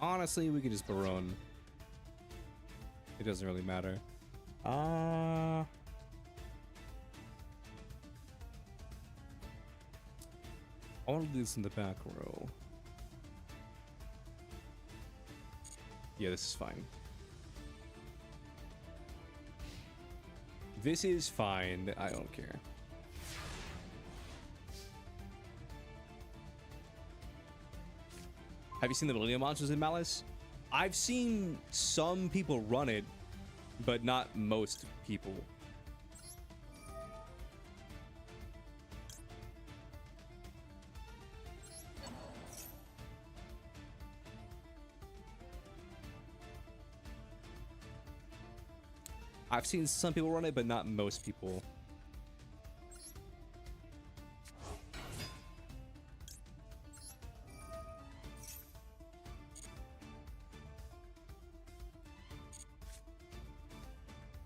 Honestly, we could just Baron. It doesn't really matter. I want to do this in the back row. Yeah, this is fine. This is fine. I don't care. Have you seen the Millennium Monsters in Malice? I've seen some people run it, but not most people. I've seen some people run it, but not most people.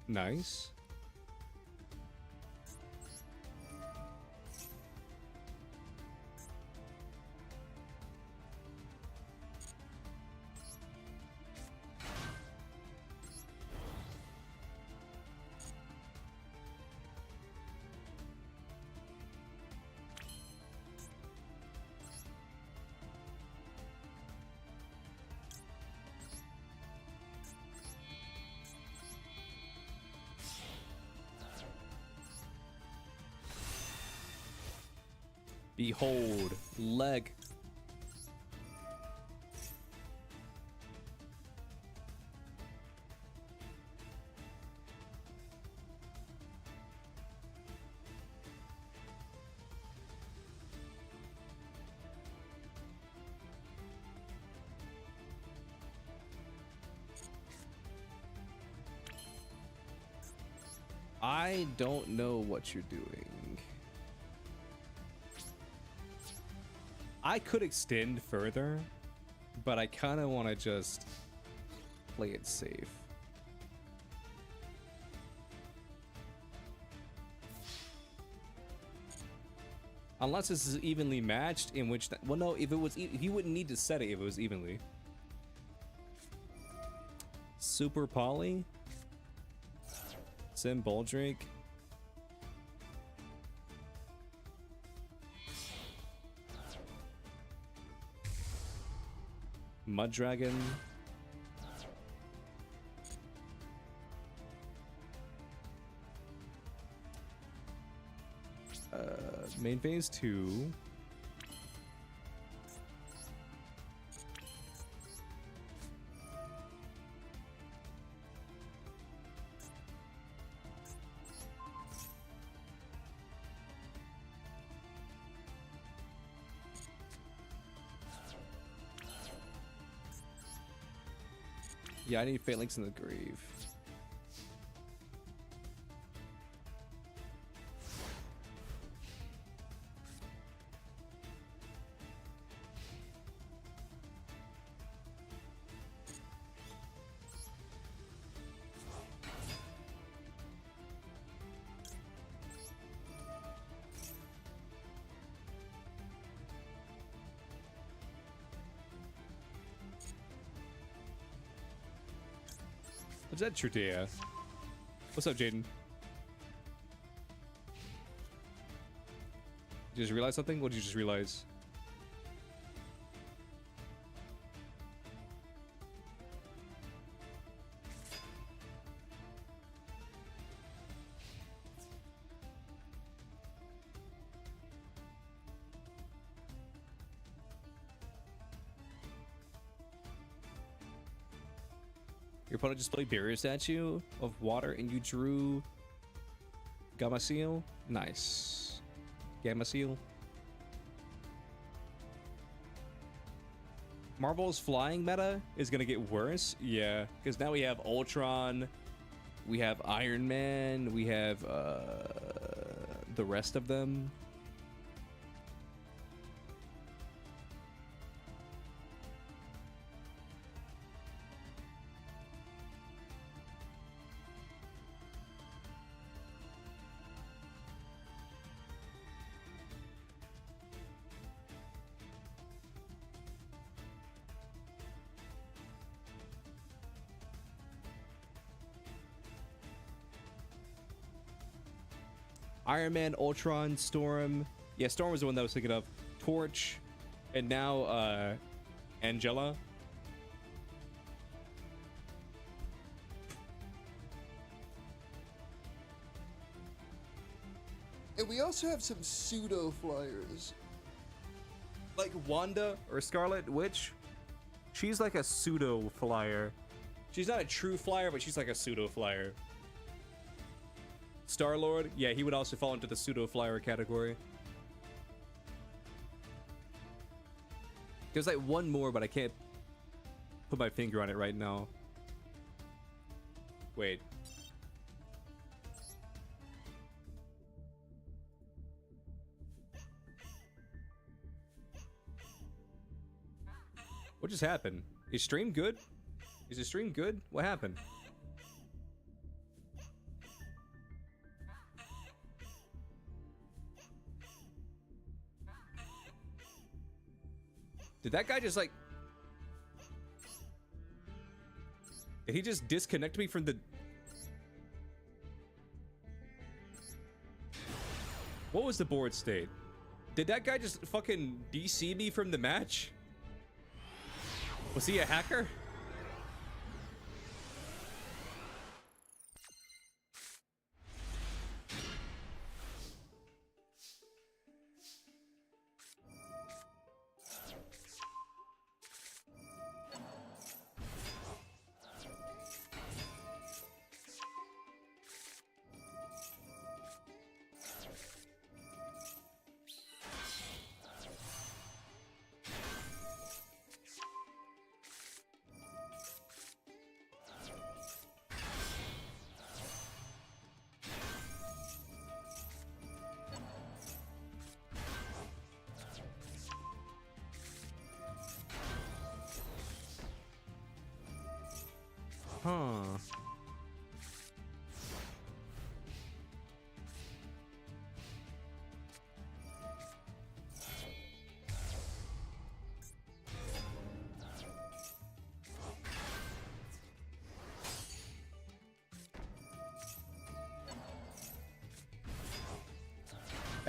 Nice. Behold, leg. I don't know what you're doing. I could extend further, but I kind of want to just play it safe. Unless this is evenly matched, in which well, no, if it was, if you wouldn't need to set it if it was evenly. Super Poly, Sim Boldrake. Mud Dragon. Main phase 2. Yeah, I need Fate Links in the Grave. What's that, Trutea? What's up, Jaden? You just realize something? What did you just realize? Your opponent just played Barrier Statue of Water and you drew Gamma Seal? Nice. Gamma Seal. Marvel's flying meta is gonna get worse. Yeah, because now we have Ultron, we have Iron Man, we have the rest of them. Iron Man, Ultron, Storm. Yeah, Storm was the one that I was thinking of. Torch, and now Angela. And we also have some pseudo flyers. Like Wanda or Scarlet Witch. She's like a pseudo flyer. She's not a true flyer, but she's like a pseudo flyer. Star-Lord, yeah, he would also fall into the pseudo flyer category. There's like one more, but I can't put my finger on it right now. Wait. What just happened? Is stream good? Is the stream good? What happened? Did that guy just like... Did he just disconnect me from the... What was the board state? Did that guy just fucking DC me from the match? Was he a hacker?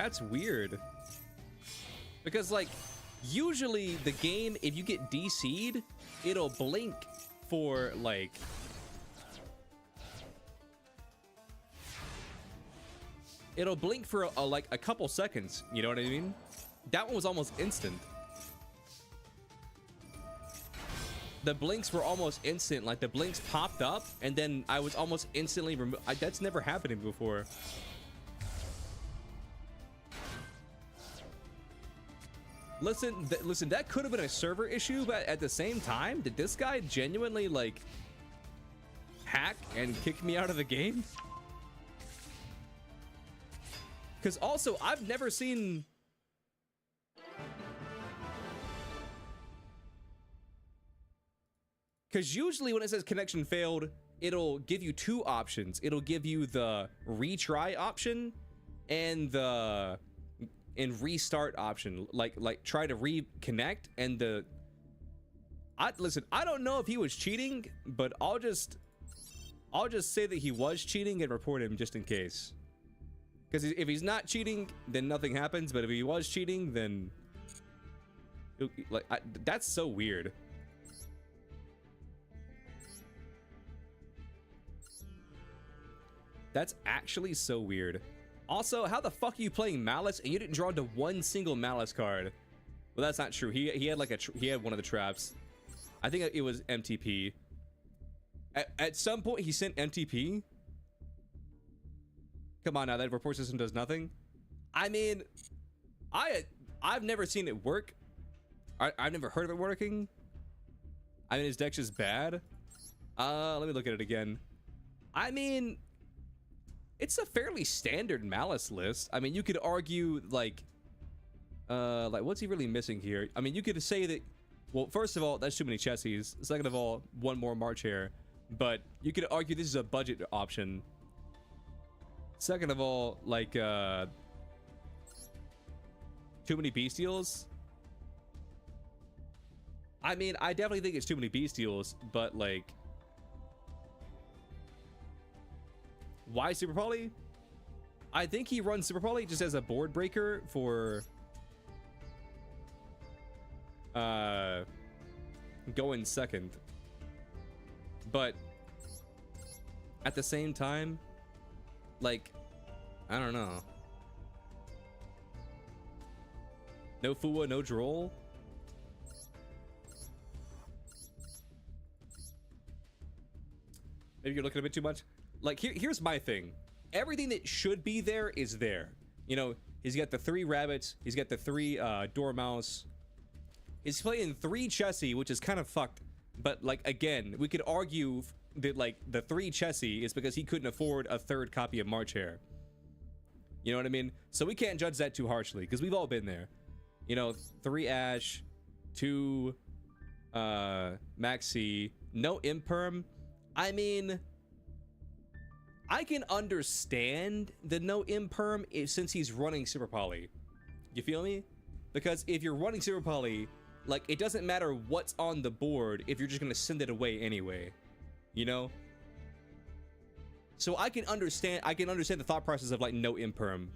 That's weird. Because, like, usually the game, if you get DC'd, it'll blink for, like... It'll blink for, like, a couple seconds. You know what I mean? That one was almost instant. The blinks were almost instant. Like, the blinks popped up, and then I was almost instantly removed. That's never happened before. Listen, listen, that could have been a server issue, but at the same time, did this guy genuinely, like, hack and kick me out of the game? Because also, I've never seen... Because usually when it says connection failed, it'll give you two options. It'll give you the retry option and the restart option. Like try to reconnect, and the... Listen, I don't know if he was cheating, but I'll just say that he was cheating and report him just in case. Because if he's not cheating, then nothing happens. But if he was cheating, then... Like, that's so weird. That's actually so weird. Also, how the fuck are you playing Malice and you didn't draw into one single Malice card? Well, that's not true. He had like he had one of the traps. I think it was MTP. At some point, he sent MTP. Come on now, that report system does nothing. I mean, I've never seen it work. I've never heard of it working. I mean, his deck's just bad. Let me look at it again. I mean, it's a fairly standard Malice list. I mean, you could argue like what's he really missing here? I mean, you could say that, well, first of all, that's too many Chessies. Second of all, one more March Hare. But you could argue this is a budget option. Second of all, like, too many Bestials. I mean, I definitely think it's too many Bestials, but like, why Super Poly? I think he runs Super Poly just as a board breaker for going second. But at the same time, like, I don't know. No Fua, no Droll. Maybe you're looking a bit too much. Like, here's my thing. Everything that should be there is there. You know, he's got the 3 rabbits. He's got the 3 dormouse. He's playing 3 Chessie, which is kind of fucked. But, like, again, we could argue that, like, the 3 Chessie is because he couldn't afford a 3rd copy of March Hare. You know what I mean? So we can't judge that too harshly, because we've all been there. You know, 3 Ash, 2 Maxi, no Imperm. I mean, I can understand the no Imperm since he's running Super Poly. You feel me? Because if you're running Super Poly, like, it doesn't matter what's on the board if you're just gonna send it away anyway. You know? So I can understand the thought process of, like, no Imperm.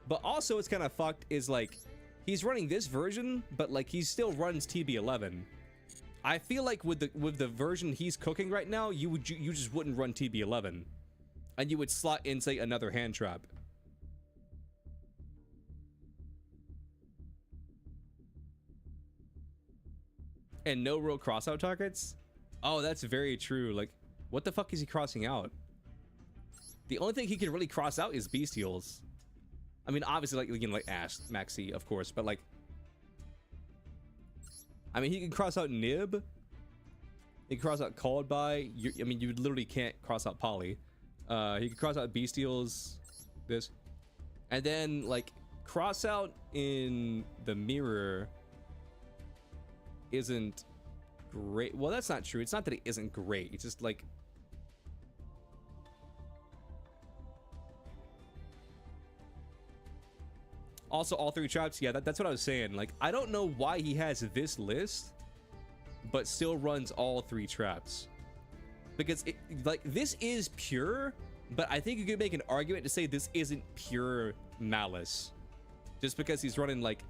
But also it's kind of fucked is, like, he's running this version, but, like, he still runs TB11. I feel like with the version he's cooking right now, you just wouldn't run TB11. And you would slot in, say, another hand trap. And no real crossout targets? Oh, that's very true. Like, what the fuck is he crossing out? The only thing he can really cross out is Bestials. I mean, obviously, like, you know, like Ash, Maxi, of course, but, like, I mean, he can cross out Nib. He can cross out Called By. I mean, you literally can't cross out Poly. He can cross out Bestials. This. And then, like, cross out in the mirror isn't great. Well, that's not true. It's not that it isn't great. It's just, like, also all 3 traps. Yeah, that's what I was saying. Like, I don't know why he has this list but still runs all 3 traps, because it, like, this is pure, but I think you could make an argument to say this isn't pure malice, just because he's running like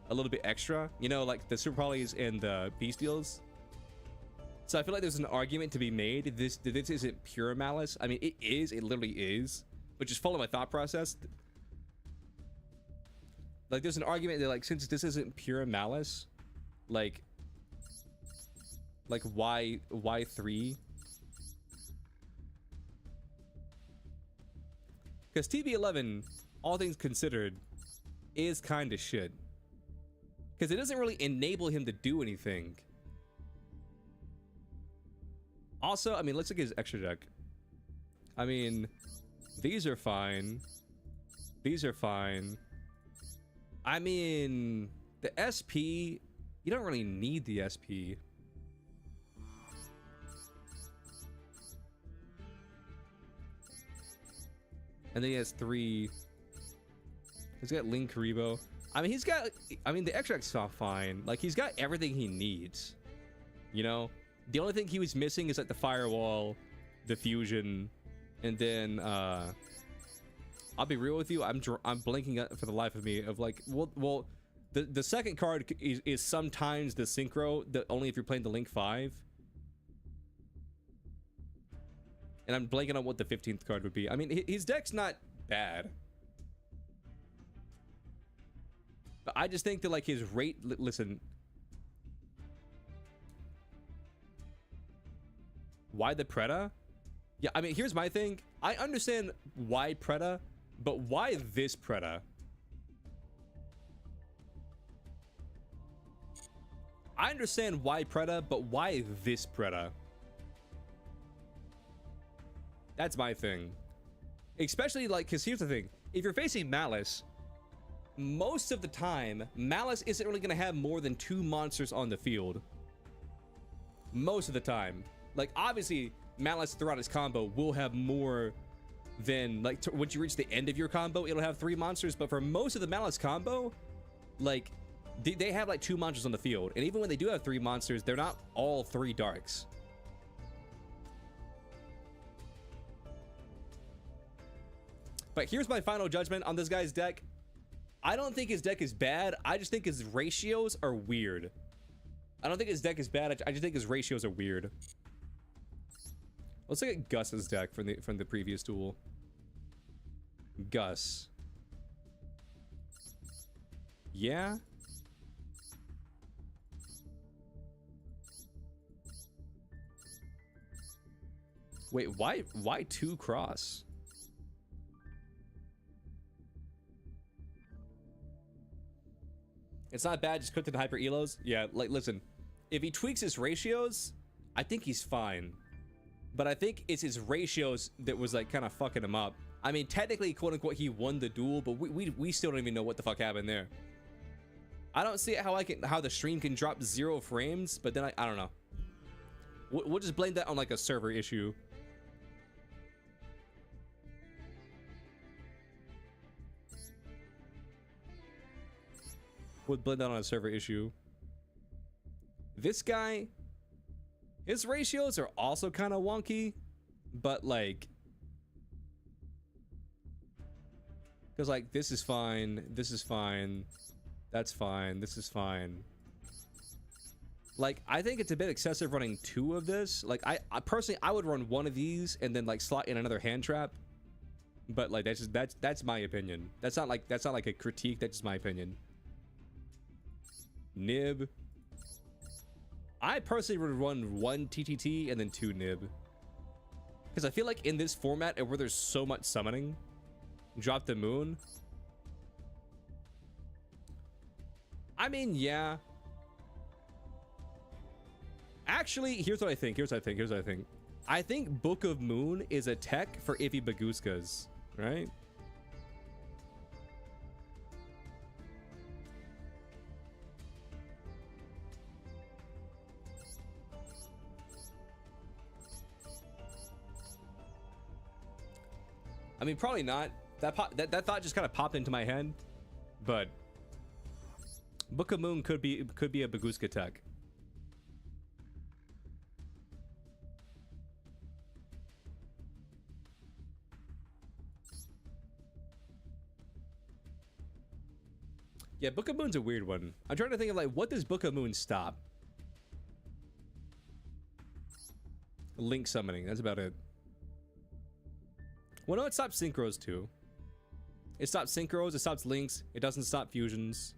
a little bit extra, you know, like the super polys and the bestials. So I feel like there's an argument to be made that this isn't pure malice. I mean, it is, it literally is, but just follow my thought process. Like, there's an argument that, like, since this isn't pure malice, like why 3? Because TB11, all things considered, is kind of shit. Because it doesn't really enable him to do anything. Also, I mean, let's look at his extra deck. I mean, these are fine. These are fine. I mean, the SP, you don't really need the SP. And then he has 3. He's got Link Karibo. I mean, he's got, I mean, the extract's not fine. Like, he's got everything he needs. You know? The only thing he was missing is like the firewall, the fusion, and then, I'll be real with you, I'm blanking out for the life of me of like, well, the second card is sometimes the synchro, only if you're playing the Link 5. And I'm blanking on what the 15th card would be. I mean, his deck's not bad. But I just think that like his rate, listen. Why the Preda? Yeah, I mean, here's my thing. I understand why Preda, but why this Preda? I understand why Preda, but why this Preda? That's my thing. Especially like, because here's the thing. If you're facing Malice, most of the time, Malice isn't really going to have more than 2 monsters on the field. Most of the time. Like, obviously, Malice throughout his combo will have more than, like, once you reach the end of your combo, it'll have 3 monsters. But for most of the Malice combo, like, they have, like, 2 monsters on the field. And even when they do have 3 monsters, they're not all 3 darks. But here's my final judgment on this guy's deck. I don't think his deck is bad. I just think his ratios are weird. I don't think his deck is bad. I just think his ratios are weird. Let's look at Gus's deck from the previous duel. Gus. Yeah. Wait, why 2 cross? It's not bad, just cooked in hyper elos. Yeah, like, listen, if he tweaks his ratios, I think he's fine. But I think it's his ratios that was, like, kind of fucking him up. I mean, technically, quote unquote, he won the duel, but we still don't even know what the fuck happened there. I don't see how the stream can drop 0 frames, but then I don't know. We'll just blame that on, like, a server issue. Would blend that on a server issue. This guy, his ratios are also kind of wonky, but like, because like this is fine, this is fine, that's fine, this is fine. Like, I think it's a bit excessive running 2 of this. Like, I personally, I would run 1 of these and then like slot in another hand trap. But like, that's my opinion. That's not like a critique. That's just my opinion. Nib. I personally would run 1 TTT and then 2 Nib. Because I feel like in this format and where there's so much summoning, drop the moon. I mean, yeah. Actually, here's what I think. I think Book of Moon is a tech for Iffy Baguskas, right? I mean, probably not. That thought just kind of popped into my head, but Book of Moon could be a Baguska tech. Yeah, Book of Moon's a weird one. I'm trying to think of like, what does Book of Moon stop? Link summoning, that's about it. Well, no, it stops synchros too. It stops synchros, it stops links, it doesn't stop fusions.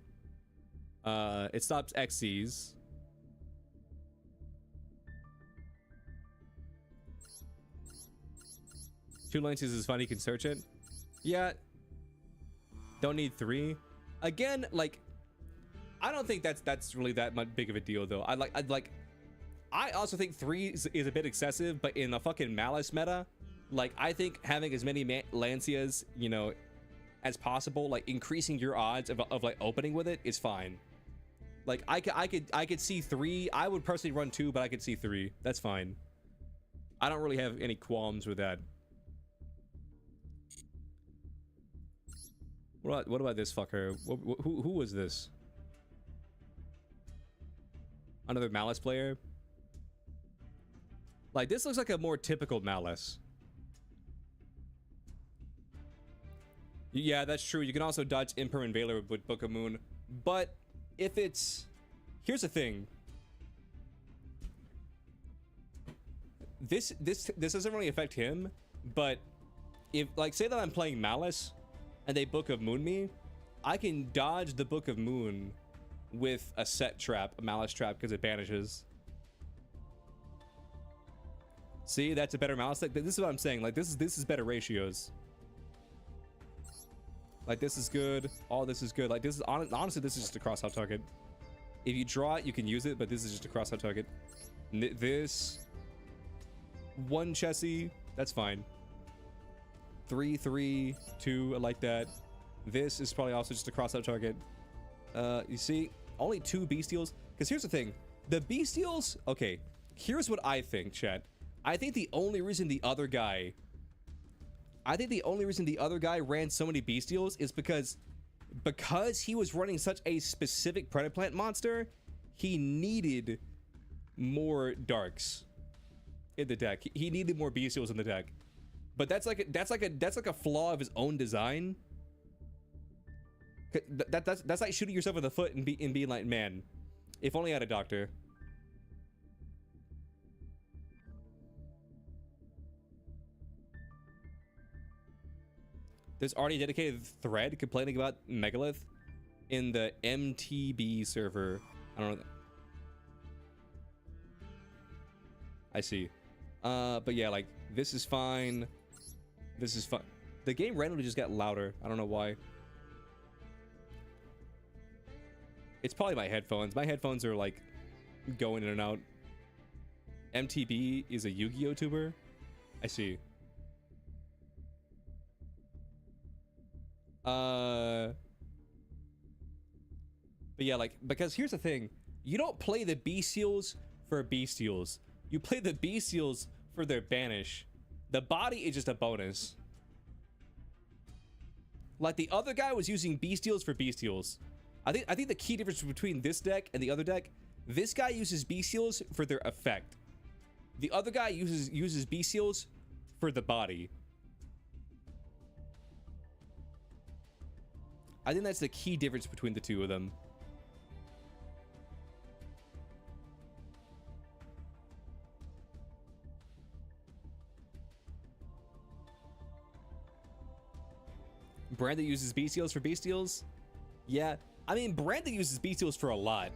It stops XCs. Two lenses is fun, you can search it. Yeah. Don't need 3. Again, like, I don't think that's really that much big of a deal though. I also think 3 is a bit excessive, but in the fucking Malice meta, like, I think having as many Lancias, you know, as possible, like increasing your odds of like opening with it is fine. Like I could see 3. I would personally run 2, but I could see 3. That's fine. I don't really have any qualms with that. What about this fucker? Who was this? Another Malice player? Like, this looks like a more typical Malice. Yeah, that's true. You can also dodge Impermanent Veiler with Book of Moon. But if it's... Here's the thing. This doesn't really affect him, but if, like, say that I'm playing Malice and they Book of Moon me, I can dodge the Book of Moon with a set trap, a Malice trap, because it banishes. See, that's a better Malice deck. This is what I'm saying. Like, this is better ratios. Like, this is good. All this is good. Like, this is honestly, this is just a cross-out target. If you draw it, you can use it, but this is just a cross-out target. This 1 Chessie, that's fine. 3, 3, 2, I like that. This is probably also just a cross-out target. You see, only 2 Bestials. Because here's the thing, the Bestials. Okay, here's what I think, chat. I think the only reason the other guy ran so many Bestials is because he was running such a specific Predaplant monster. He needed more Darks in the deck. He needed more Bestials in the deck. But that's like a flaw of his own design. That's like shooting yourself in the foot and being like, man, if only I had a doctor. There's already a dedicated thread complaining about Megalith in the MTB server. I don't know. I see. But yeah, like, this is fine. This is fun. The game randomly just got louder. I don't know why. It's probably my headphones. My headphones are like going in and out. MTB is a Yu-Gi-Oh tuber. I see. But yeah, like, because here's the thing. You don't play the Bestials for Bestials. You play the Bestials for their banish. The body is just a bonus. Like, the other guy was using Bestials for Bestials. I think the key difference between this deck and the other deck, this guy uses Bestials for their effect. The other guy uses Bestials for the body. I think that's the key difference between the two of them. Brandon uses Bestials for Bestials? Yeah. I mean, Brandon uses Bestials for a lot.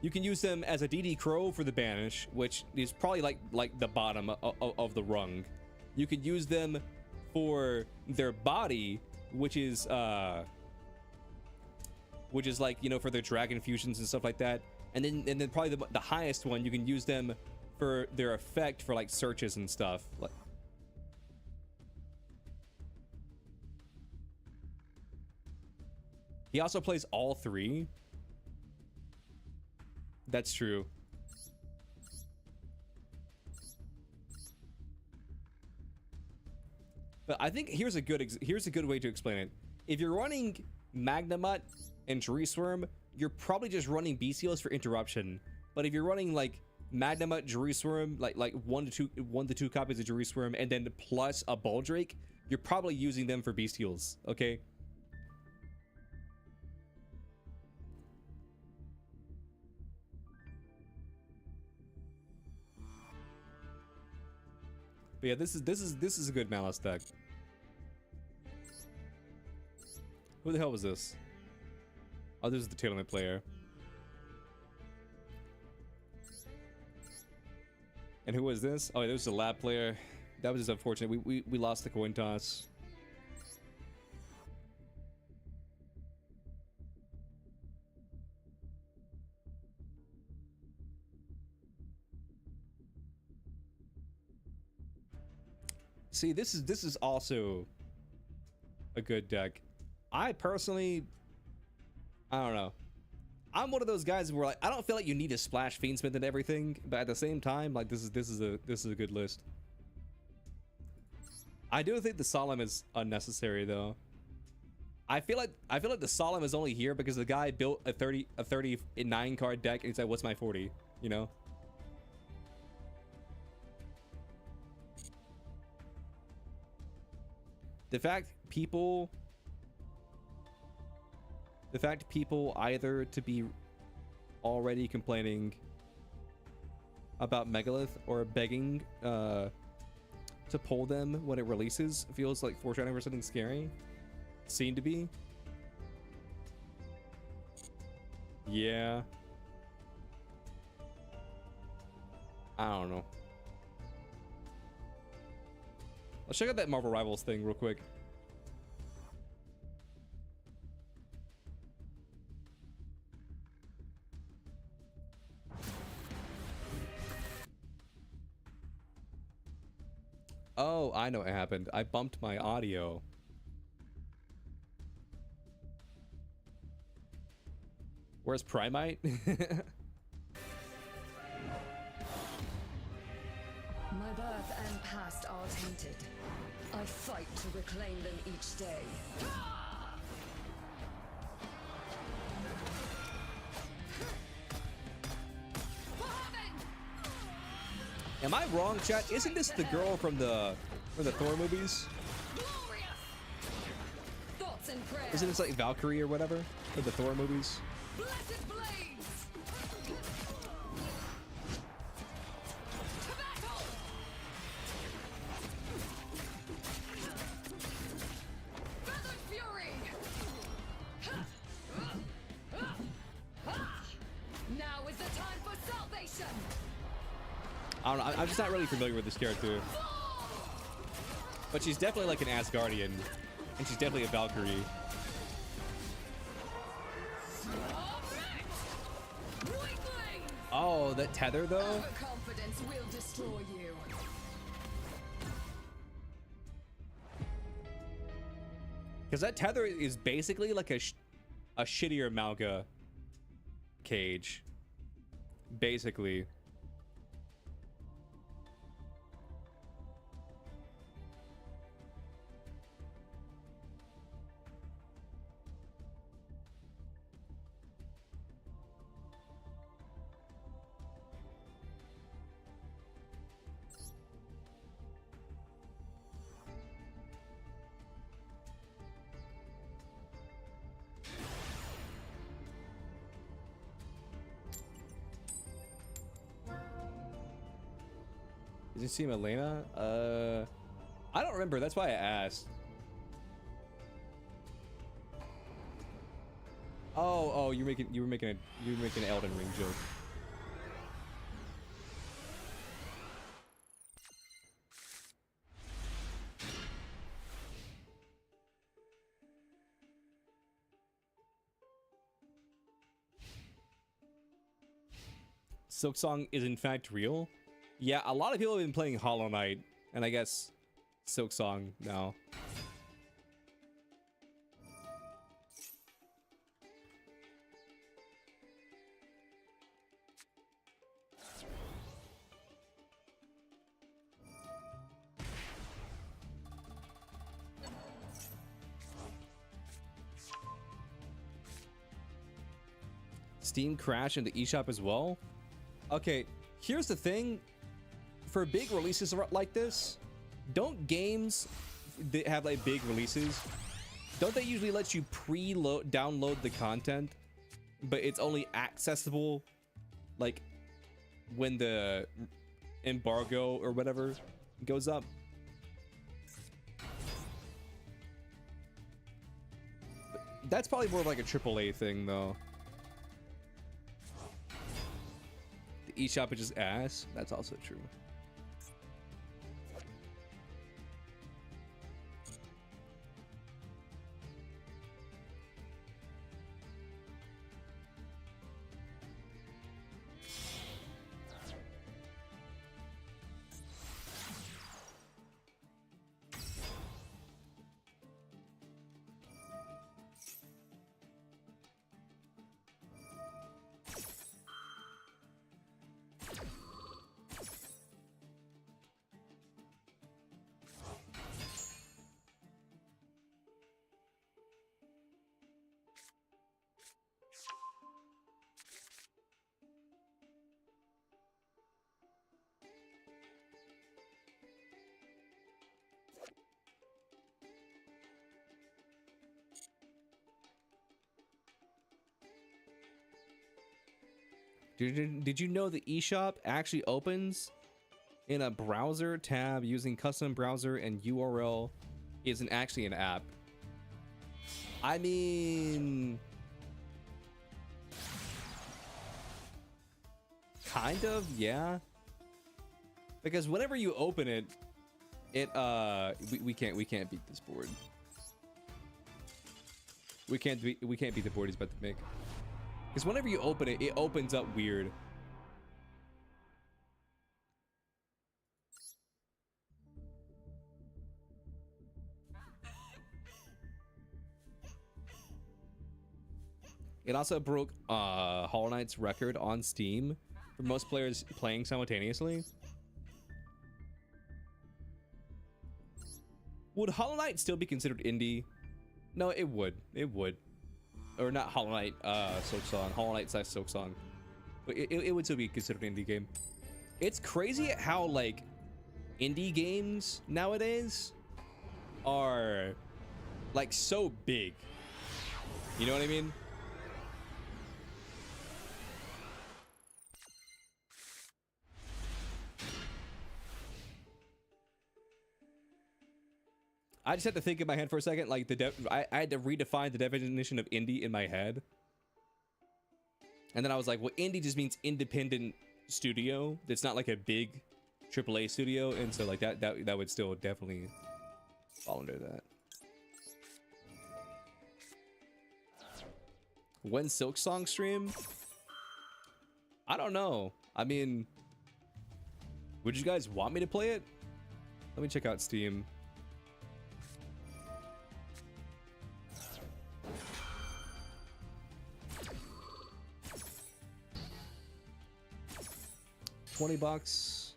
You can use them as a DD Crow for the banish, which is probably like the bottom of the rung. You could use them for their body, which is like, you know, for their dragon fusions and stuff like that. And then probably the highest one, you can use them for their effect for like searches and stuff. Like, he also plays all 3. That's true. But I think here's a good way to explain it. If you're running Magnemut and Jerusalem, you're probably just running Bestials for interruption. But if you're running like Magnemut, Jerusalem, like 1 to 2 copies of Jerusalem, and then plus a Baldrake, you're probably using them for Bestials. Okay. But yeah, this is a good Malice deck. Who the hell was this? Oh, this is the tournament player. And who was this? Oh, this was the lab player. That was just unfortunate. We lost the coin toss. See, this is also a good deck. I personally, I don't know. I'm one of those guys where like I don't feel like you need to splash Fiendsmith and everything, but at the same time, like this is a good list. I do think the Solemn is unnecessary though. I feel like the Solemn is only here because the guy built a 39 card deck and he said, "What's my 40?" You know. The fact people either to be already complaining about Megalith or begging to pull them when it releases feels like foreshadowing for something scary. Seem to be. Yeah. I don't know. Let's check out that Marvel Rivals thing real quick. Oh, I know what happened. I bumped my audio. Where's Primite? My birth and past are tainted. I fight to reclaim them each day. Am I wrong, chat? Isn't this the girl from the Thor movies? Isn't this like Valkyrie or whatever for the Thor movies? Now is the time for salvation. I don't know. I'm just not really familiar with this character. But she's definitely like an Asgardian. And she's definitely a Valkyrie. Oh, that tether though? Overconfidence will destroy you. Because that tether is basically like a shittier Malga cage. Basically. Did you see Elena? I don't remember. That's why I asked. Oh, you were making an Elden Ring joke. Silksong is in fact real. Yeah, a lot of people have been playing Hollow Knight, and I guess Silksong now. Steam crash in the eShop as well? Okay, here's the thing. For big releases like this, don't games that have like big releases, don't they usually let you download the content, but it's only accessible like when the embargo or whatever goes up? That's probably more of like a AAA thing, though. The eShop is just ass. That's also true. Did you know the eShop actually opens in a browser tab using custom browser and URL isn't actually an app? I mean, kind of, yeah. Because whenever you open it, we can't beat this board. We can't beat the board he's about to make. Because whenever you open it, it opens up weird. It also broke Hollow Knight's record on Steam for most players playing simultaneously. Would Hollow Knight still be considered indie? No, it would. It would. Or not Hollow Knight, Silksong. Hollow Knight / Silksong. But it would still be considered an indie game. It's crazy how, like, indie games nowadays are, like, so big. You know what I mean? I just had to think in my head for a second, like I had to redefine the definition of indie in my head. And then I was like, well, indie just means independent studio. It's not like a big AAA studio. And so like that would still definitely fall under that. When Silksong stream? I don't know. I mean, would you guys want me to play it? Let me check out Steam. $20.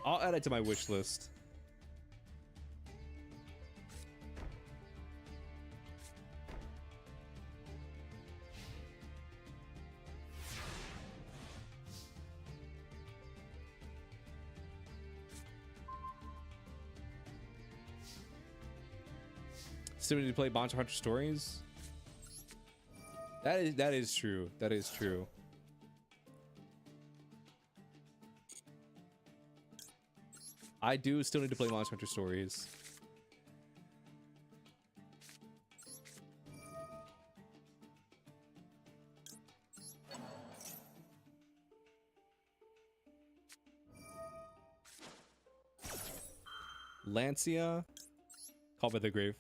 I'll add it to my wish list. Still need to play Monster Hunter Stories? That is true. That is true. I do still need to play Monster Hunter Stories. Lancia, Call by the Grave.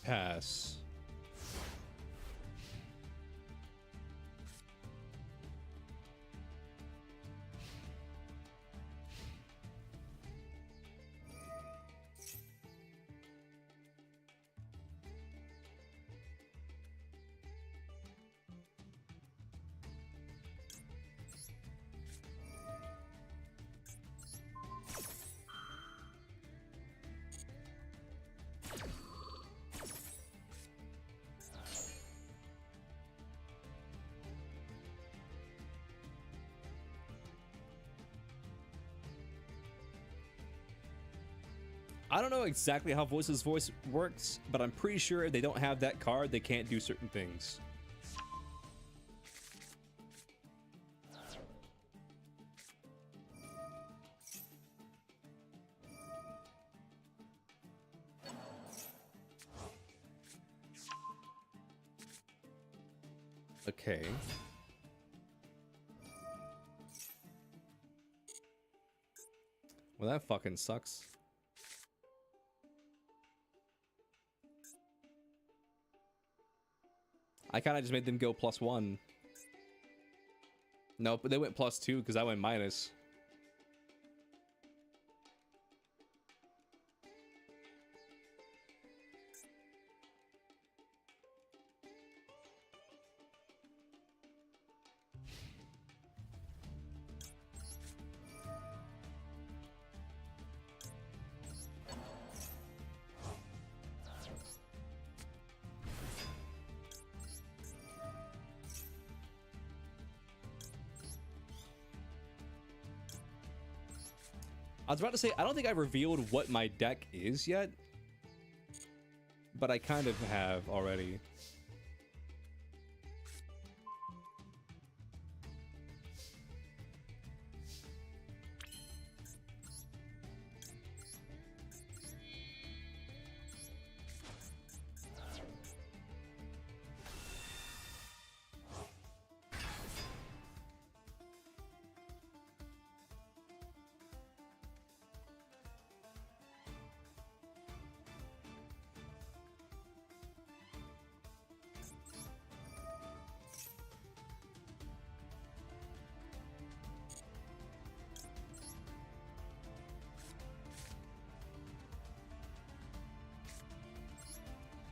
Pass. I don't know exactly how Voiceless Voice works, but I'm pretty sure if they don't have that card, they can't do certain things. Okay. Well, that fucking sucks. I kind of just made them go +1. Nope, they went +2 because I went minus. I was about to say, I don't think I revealed what my deck is yet, but I kind of have already.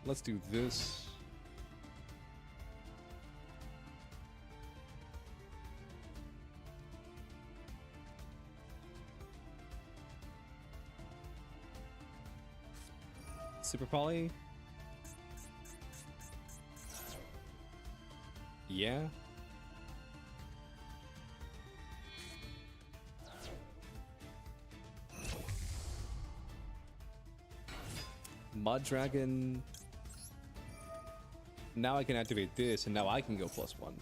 Let's do this. Super Poly? Yeah. Mud Dragon. Now I can activate this, and now I can go +1.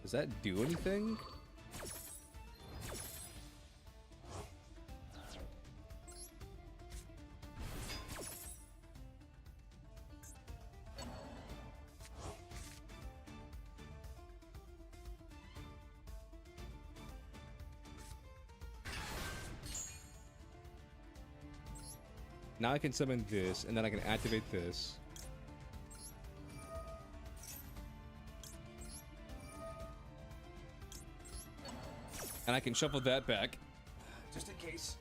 Does that do anything? Now I can summon this, and then I can activate this. And I can shuffle that back, just in case.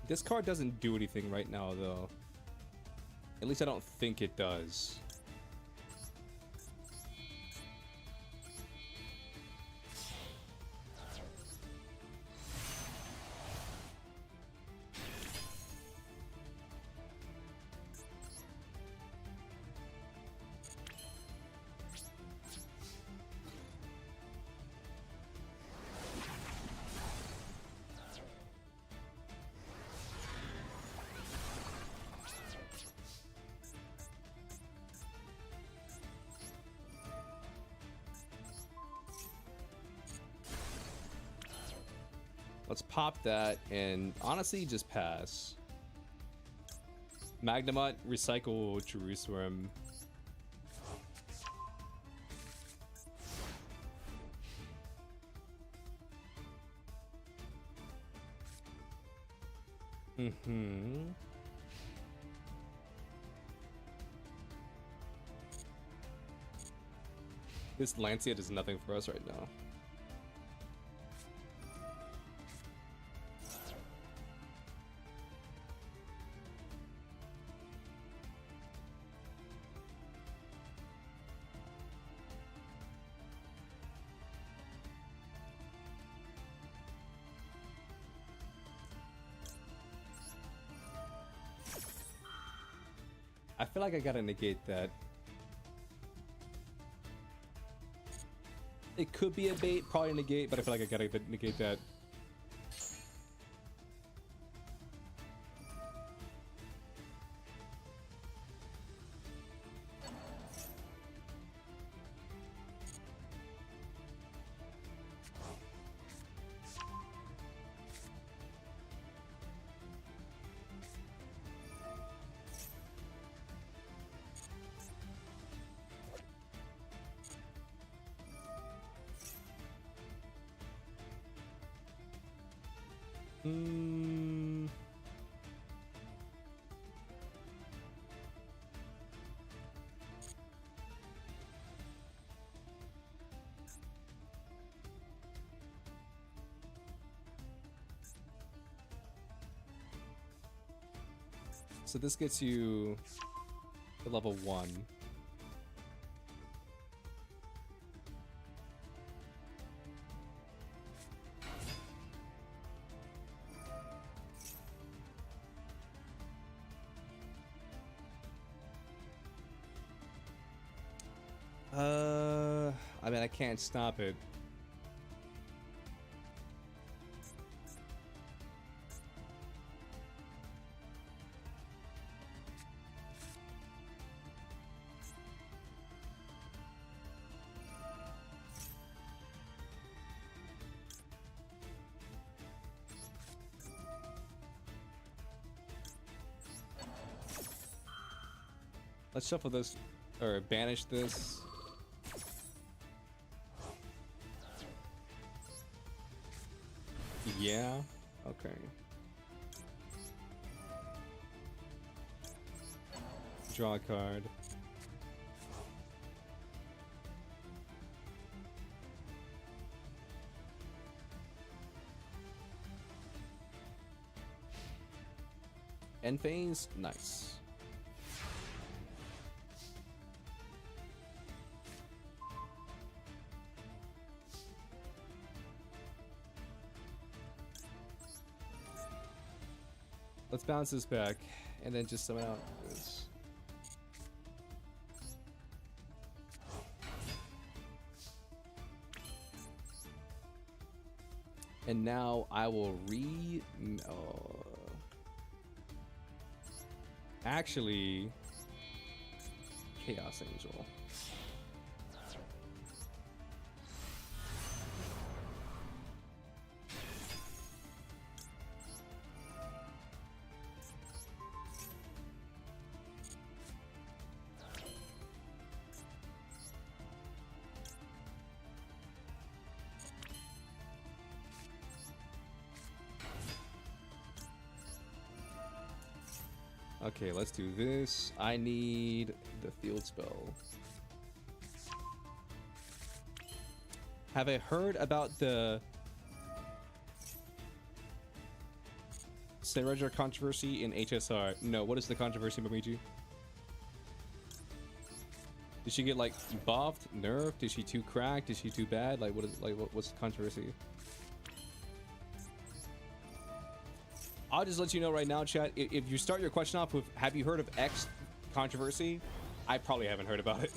This card doesn't do anything right now, though. At least I don't think it does. Let's pop that and honestly just pass. Magnemite, recycle Jerusalem. Mm-hmm. This Lancia does nothing for us right now. I feel like I gotta negate that. It could be a bait, probably negate, but I feel like I gotta negate that. So this gets you to level 1. I mean, I can't stop it. Let's shuffle this, or banish this. Yeah, okay. Draw a card. End phase, nice. Let's bounce this back and then just summon out this. And now I will actually, Chaos Angel. Okay, let's do this. I need the field spell. Have I heard about the Sereger controversy in HSR? No, what is the controversy, Momiji? Did she get like buffed, nerfed? Is she too cracked? Is she too bad? Like what's the controversy? I'll just let you know right now, chat. If you start your question off with, have you heard of X controversy? I probably haven't heard about it.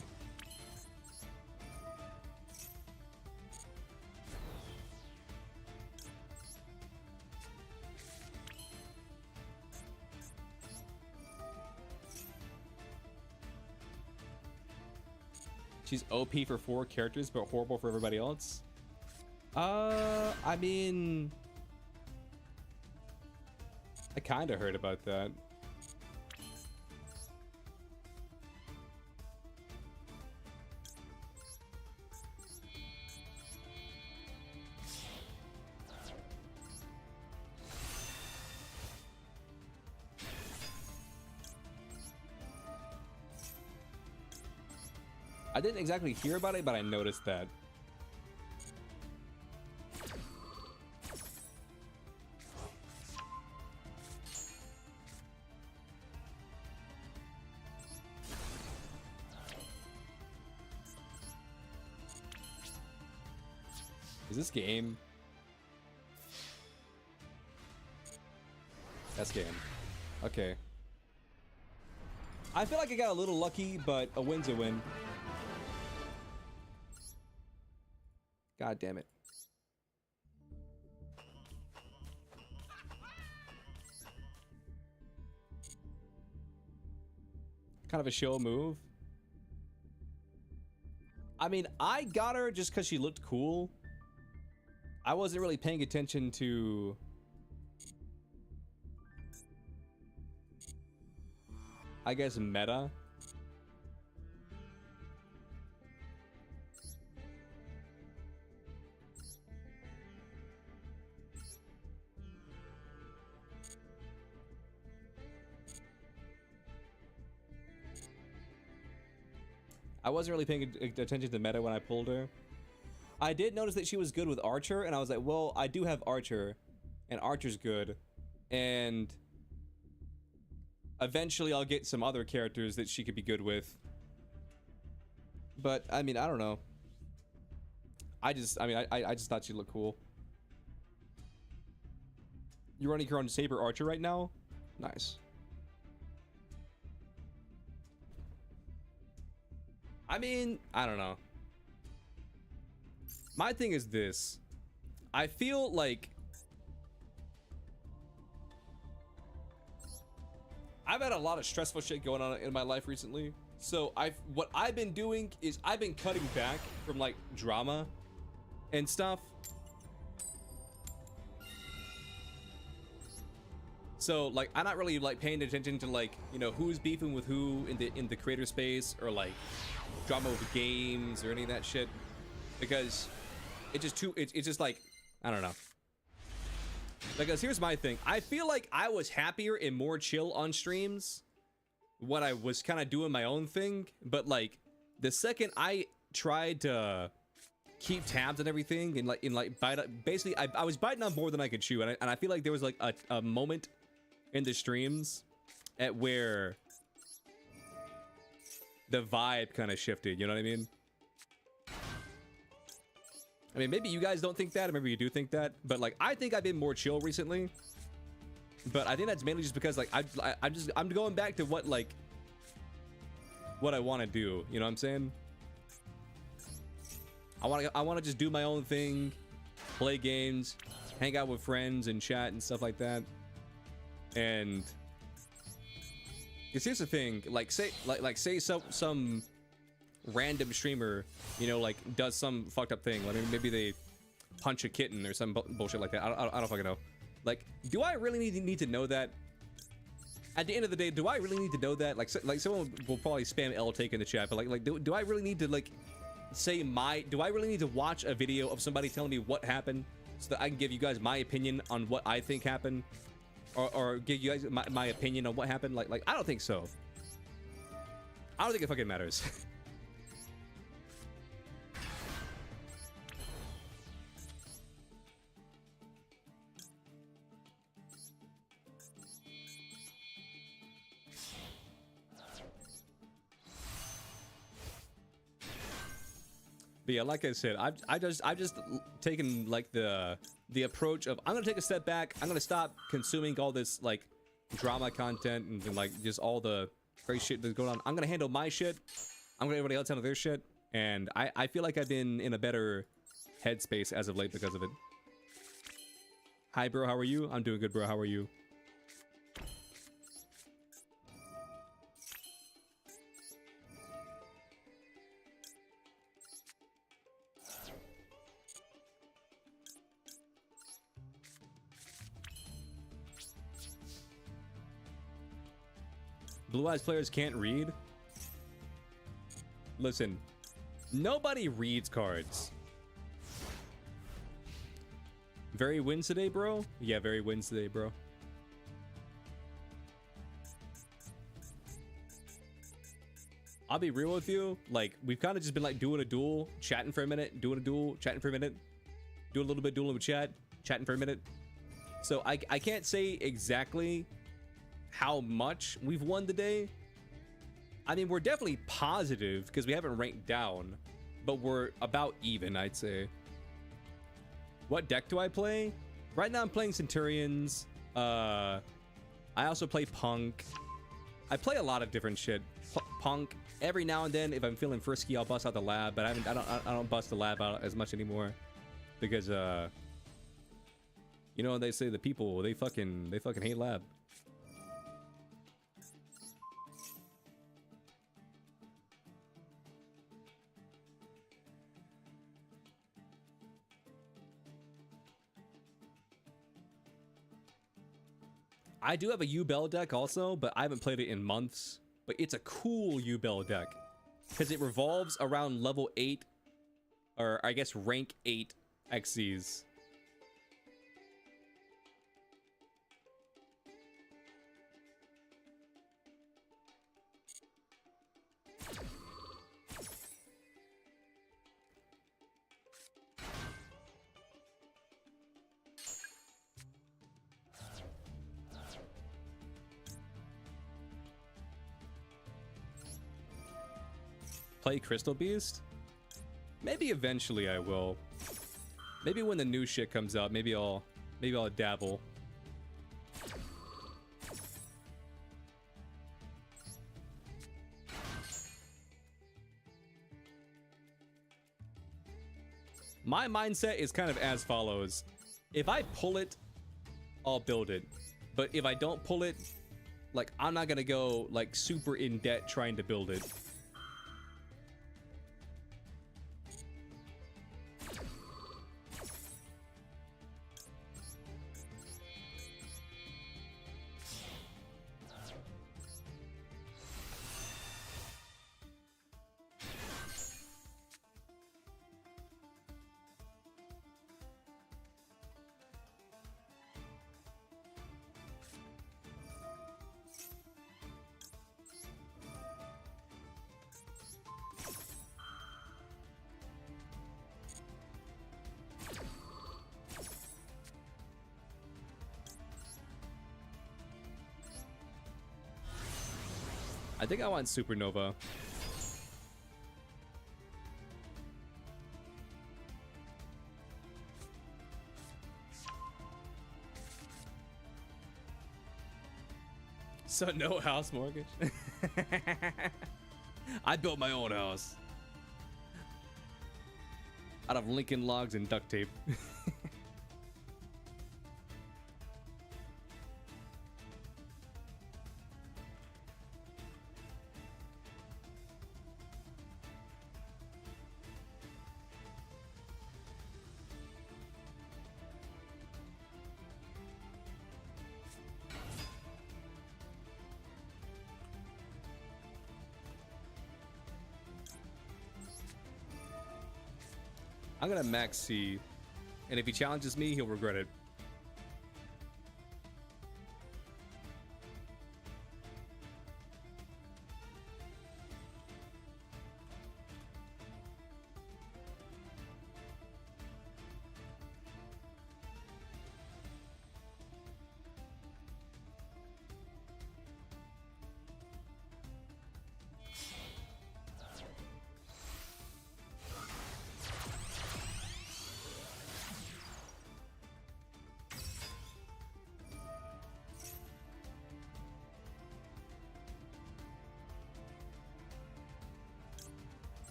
She's OP for 4 characters, but horrible for everybody else. I mean, I kind of heard about that. I didn't exactly hear about it, but I noticed that. Is this game? That's game. Okay. I feel like I got a little lucky, but a win's a win. God damn it. Kind of a show move. I mean, I got her just because she looked cool. I wasn't really paying attention to... I guess meta. I wasn't really paying attention to the meta when I pulled her. I did notice that she was good with Archer, and I was like, well, I do have Archer, and Archer's good, and eventually I'll get some other characters that she could be good with. But, I mean, I don't know. I just thought she looked cool. You're running her on Saber Archer right now? Nice. I mean, I don't know. My thing is this. I feel like I've had a lot of stressful shit going on in my life recently. So what I've been doing is I've been cutting back from like drama and stuff. So like I'm not really like paying attention to like, you know, who's beefing with who in the creator space, or like drama with games or any of that shit, because it's just like, I don't know. Because here's my thing. I feel like I was happier and more chill on streams when I was kind of doing my own thing, but like the second I tried to keep tabs on everything and bite up, basically I was biting on more than I could chew, and I feel like there was like a moment in the streams at where the vibe kind of shifted, you know what I mean? I mean, maybe you guys don't think that, or maybe you do think that, but like I think I've been more chill recently. But I think that's mainly just because like I'm going back to what I want to do, you know what I'm saying? I want to just do my own thing, play games, hang out with friends and chat and stuff like that. And because here's the thing, like say some random streamer, you know, like does some fucked up thing, like maybe they punch a kitten or some bullshit like that. I don't fucking know. Like, do I really need to know that? At the end of the day, do I really need to know that? Like someone will probably spam L take in the chat, but like do I really need to like say do I really need to watch a video of somebody telling me what happened so that I can give you guys my opinion on what I think happened, or give you guys my opinion on what happened? Like I don't think so. I don't think it fucking matters. But yeah, like I said, I've just taken like the approach of I'm gonna take a step back. I'm gonna stop consuming all this like drama content and like just all the crazy shit that's going on. I'm gonna handle my shit. I'm gonna let everybody else handle their shit. And I feel like I've been in a better headspace as of late because of it. Hi, bro. How are you? I'm doing good, bro. How are you? Blue Eyes players can't read? Listen, nobody reads cards. Very wins today, bro? Yeah, very wins today, bro. I'll be real with you. Like, we've kind of just been like doing a duel, chatting for a minute, doing a duel, chatting for a minute, do a little bit dueling with chat, chatting for a minute. So I can't say exactly how much we've won today. I mean, we're definitely positive because we haven't ranked down, but we're about even, I'd say. What deck do I play? Right now I'm playing Centurions. I also play Punk. I play a lot of different shit. Punk. Every now and then, if I'm feeling frisky, I'll bust out the lab, but I don't bust the lab out as much anymore because you know, they say the people they fucking hate lab. I do have a U-Bell deck also, but I haven't played it in months. But it's a cool U-Bell deck because it revolves around level 8, or I guess rank 8 XCs. Play Crystal Beast? Maybe eventually I will. Maybe when the new shit comes out, maybe I'll dabble. My mindset is kind of as follows. If I pull it, I'll build it. But if I don't pull it, like, I'm not gonna go like super in debt trying to build it. I think I want Supernova. So no house mortgage? I built my own house. Out of Lincoln logs and duct tape. I'm gonna max C, and if he challenges me, he'll regret it.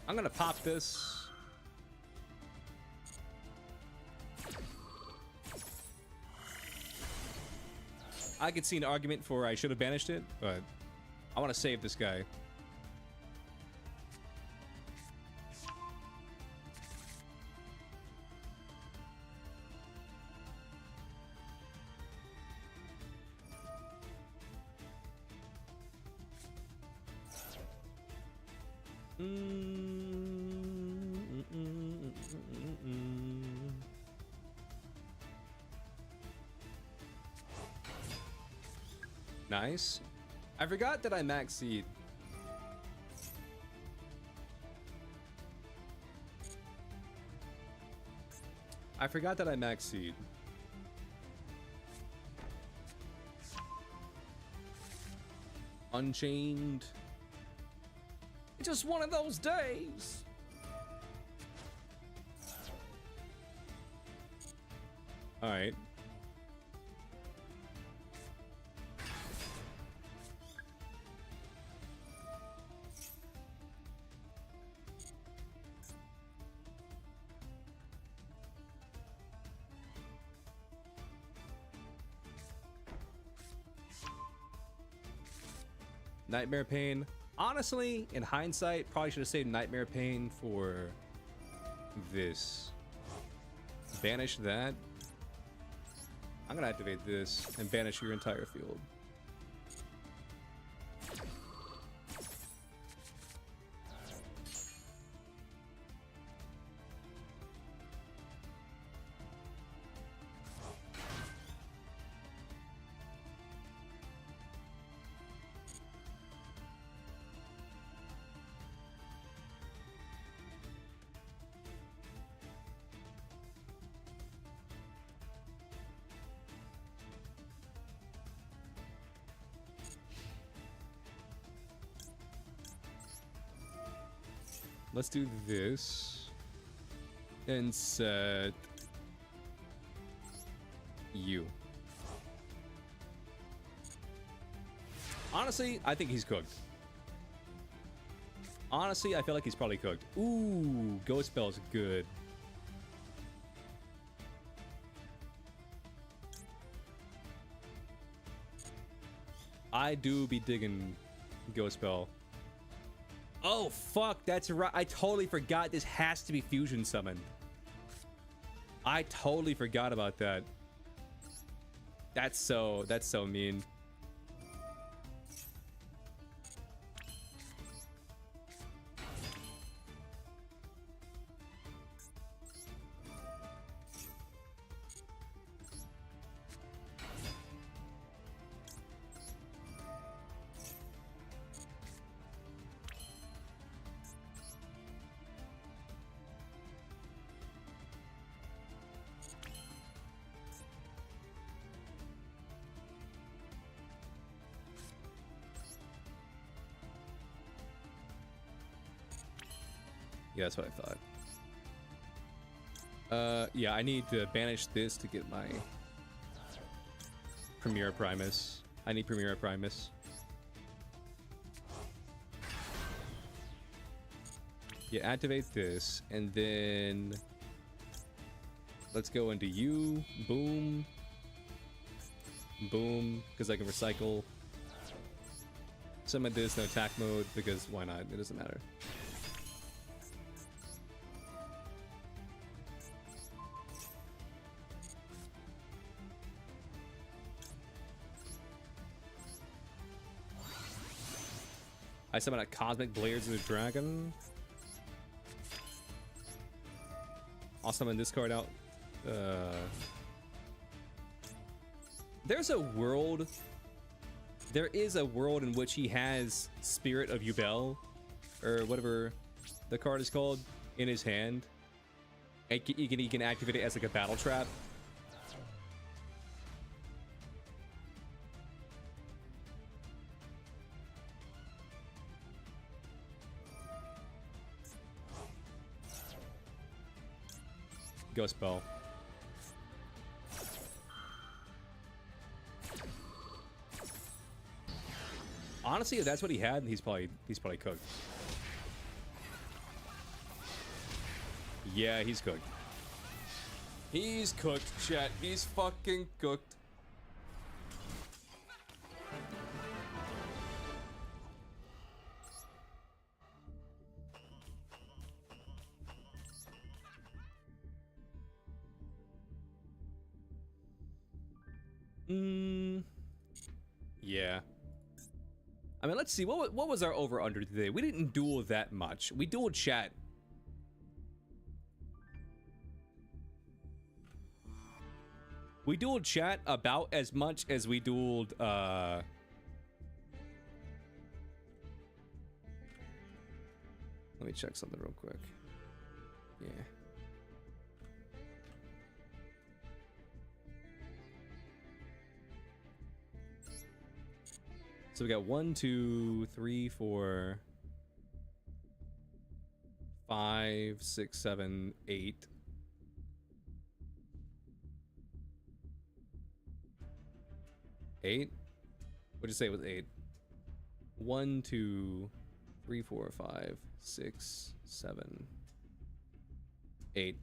I'm gonna pop this. I could see an argument for I should have banished it, but I want to save this guy. Nice. I forgot that I max seed. I forgot that I max seed. Unchained. It's just one of those days. All right. Nightmare Pain. Honestly, in hindsight, probably should have saved Nightmare Pain for this. Banish that. I'm gonna activate this and banish your entire field. Let's do this and set you. Honestly, I think he's cooked. Honestly, I feel like he's probably cooked. Ooh, Ghost Spell's good. I do be digging Ghost Spell. Oh, fuck, that's right. I totally forgot this has to be fusion summoned. I totally forgot about that. That's so mean. Yeah, that's what I thought. Yeah, I need to banish this to get my Premier Primus. I need Premier Primus. Yeah, activate this, and then let's go into you. Boom. Boom, because I can recycle. Summon this, no attack mode, because why not? It doesn't matter. I summon a Cosmic Blades of the Dragon. I'll summon this card out. There's a world. There is a world in which he has Spirit of Yubel, or whatever the card is called, in his hand. And he can activate it as like a battle trap. Ghost Spell. Honestly, if that's what he had, he's probably cooked. Yeah, he's cooked. He's cooked, chat. He's fucking cooked. Yeah. I mean, let's see. What was our over-under today? We didn't duel that much. We dueled chat. We dueled chat about as much as we dueled Let me check something real quick. Yeah. So we got 1, 2, 3, 4, 5, 6, 7, 8. 8? What'd you say it was 8? 1, 2, 3, 4, 5, 6, 7, 8.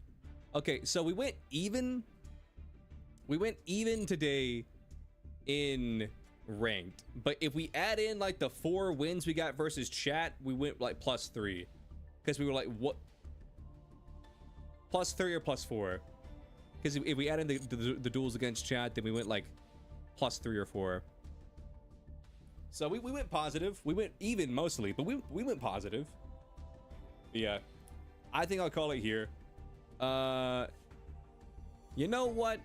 Okay, so we went even. We went even today in ranked, but if we add in like the 4 wins we got versus chat, we went like +3, because we were like, what, +3 or +4? Because if we add in the duels against chat, then we went like +3 or 4. So we went positive. We went even mostly, but we went positive. Yeah, I think I'll call it here. You know what?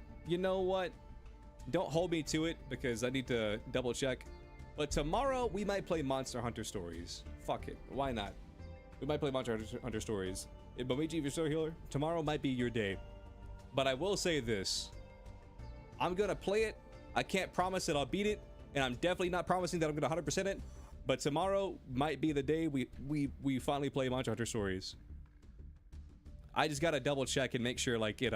Don't hold me to it because I need to double check. But tomorrow we might play Monster Hunter Stories. Fuck it. Why not? We might play Monster Hunter Stories. Bamichi, if you're still healer, tomorrow might be your day. But I will say this. I'm gonna play it. I can't promise that I'll beat it. And I'm definitely not promising that I'm gonna 100% it. But tomorrow might be the day we finally play Monster Hunter Stories. I just gotta double check and make sure like it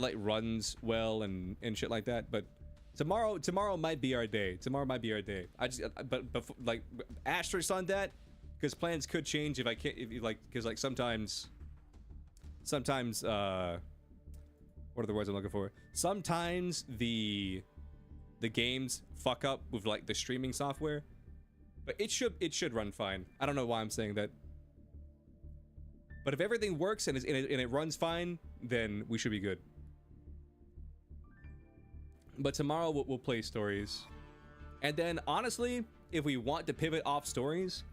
like runs well and shit like that. But tomorrow might be our day. Tomorrow might be our day. I just but like asterisk on that, because plans could change if I can't, because like sometimes what are the words I'm looking for? Sometimes the games fuck up with like the streaming software, but it should run fine. I don't know why I'm saying that. But if everything works and it runs fine, then we should be good. But tomorrow we'll play stories. And then honestly, if we want to pivot off stories,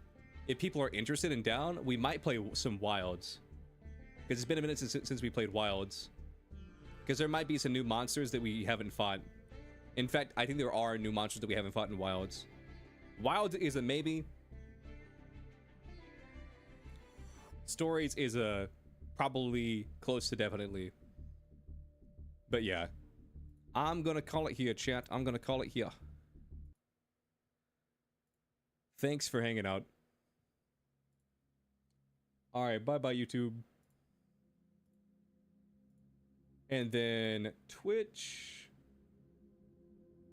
if people are interested and down, we might play some wilds. Because it's been a minute since we played wilds. Because there might be some new monsters that we haven't fought. In fact, I think there are new monsters that we haven't fought in wilds. Wilds is a maybe. Stories is a probably close to definitely. But yeah. I'm gonna call it here, chat. I'm gonna call it here. Thanks for hanging out. Alright, bye-bye, YouTube. And then Twitch.